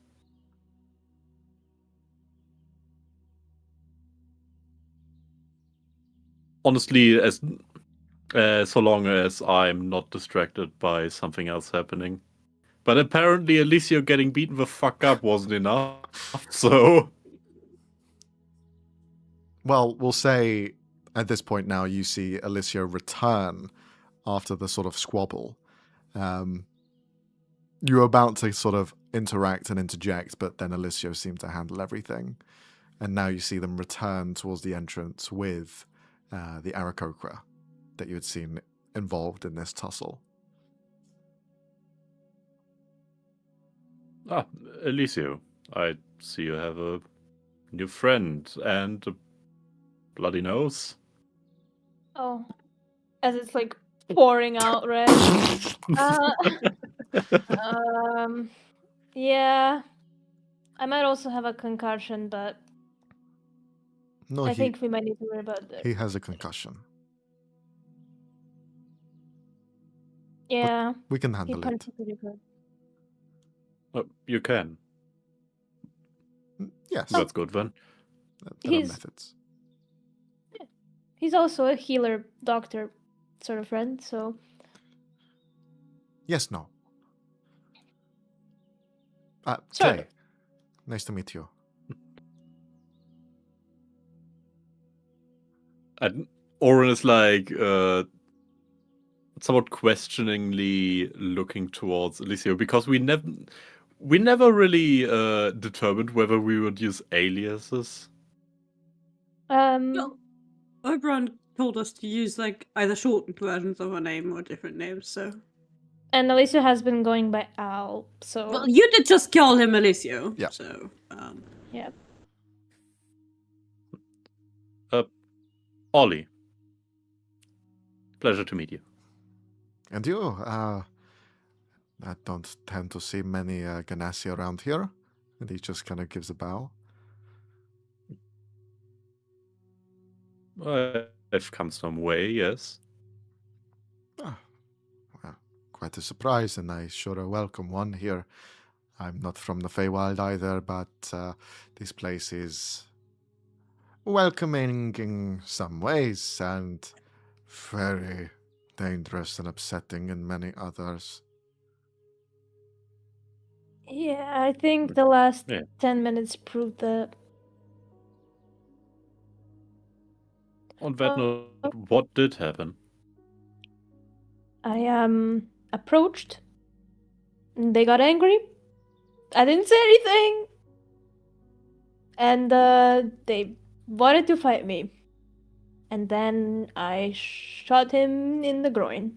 Honestly, as so long as I'm not distracted by something else happening. But apparently Alicia getting beaten the fuck up wasn't enough, so... Well, we'll say at this point now you see Alicia return after the sort of squabble. You were about to sort of interact and interject, but then Alicia seemed to handle everything. And now you see them return towards the entrance with the Aarakocra that you had seen involved in this tussle. Ah, Alicia, I see you have a new friend and a bloody nose. Oh, as it's like pouring out red. Yeah. I might also have a concussion, but No, I think we might need to worry about that. he has a concussion. Yeah, We can he handle punched it. me pretty good. Oh, you can. Yes, That's good then. there are He's- methods. He's also a healer, doctor sort of friend, so Yes, no. Sure. Kay, nice to meet you. And Oren is like somewhat questioningly looking towards Alicia because we never really determined whether we would use aliases. No. Oberon told us to use like either shortened versions of her name or different names, so. and Alicia has been going by Al, so Well, you did just call him Alicio. Yeah. So, yeah. Ollie. Pleasure to meet you. And you, I don't tend to see many Ganassi around here. And he just kind of gives a bow. I've come some way, yes. Ah, well, quite a surprise, and I sure a welcome one here. I'm not from the Feywild either, but this place is welcoming in some ways and very dangerous and upsetting in many others. Yeah, I think the last Yeah. 10 minutes proved that. On that note, what did happen? I approached. They got angry. I didn't say anything. And they wanted to fight me. And then I shot him in the groin.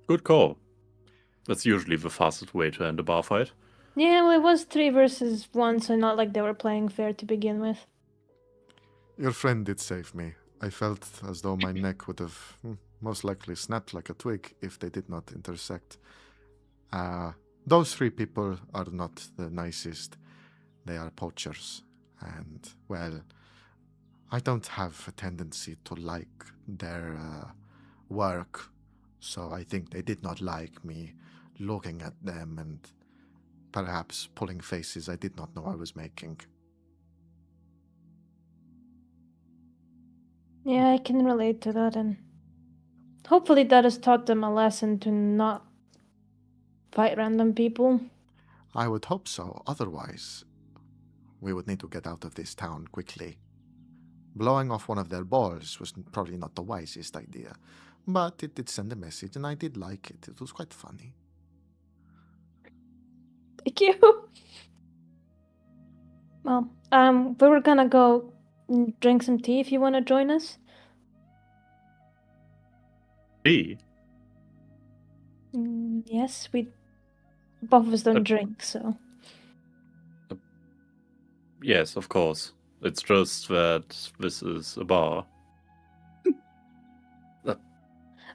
Good call. That's usually the fastest way to end a bar fight. Yeah, well, it was 3 versus 1, so not like they were playing fair to begin with. Your friend did save me. I felt as though my neck would have most likely snapped like a twig if they did not intersect. Those 3 people are not the nicest. They are poachers. And, well, I don't have a tendency to like their work. So I think they did not like me looking at them and perhaps pulling faces I did not know I was making. Yeah, I can relate to that, and hopefully that has taught them a lesson to not fight random people. I would hope so. Otherwise, we would need to get out of this town quickly. Blowing off one of their balls was probably not the wisest idea, but it did send a message, and I did like it. It was quite funny. Thank you. Well, we were gonna go drink some tea if you want to join us. Tea? Yes, we both of us don't drink, so. Yes, of course. It's just that this is a bar.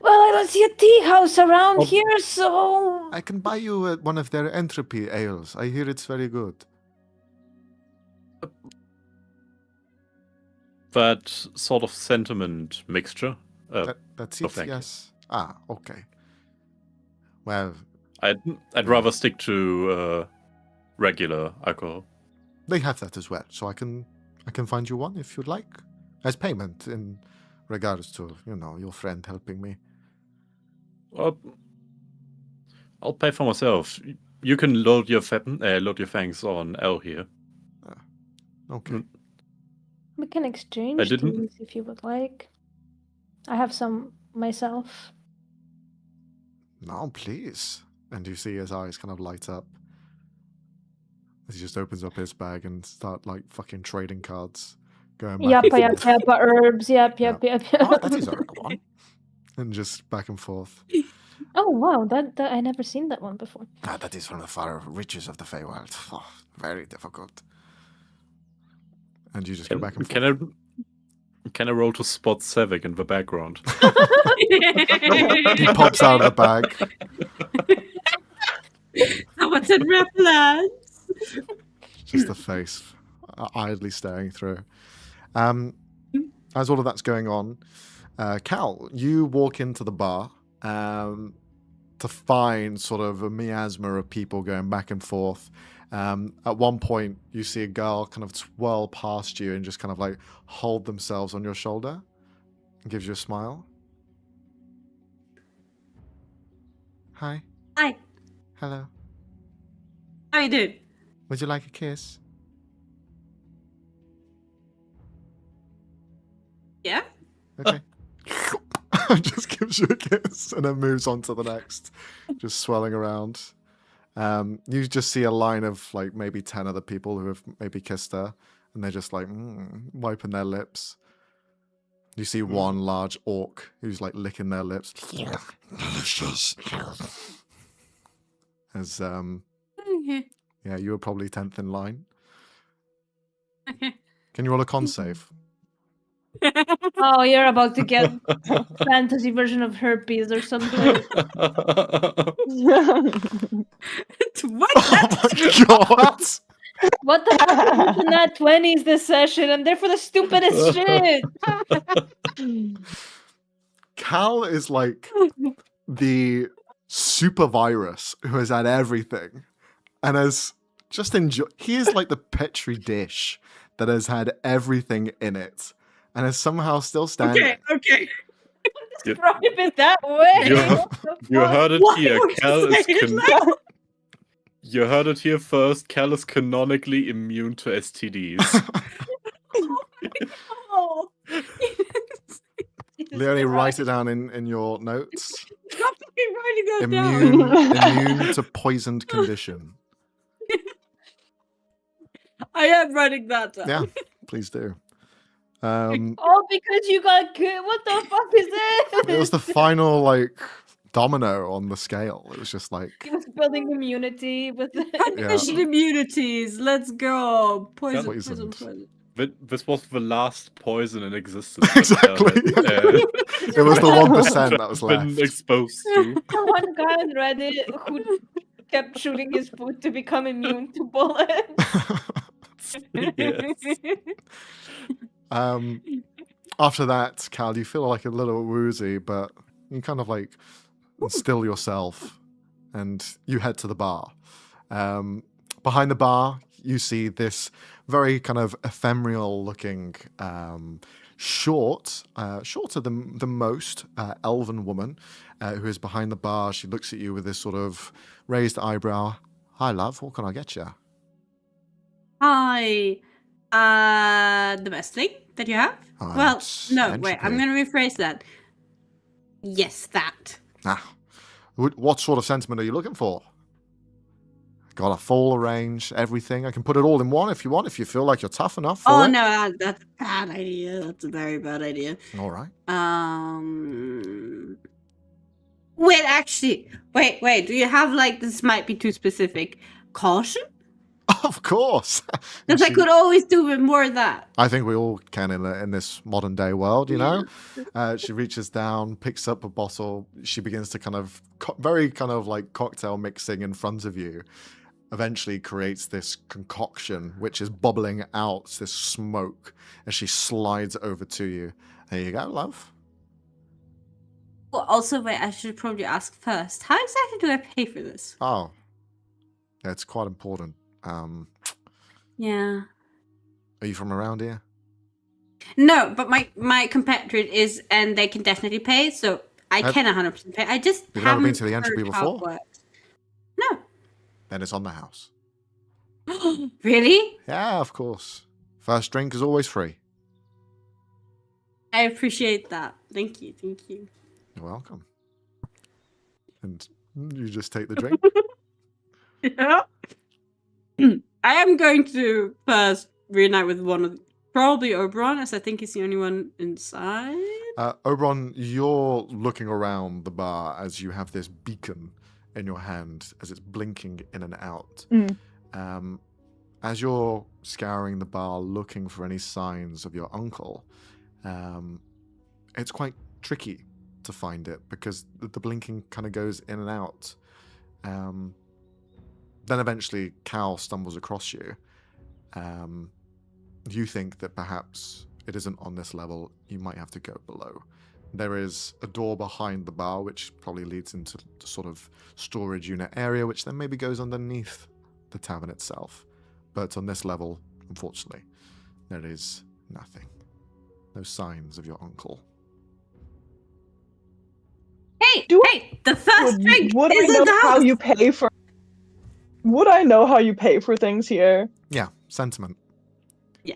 Well, I don't see a tea house around Oh. here, so. I can buy you one of their Entropy ales. I hear it's very good. That sort of sentiment mixture. That's oh, it, thank you. yes. Ah, okay. Well, I'd rather stick to regular alcohol. they have that as well, so I can find you one if you'd like, as payment in regards to, your friend helping me. I'll pay for myself. You can load your fangs on L here. Okay. We can exchange I didn't- teas if you would like. I have some myself. No, please. And you see his eyes kind of light up as he just opens up his bag and start fucking trading cards, going back and forth. Herbs, yep. Oh, that is a one. And just back and forth. Oh wow, that I never seen that one before. That is one of the far riches of the Feywild. Oh, very difficult. And you just go back and forth. Can I roll to spot Savick in the background? He pops out of the bag. What's in my plans? Just the face idly staring through. As all of that's going on, Cal, you walk into the bar to find sort of a miasma of people going back and forth. At one point, you see a girl kind of swirl past you and just kind of hold themselves on your shoulder and gives you a smile. Hi. Hi. Hello. How you doing? Would you like a kiss? Yeah? Okay. Just gives you a kiss and then moves on to the next, just swelling around. You just see a line of maybe 10 other people who have maybe kissed her, and they're just wiping their lips. You see one large orc who's licking their lips. As Okay. yeah, you were probably 10th in line. Okay. Can you roll a con save? Oh, you're about to get fantasy version of herpes or something. What? Oh my god! What the fuck is with the nat 20s this session? And they're for the stupidest shit. Cal is like the super virus who has had everything and has just enjoyed. He is like the petri dish that has had everything in it and is somehow still standing. Okay. Describe it that way. You- What the You fuck? heard it Why here. would you Cal is say it You heard it here first. Cal is canonically immune to STDs. Oh. Leonie, write it down in your notes. Stop fucking writing that down. Immune to poisoned condition. I am writing that down. Yeah, please do. Oh, because you got good. What the fuck is this? It was the final like domino on the scale. It was just like He was building immunity with it. Condition immunities. Let's go. Poison. Poisoned. This was the last poison in existence. Exactly. It was the 1% that was been left. exposed to. One guy on Reddit who kept shooting his food to become immune to bullets. Yes. After that, Cal, you feel like a little woozy, but you kind of like still yourself and you head to the bar. Behind the bar, you see this very kind of ephemeral looking, shorter than most, elven woman who is behind the bar. She looks at you with this sort of raised eyebrow. Hi, love. What can I get you? Hi. The best thing that you have? Oh, Well, it's no, wait. I'm Entropy. going to rephrase that. Yes, that. Ah, what sort of sentiment are you looking for? Got a full range, everything. I can put it all in one if you want, if you feel like you're tough enough for Oh, it. no, that's a bad idea. That's a very bad idea. All right. Wait, actually. Wait. Do you have, like, this might be too specific, caution? Of course. Because I She- could always do with more of that. I think we all can in this modern day world, you know? She reaches down, picks up a bottle. She begins to kind of, very kind of like cocktail mixing in front of you. Eventually creates this concoction, which is bubbling out, this smoke, as she slides over to you. There you go, love. Well, also, wait, I should probably ask first. How exactly do I pay for this? Oh. Yeah, it's quite important. Yeah. Are you from around here? No, but my competitor is, and they can definitely pay, so I Have- can 100% pay. I just You've never haven't been to the Entropy heard how it before? works. No. Then it's on the house. Really? Yeah, of course. First drink is always free. I appreciate that. Thank you. You're welcome. And you just take the drink. Yeah. I am going to first reunite with one of probably Oberon, as I think he's the only one inside. Oberon, you're looking around the bar as you have this beacon in your hand as it's blinking in and out. As you're scouring the bar looking for any signs of your uncle, it's quite tricky to find it because the blinking kind of goes in and out. Then eventually Cal stumbles across you. You think that perhaps it isn't on this level. You might have to go below. There is a door behind the bar which probably leads into the sort of storage unit area, which then maybe goes underneath the tavern itself. But on this level, unfortunately, there is nothing. No signs of your uncle. Hey, Do the first drink Would is I in know the how house. you pay for? Would I know how you pay for things here? Yeah, sentiment. Yeah.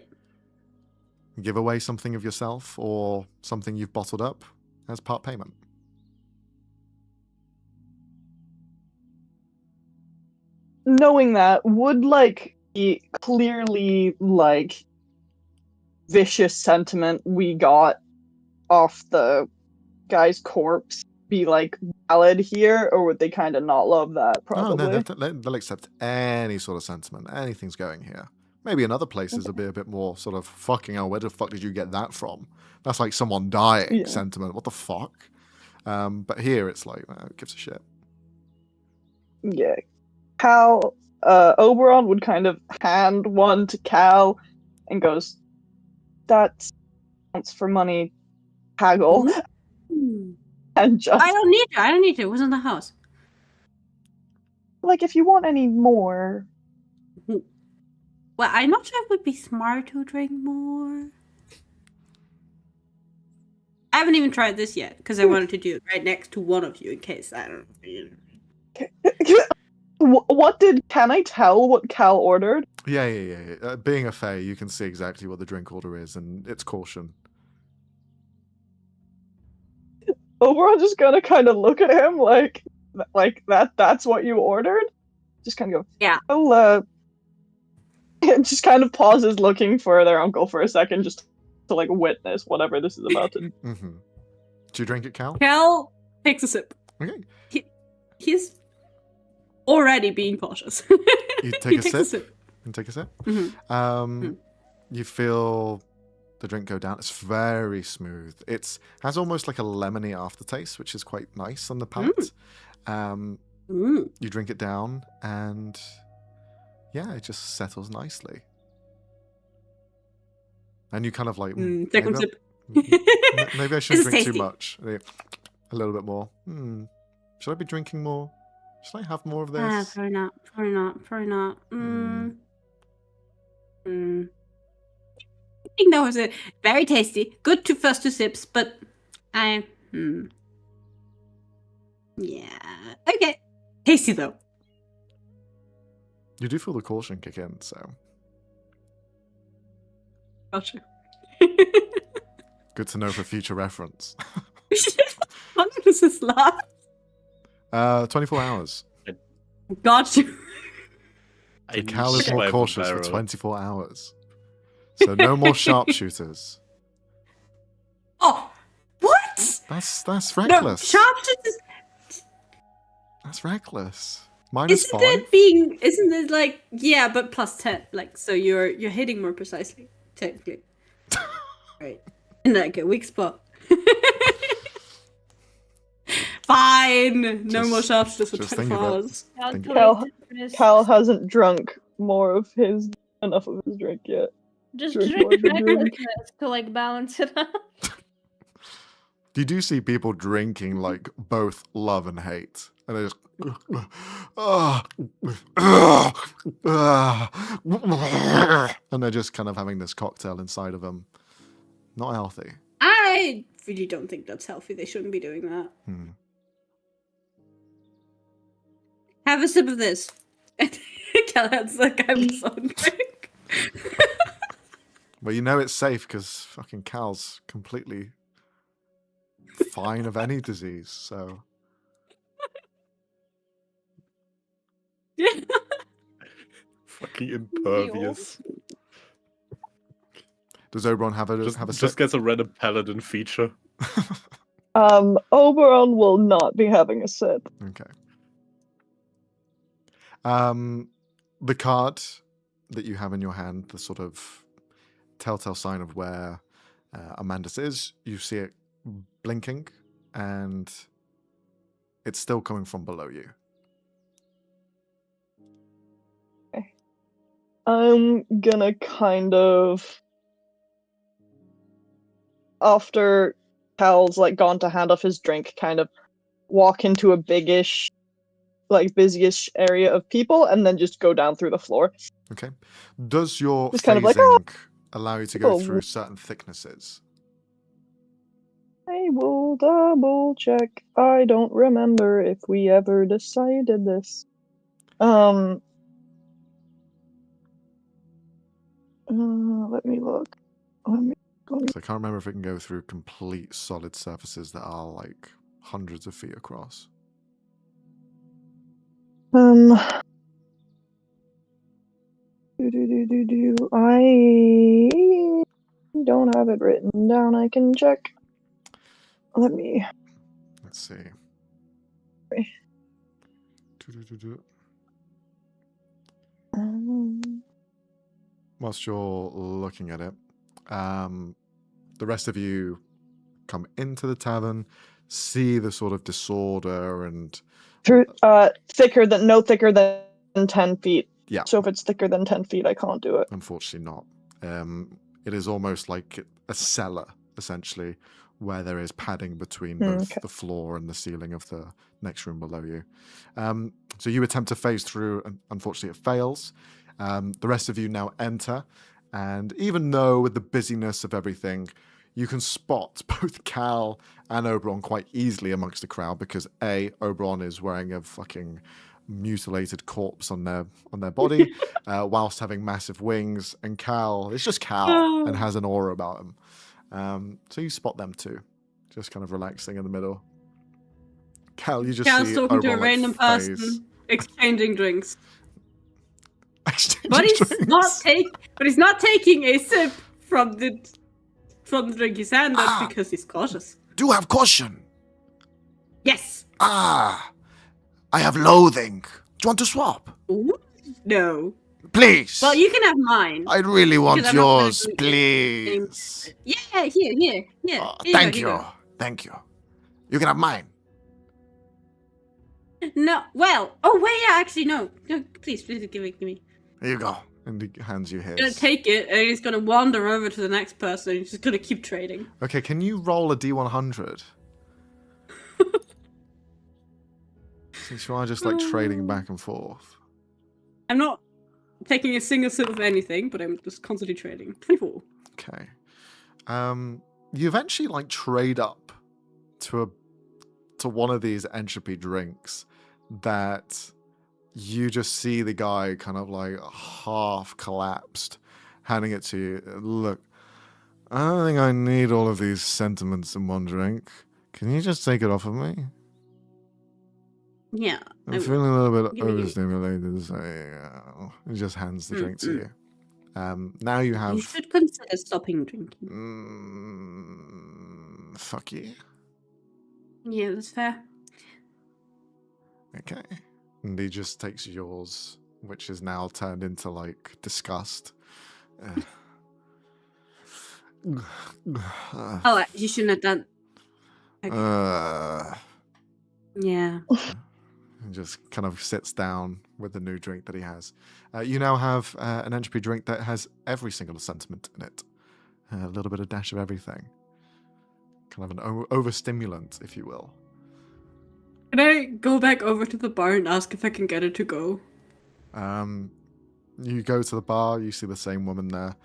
Give away something of yourself or something you've bottled up as part payment. Knowing that, would like the clearly like vicious sentiment we got off the guy's corpse be like valid here, or would they kind of not love that? Oh, Probably. no, they'll accept any sort of sentiment. Anything's going here. Maybe in other places it'll be a bit more sort of fucking hell, where the fuck did you get that from? That's like someone dying Yeah. sentiment. What the fuck? But here it's like, who gives a shit? Yeah. Cal, Oberon would kind of hand one to Cal and goes, that counts for money, haggle, and just, I don't need to. I don't need to. It was in the house. like, if you want any more, Well, I'm not sure it would be smart to drink more. I haven't even tried this yet because I wanted to do it right next to one of you in case I don't know. can I tell what Cal ordered? Yeah. Being a Fae, you can see exactly what the drink order is, and it's caution. Oberon's just gonna kind of look at him like that's what you ordered? Just kind of go, Yeah. and just kind of pauses looking for their uncle for a second just to like witness whatever this is about to. Mm-hmm. Do you drink it, Cal? Cal takes a sip. Okay. He's already being cautious. You He take a takes sip. You take a sip. Mhm. You feel the drink go down. It's very smooth. It's has almost like a lemony aftertaste, which is quite nice on the palate. You drink it down, and yeah, it just settles nicely. And you kind of like Second sip. maybe I shouldn't It's drink too tasty. much. A little bit more. Should I be drinking more? Should I have more of this? Probably not. I think that was it. Very tasty. Good to first two sips, but I. Yeah. Okay. Tasty though. You do feel the caution kick in, so Gotcha. good to know for future reference. How long does this last? 24 hours. Gotcha. The Cal is need more to cautious for barrel. 24 hours. So no more sharpshooters. Oh, what? That's No, reckless. sharpshooters. That's reckless. Minus Isn't 5. it being? Isn't it like yeah, but plus 10? Like so, you're hitting more precisely, technically. Right. In like a weak spot. Fine. No more sharpshooters for just 24 think of it. hours. Thank you. Cal hasn't drunk enough of his drink yet. Just Drink drink more than drink. recklessness to like balance it out. You do see people drinking like both love and hate. And they just and they're just kind of having this cocktail inside of them. Not healthy. I really don't think that's healthy. They shouldn't be doing that. Have a sip of this. And Cal has the guy with his own drink. Well, you know it's safe because fucking Cal's completely fine of any disease, so. Yeah. Fucking impervious. Does Oberon have a Just sip? gets a random paladin feature. Oberon will not be having a sip. Okay. The card that you have in your hand, the sort of telltale sign of where Amandus is, you see it blinking, and it's still coming from below you. I'm gonna kind of, after Cal's like gone to hand off his drink, kind of walk into a biggish, like busyish area of people, and then just go down through the floor. Okay. Does your Just phasing kind of like, allow you to go oh. through certain thicknesses? I will double check. I don't remember if we ever decided this. Let me look. So I can't remember if it can go through complete solid surfaces that are like hundreds of feet across. I don't have it written down. I can check. Let's see. Okay. whilst you're looking at it, the rest of you come into the tavern, see the sort of disorder and Through thicker than 10 feet. yeah, So if it's thicker than 10 feet, I can't do it. unfortunately not. It is almost like a cellar, essentially, where there is padding between both Okay. the floor and the ceiling of the next room below you. So you attempt to phase through, and unfortunately it fails. The rest of you now enter, and even though with the busyness of everything, you can spot both Cal and Oberon quite easily amongst the crowd because A, Oberon is wearing a fucking mutilated corpse on their body, whilst having massive wings, and Cal is just Cal and has an aura about him. So you spot them too, just kind of relaxing in the middle. Cal, you just Cal's see talking to a Oberon, random like, phase. person, exchanging drinks. Exchanging But he's drinks. not taking a sip from the drink he's handed because he's cautious. Do have caution. Yes. I have loathing. Do you want to swap? Ooh, no. Please. Well, you can have mine. I really want Because I'm not gonna yours, do it. please. Yeah, here. Yeah. Oh, Here thank you you. go. Thank you. You can have mine. No, well, oh wait, yeah, actually no. No, please give me. Here you go. And he hands you He's gonna his. take it and he's gonna wander over to the next person. He's just gonna keep trading. Okay, can you roll a D100? Since you are just like trading back and forth. I'm not taking a single sip of anything, but I'm just constantly trading. 24. Okay. You eventually like trade up to one of these entropy drinks that you just see the guy kind of like half collapsed, handing it to you. Look, I don't think I need all of these sentiments in one drink. Can you just take it off of me? Yeah. I'm feeling a little bit Give me- overstimulated, so he just hands the drink to you. Now you have... You should consider stopping drinking. fuck you. Yeah, that's fair. Okay. And he just takes yours, which is now turned into like disgust. Oh, you shouldn't have done. Yeah. And just kind of sits down with the new drink that he has. You now have an entropy drink that has every single sentiment in it. A little bit of dash of everything. Kind of an overstimulant, if you will. Can I go back over to the bar and ask if I can get it to go? You go to the bar, you see the same woman there.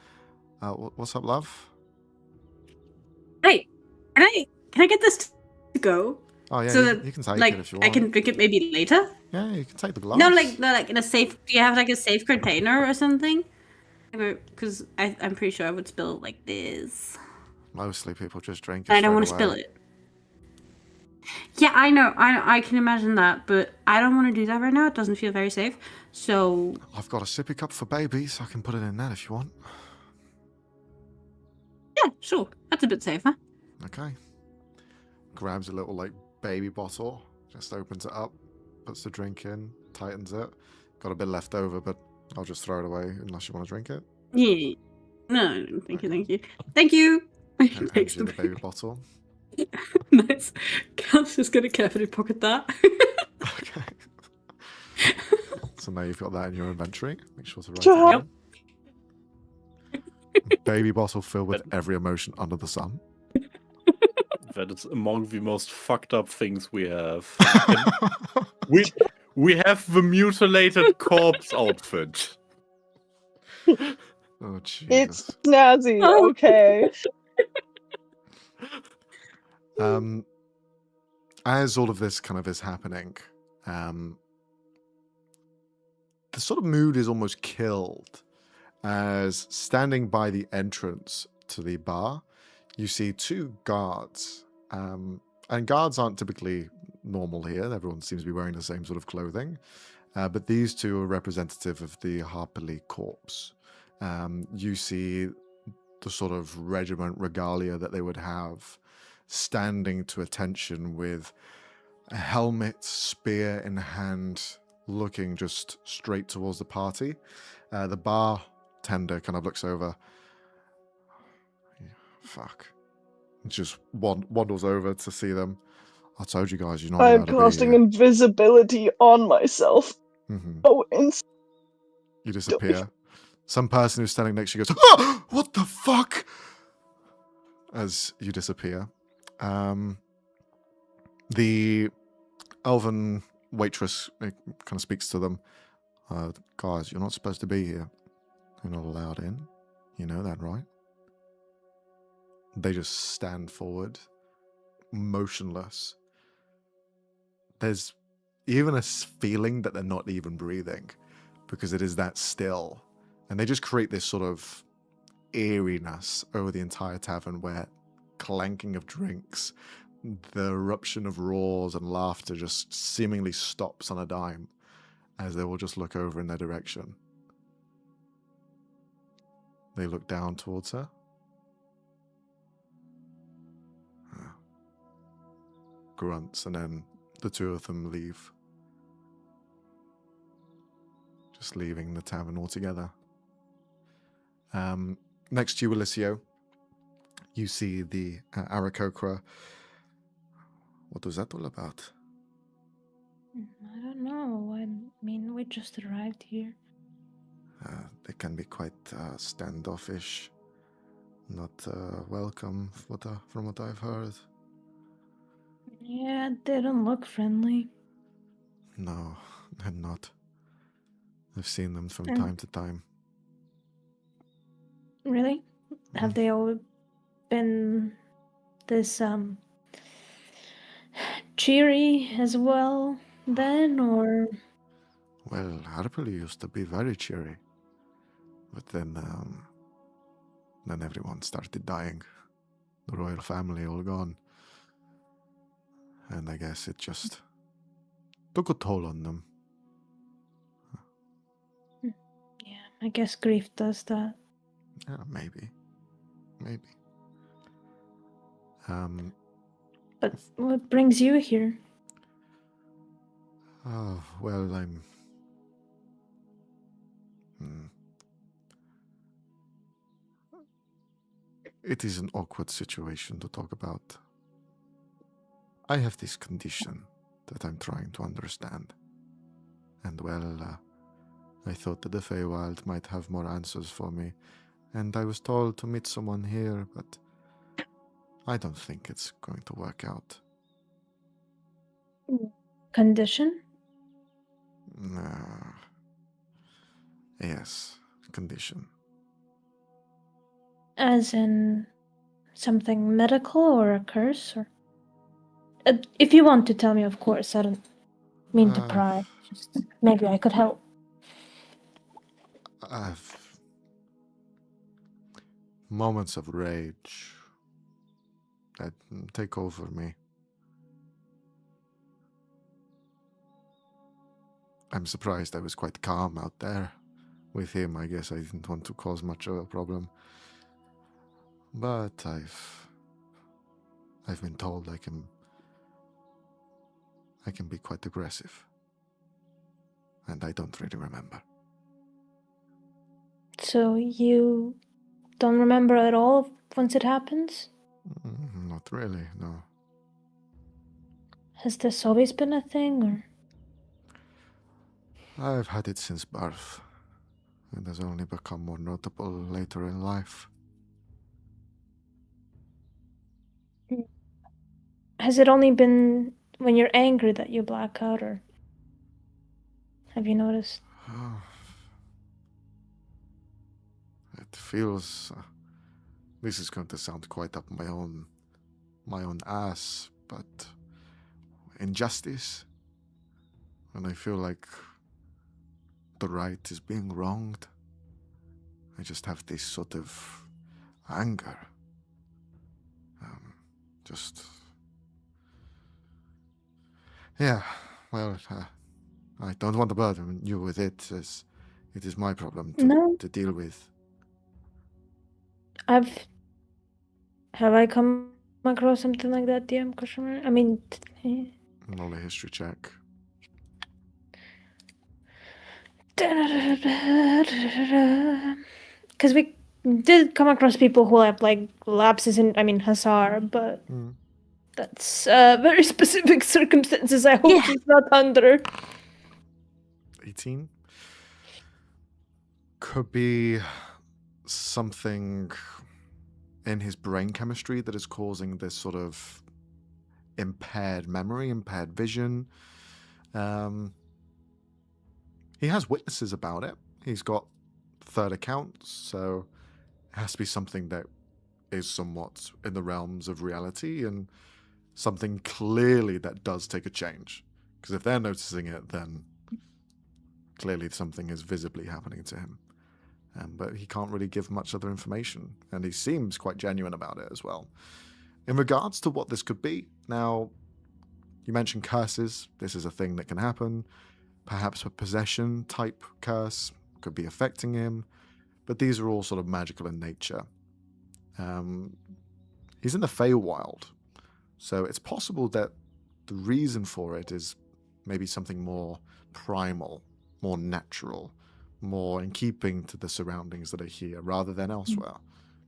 What's up, love? Hey, can I get this to go? Oh yeah, So you, that, you can take like, it if you I want. can drink it maybe later? Yeah, you can take the glass. No, like in a safe. Do you have like a safe container or something? Because I'm pretty sure I would spill it like this. Mostly people just drink it. And I don't want to straight spill away. it. Yeah, I know. I can imagine that, but I don't want to do that right now. It doesn't feel very safe. So I've got a sippy cup for baby, so I can put it in that if you want. yeah, sure. That's a bit safer. Okay. Grabs a little like baby bottle, just opens it up, puts the drink in, tightens it. Got a bit left over, but I'll just throw it away unless you want to drink it. Yeah. No, thank you. Thank you. And hands you the baby bottle. Nice. Cal's just gonna carefully pocket that. Okay. So now you've got that in your inventory. Make sure to write Shut it up. down. Baby bottle filled with every emotion under the sun. That is among the most fucked up things we have. We have the mutilated corpse outfit. Oh, Jesus. It's snazzy, Oh. okay. As all of this kind of is happening, the sort of mood is almost killed as standing by the entrance to the bar, you see two guards. And guards aren't typically normal here. Everyone seems to be wearing the same sort of clothing. But these two are representative of the Harperley Corps. You see the sort of regiment regalia that they would have standing to attention with a helmet, spear in hand, looking just straight towards the party. The bar tender kind of looks over. Yeah, fuck. Just waddles over to see them. I told you guys, you're not I'm allowed to be casting here. invisibility on myself. Mhm. Oh, You disappear. Some person who's standing next to you goes, "Ah! What the fuck?" As you disappear. The elven waitress kind of speaks to them. Guys, you're not supposed to be here. You're not allowed in. You know that, right? They just stand forward, motionless. There's even a feeling that they're not even breathing because it is that still. And they just create this sort of eeriness over the entire tavern where clanking of drinks, the eruption of roars and laughter just seemingly stops on a dime as they will just look over in their direction. They look down towards her. Grunts, and then the two of them leave. Just leaving the tavern altogether. Next to you, Alicio, you see the Aarakocra. What was that all about? I don't know. I mean, we just arrived here. They can be quite standoffish, not welcome, from what I've heard. Yeah, they don't look friendly. No, they're not. I've seen them from And- time to time. Really? Have they all been this cheery as well then, or Well, Harpily used to be very cheery, but then everyone started dying. The royal family all gone, and I guess it just took a toll on them. yeah, I guess grief does that. Yeah, maybe. But what brings you here? Oh, well, I'm... It is an awkward situation to talk about. I have this condition that I'm trying to understand. And, well, I thought that the Feywild might have more answers for me. And I was told to meet someone here, but I don't think it's going to work out. Condition? Yes, condition. As in something medical or a curse? Or if you want to tell me, of course. I don't mean to pry. Just maybe I could help. I've moments of rage that take over me. I'm surprised I was quite calm out there with him. I guess I didn't want to cause much of a problem. But I've been told I can be quite aggressive. And I don't really remember. So you don't remember at all once it happens? Not really, no. Has this always been a thing, or? I've had it since birth. It has only become more notable later in life. Has it only been when you're angry that you black out, or have you noticed? It feels... this is going to sound quite up my own ass, but injustice. And I feel like the right is being wronged. I just have this sort of anger. Yeah, well, I don't want to burden you with it, as it is my problem to deal with. Have I come across something like that, DM? I mean, Roll a history check. because we did come across people who have like lapses in, Hussar, but Hmm. that's very specific circumstances. I hope Yeah. he's not under. 18. Could be something in his brain chemistry that is causing this sort of impaired memory, impaired vision. He has witnesses about it. He's got third accounts, so it has to be something that is somewhat in the realms of reality and something clearly that does take a change. Because if they're noticing it, then clearly something is visibly happening to him. But he can't really give much other information, and he seems quite genuine about it as well. In regards to what this could be, now, you mentioned curses. This is a thing that can happen. Perhaps a possession type curse could be affecting him, but these are all sort of magical in nature. He's in the Feywild, so it's possible that the reason for it is maybe something more primal, more natural, more in keeping to the surroundings that are here rather than elsewhere.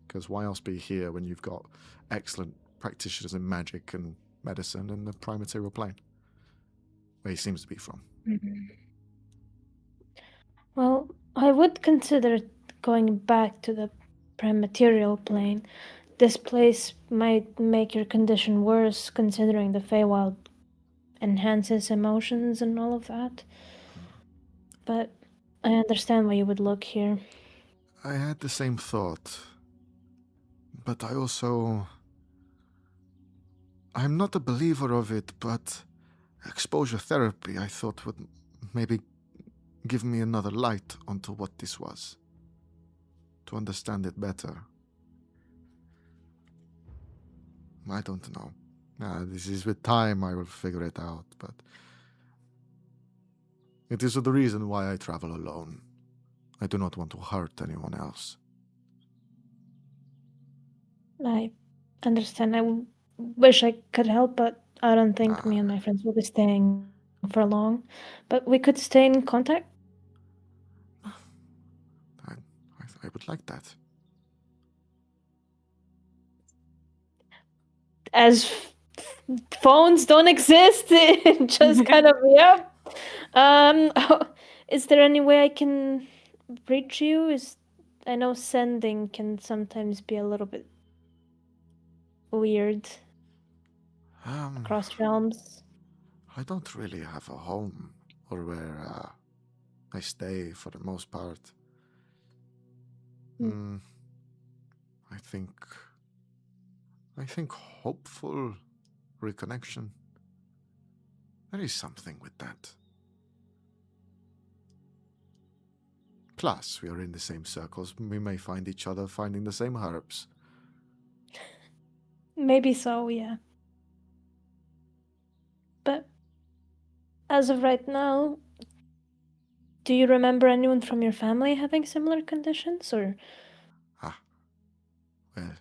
Because why else be here when you've got excellent practitioners in magic and medicine in the prime material plane, where he seems to be from? Well, I would consider going back to the prime material plane. This place might make your condition worse, considering the Feywild enhances emotions and all of that. But I understand why you would look here. I had the same thought, but I'm not a believer of it, but exposure therapy I thought would maybe give me another light onto what this was, to understand it better. I don't know. This is with time I will figure it out, but it is the reason why I travel alone. I do not want to hurt anyone else. I understand. Wish I could help, but I don't think me and my friends will be staying for long. But we could stay in contact. I would like that. As phones don't exist, it just kind of, yep. Is there any way I can reach you? I know sending can sometimes be a little bit weird across realms. I don't really have a home or where I stay for the most part. I think hopeful reconnection. There is something with that. Plus, we are in the same circles. We may find each other finding the same herbs. Maybe so, yeah. But as of right now, do you remember anyone from your family having similar conditions, or? Well,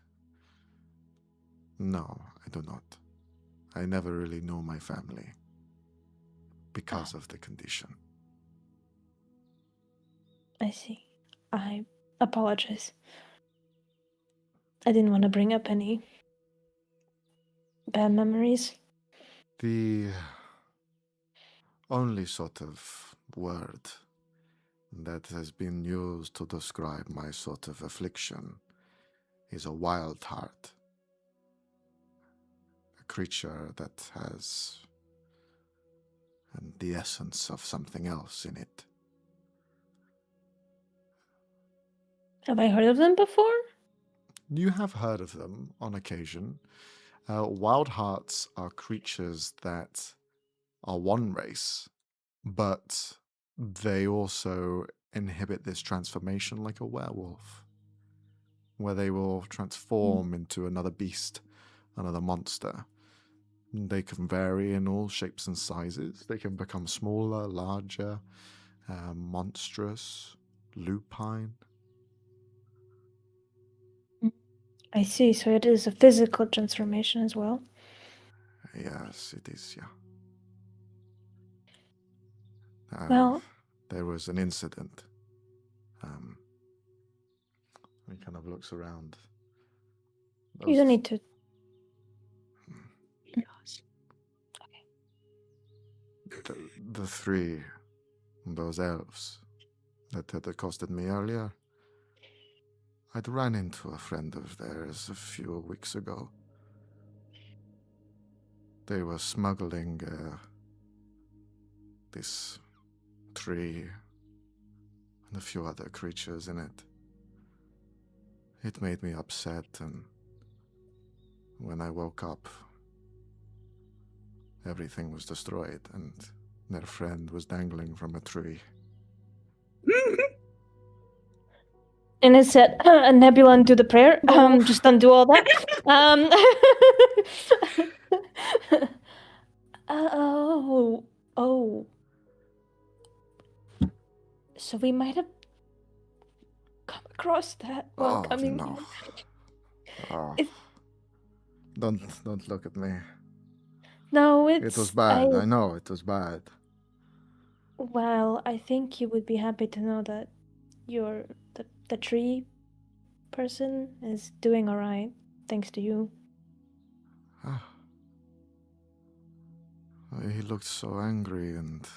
no, I do not. I never really know my family because of the condition. I see. I apologize. I didn't want to bring up any bad memories. The only sort of word that has been used to describe my sort of affliction is a wild heart. A creature that has the essence of something else in it. Have I heard of them before? You have heard of them on occasion. Wild hearts are creatures that are one race, but they also inhibit this transformation like a werewolf, where they will transform into another beast, another monster. They can vary in all shapes and sizes. They can become smaller, larger, monstrous, lupine. I see, so it is a physical transformation as well. Yes, it is, yeah. Well, there was an incident He kind of looks around. You don't need to. The three, those elves that had accosted me earlier, I'd ran into a friend of theirs a few weeks ago. They were smuggling this tree and a few other creatures in it. It made me upset, and when I woke up, everything was destroyed, and their friend was dangling from a tree. And it said, Nebula, undo the prayer. Just undo all that. Oh. So we might have come across that while coming. No. Oh. It- Don't look at me. No, It was bad. I know it was bad. Well, I think you would be happy to know that the tree person is doing all right, thanks to you. He looked so angry and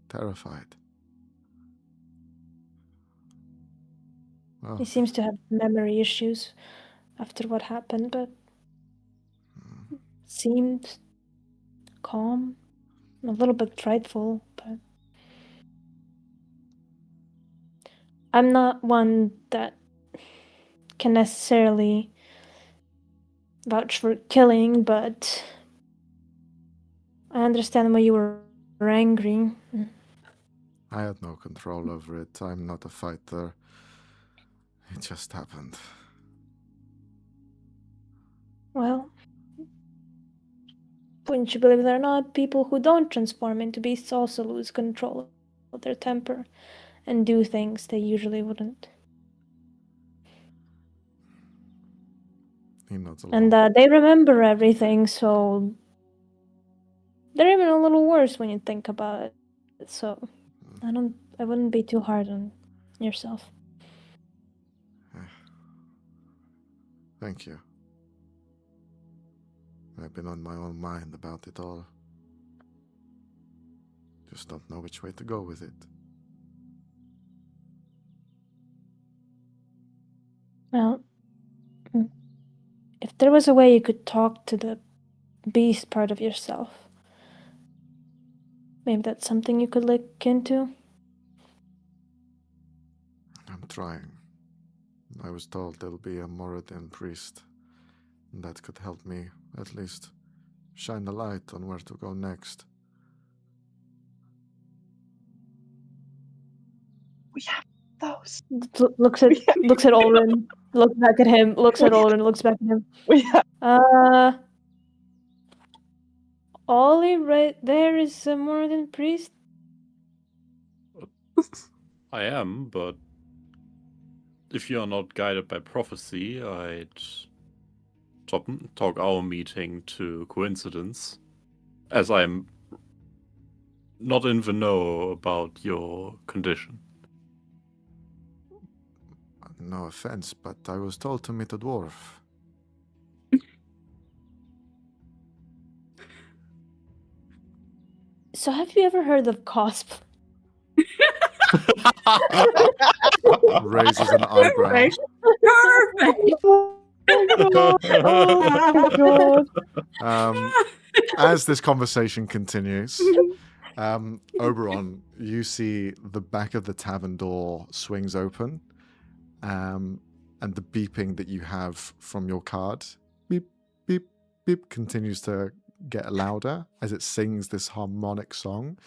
terrified. Well, He seems to have memory issues after what happened, but seemed calm, a little bit frightful, but I'm not one that can necessarily vouch for killing, but I understand why you were angry. I had no control over it. I'm not a fighter. It just happened. Well, wouldn't you believe it or not, people who don't transform into beasts also lose control of their temper and do things they usually wouldn't. He nods along. And they remember everything, so they're even a little worse when you think about it. So I wouldn't be too hard on yourself. Thank you. I've been on my own mind about it all. Just don't know which way to go with it. Well, if there was a way you could talk to the beast part of yourself, maybe that's something you could look into. I'm trying. I was told there'll be a Moradin priest. That could help me, at least, shine the light on where to go next. We have those. Looks at Olrin, looks back at him, looks at Olrin, looks back at him. We have Ollie, right there is a Moradin priest. I am, but if you are not guided by prophecy, I'd talk our meeting to coincidence, as I'm not in the know about your condition. No offense, but I was told to meet a dwarf. So have you ever heard of cosplay? Raises an eyebrow. Perfect. oh my god. As this conversation continues, Oberon, you see the back of the tavern door swings open, and the beeping that you have from your card, beep, beep, beep, continues to get louder as it sings this harmonic song,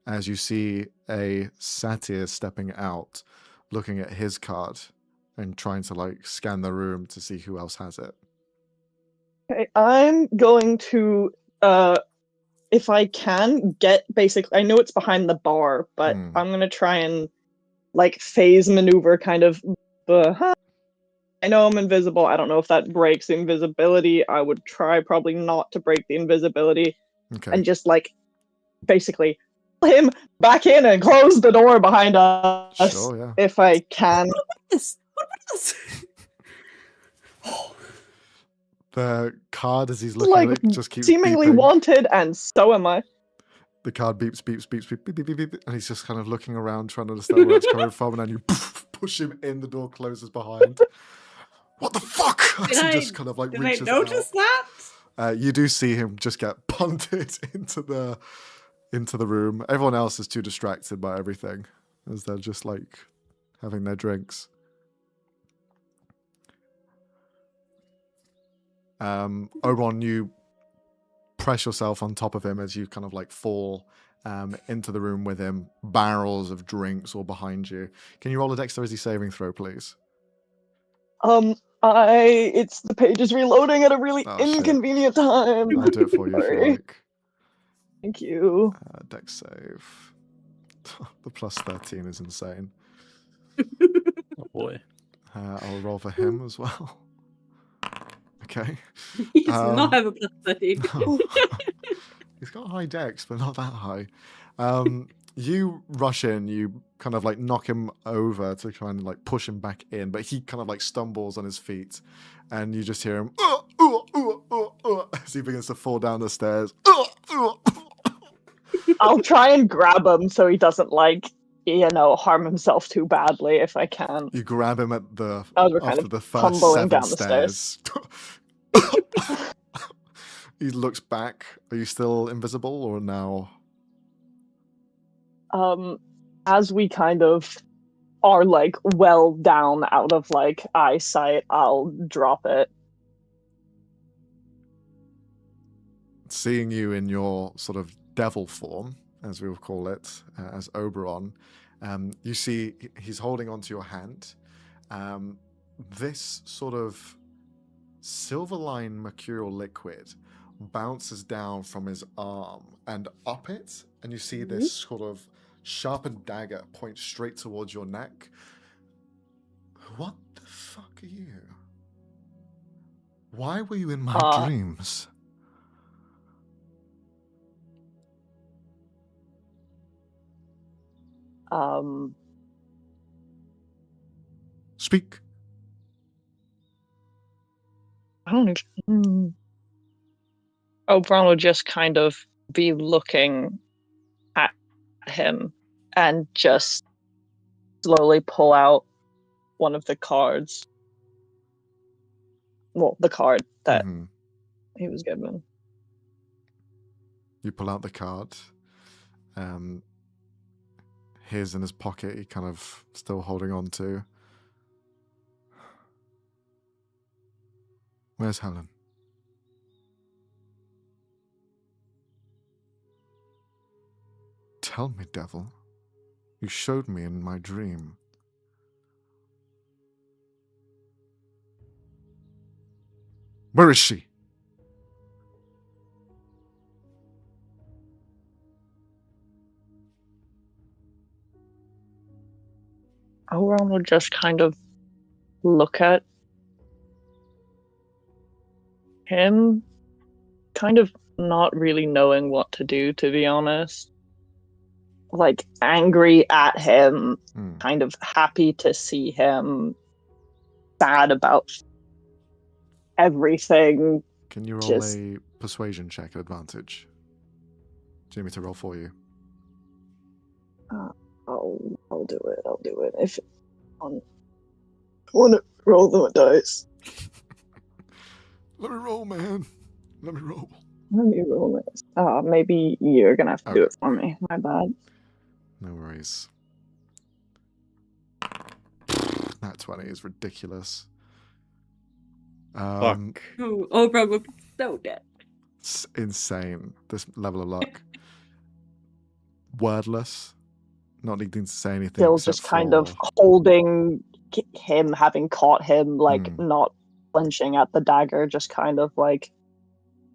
as you see a satyr stepping out, looking at his card and trying to scan the room to see who else has it. Okay, I'm going to, if I can, get basically, I know it's behind the bar, but I'm going to try and, phase maneuver kind of I know I'm invisible. I don't know if that breaks the invisibility. I would try probably not to break the invisibility. Okay. And just, basically pull him back in and close the door behind us Sure, yeah. if I can. What is this? The card, as he's looking Like, at it, just keeps seemingly beeping. wanted, and so am I. The card beeps, beep, beep, beep, beep, beep, and he's just kind of looking around, trying to understand where it's coming from, and then you push him in, the door closes behind. What the fuck? As he just kind of like Did I reaches notice that? You do see him just get punted into the room. Everyone else is too distracted by everything, as they're just like having their drinks. Oberon, you press yourself on top of him as you kind of like fall into the room with him. Barrels of drinks all behind you. Can you roll a dexterity saving throw, please? It's the page is reloading at a really Oh, shit. inconvenient time. I'll do it for you if you Sorry. like. Thank you. Dex save. The plus 13 is insane. Oh boy. I'll roll for him as well. Okay. He does not have a plus 13. He's got high dex, but not that high. You rush in, you kind of like knock him over to try and like push him back in, but he kind of like stumbles on his feet, and you just hear him as he begins to fall down the stairs. I'll try and grab him so he doesn't harm himself too badly if I can. You grab him at the As we're kind after of the first tumbling 7 down the stairs. He looks back. Are you still invisible or now? As we kind of are like well down out of like eyesight, I'll drop it. Seeing you in your sort of devil form, as we will call it, as Oberon, you see he's holding onto your hand. This sort of silverline mercurial liquid bounces down from his arm and up it, and you see this sort of sharpened dagger point straight towards your neck. What the fuck are you? Why were you in my dreams? Speak. I don't even. Oberon will just kind of be looking at him and just slowly pull out one of the cards. Well, the card that he was given. You pull out the card. His in his pocket, he kind of still holding on to. Where's Helen? Tell me, devil. You showed me in my dream. Where is she? Oberon will just kind of look at him, kind of not really knowing what to do, to be honest. Like, angry at him, kind of happy to see him, sad about everything. Can you roll a persuasion check at advantage? Do you want me to roll for you? I'll do it. If I want to roll them dice. Let me roll, man. Let me roll. Let me roll this. Maybe you're gonna have to do it for me. My bad. No worries. That 20 is ridiculous. Fuck. Oberon would be so dead. It's insane, this level of luck. Wordless. Not needing to say anything. Still just kind of holding him, having caught him, like not flinching at the dagger, just kind of like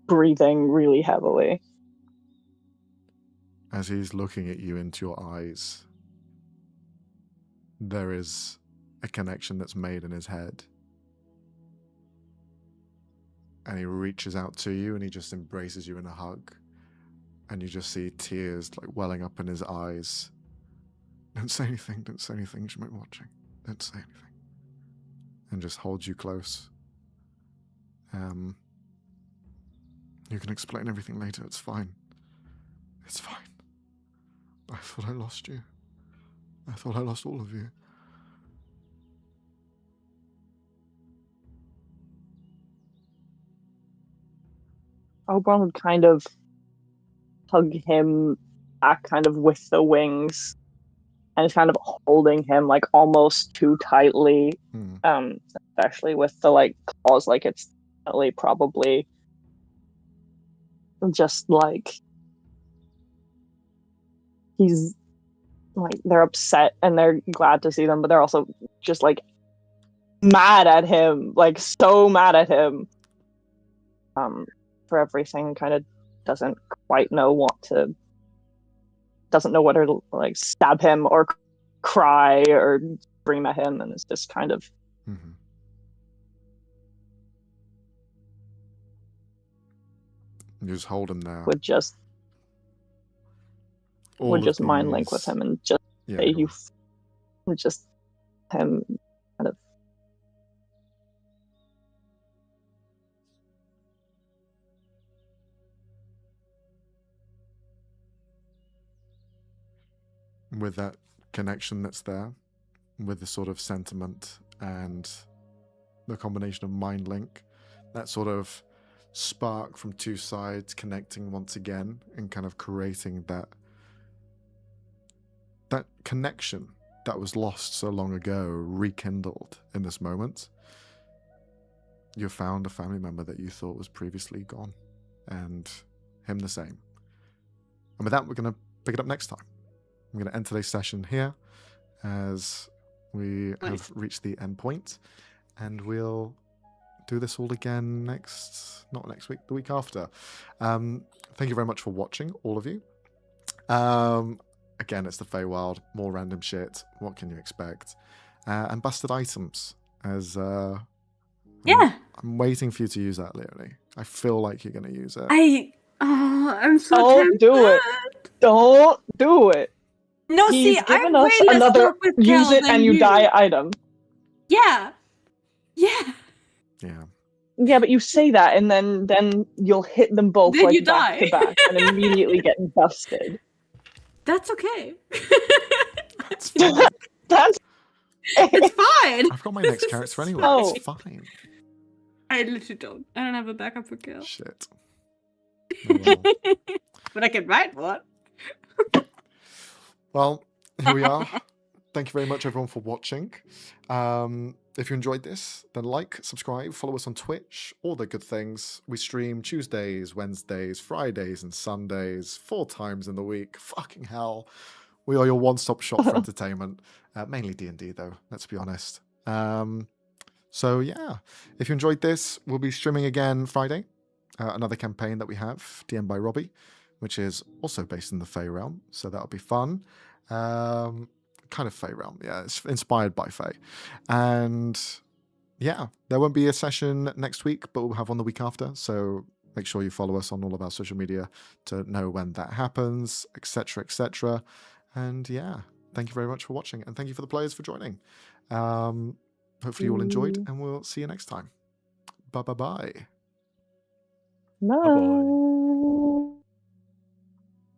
breathing really heavily. As he's looking at you into your eyes, there is a connection that's made in his head. And he reaches out to you and he just embraces you in a hug. And you just see tears like welling up in his eyes. Don't say anything, she might be watching. Don't say anything. And just holds you close. You can explain everything later. It's fine. It's fine. I thought I lost you. I thought I lost all of you. Oberon would kind of hug him back kind of with the wings and is kind of holding him like almost too tightly, especially with the like claws, like it's definitely probably just like he's like they're upset and they're glad to see them, but they're also just like mad at him, like so mad at him for everything. Kind of doesn't quite know doesn't know whether to like stab him or cry or scream at him, and it's just kind of You just hold him there. would just mind link with him and just say just him kind of with that connection that's there, with the sort of sentiment and the combination of mind link, that sort of spark from two sides connecting once again and kind of creating that connection that was lost so long ago, rekindled in this moment. You found a family member that you thought was previously gone, and him the same. And with that, we're going to pick it up next time. I'm going to end today's session here as we have reached the end point, and we'll do this all again not next week, the week after. Thank you very much for watching, all of you. Again, it's the Feywild, more random shit. What can you expect? And busted items, as I'm waiting for you to use that, Leonie. I feel like you're going to use it. I'm so Don't tempted. do it. Don't do it. No, He's see, given I'm us way less another work with use Kel it than and you die item. Yeah. Yeah, but you say that and then you'll hit them both Then like you back die. to back and immediately get busted. That's okay. That's fine. That's It's fine. I've got my next character anyway. Oh. It's fine. I literally don't. I don't have a backup for Kel. Shit. Oh, well. But I can write one. Well, here we are. Thank you very much, everyone, for watching. If you enjoyed this, then like, subscribe, follow us on Twitch, all the good things. We stream Tuesdays, Wednesdays, Fridays, and Sundays, 4 times in the week. Fucking hell. We are your one-stop shop for entertainment. Mainly D&D, though, let's be honest. So, yeah. If you enjoyed this, we'll be streaming again Friday. Another campaign that we have, DM by Robbie, which is also based in the Fey realm. So that'll be fun. Kind of Fey realm, yeah. It's inspired by Fey. And yeah, there won't be a session next week, but we'll have one the week after. So make sure you follow us on all of our social media to know when that happens, etc., etc. And yeah, thank you very much for watching, and thank you for the players for joining. Hopefully you all enjoyed, and we'll see you next time. Bye-bye-bye. No. Bye-bye.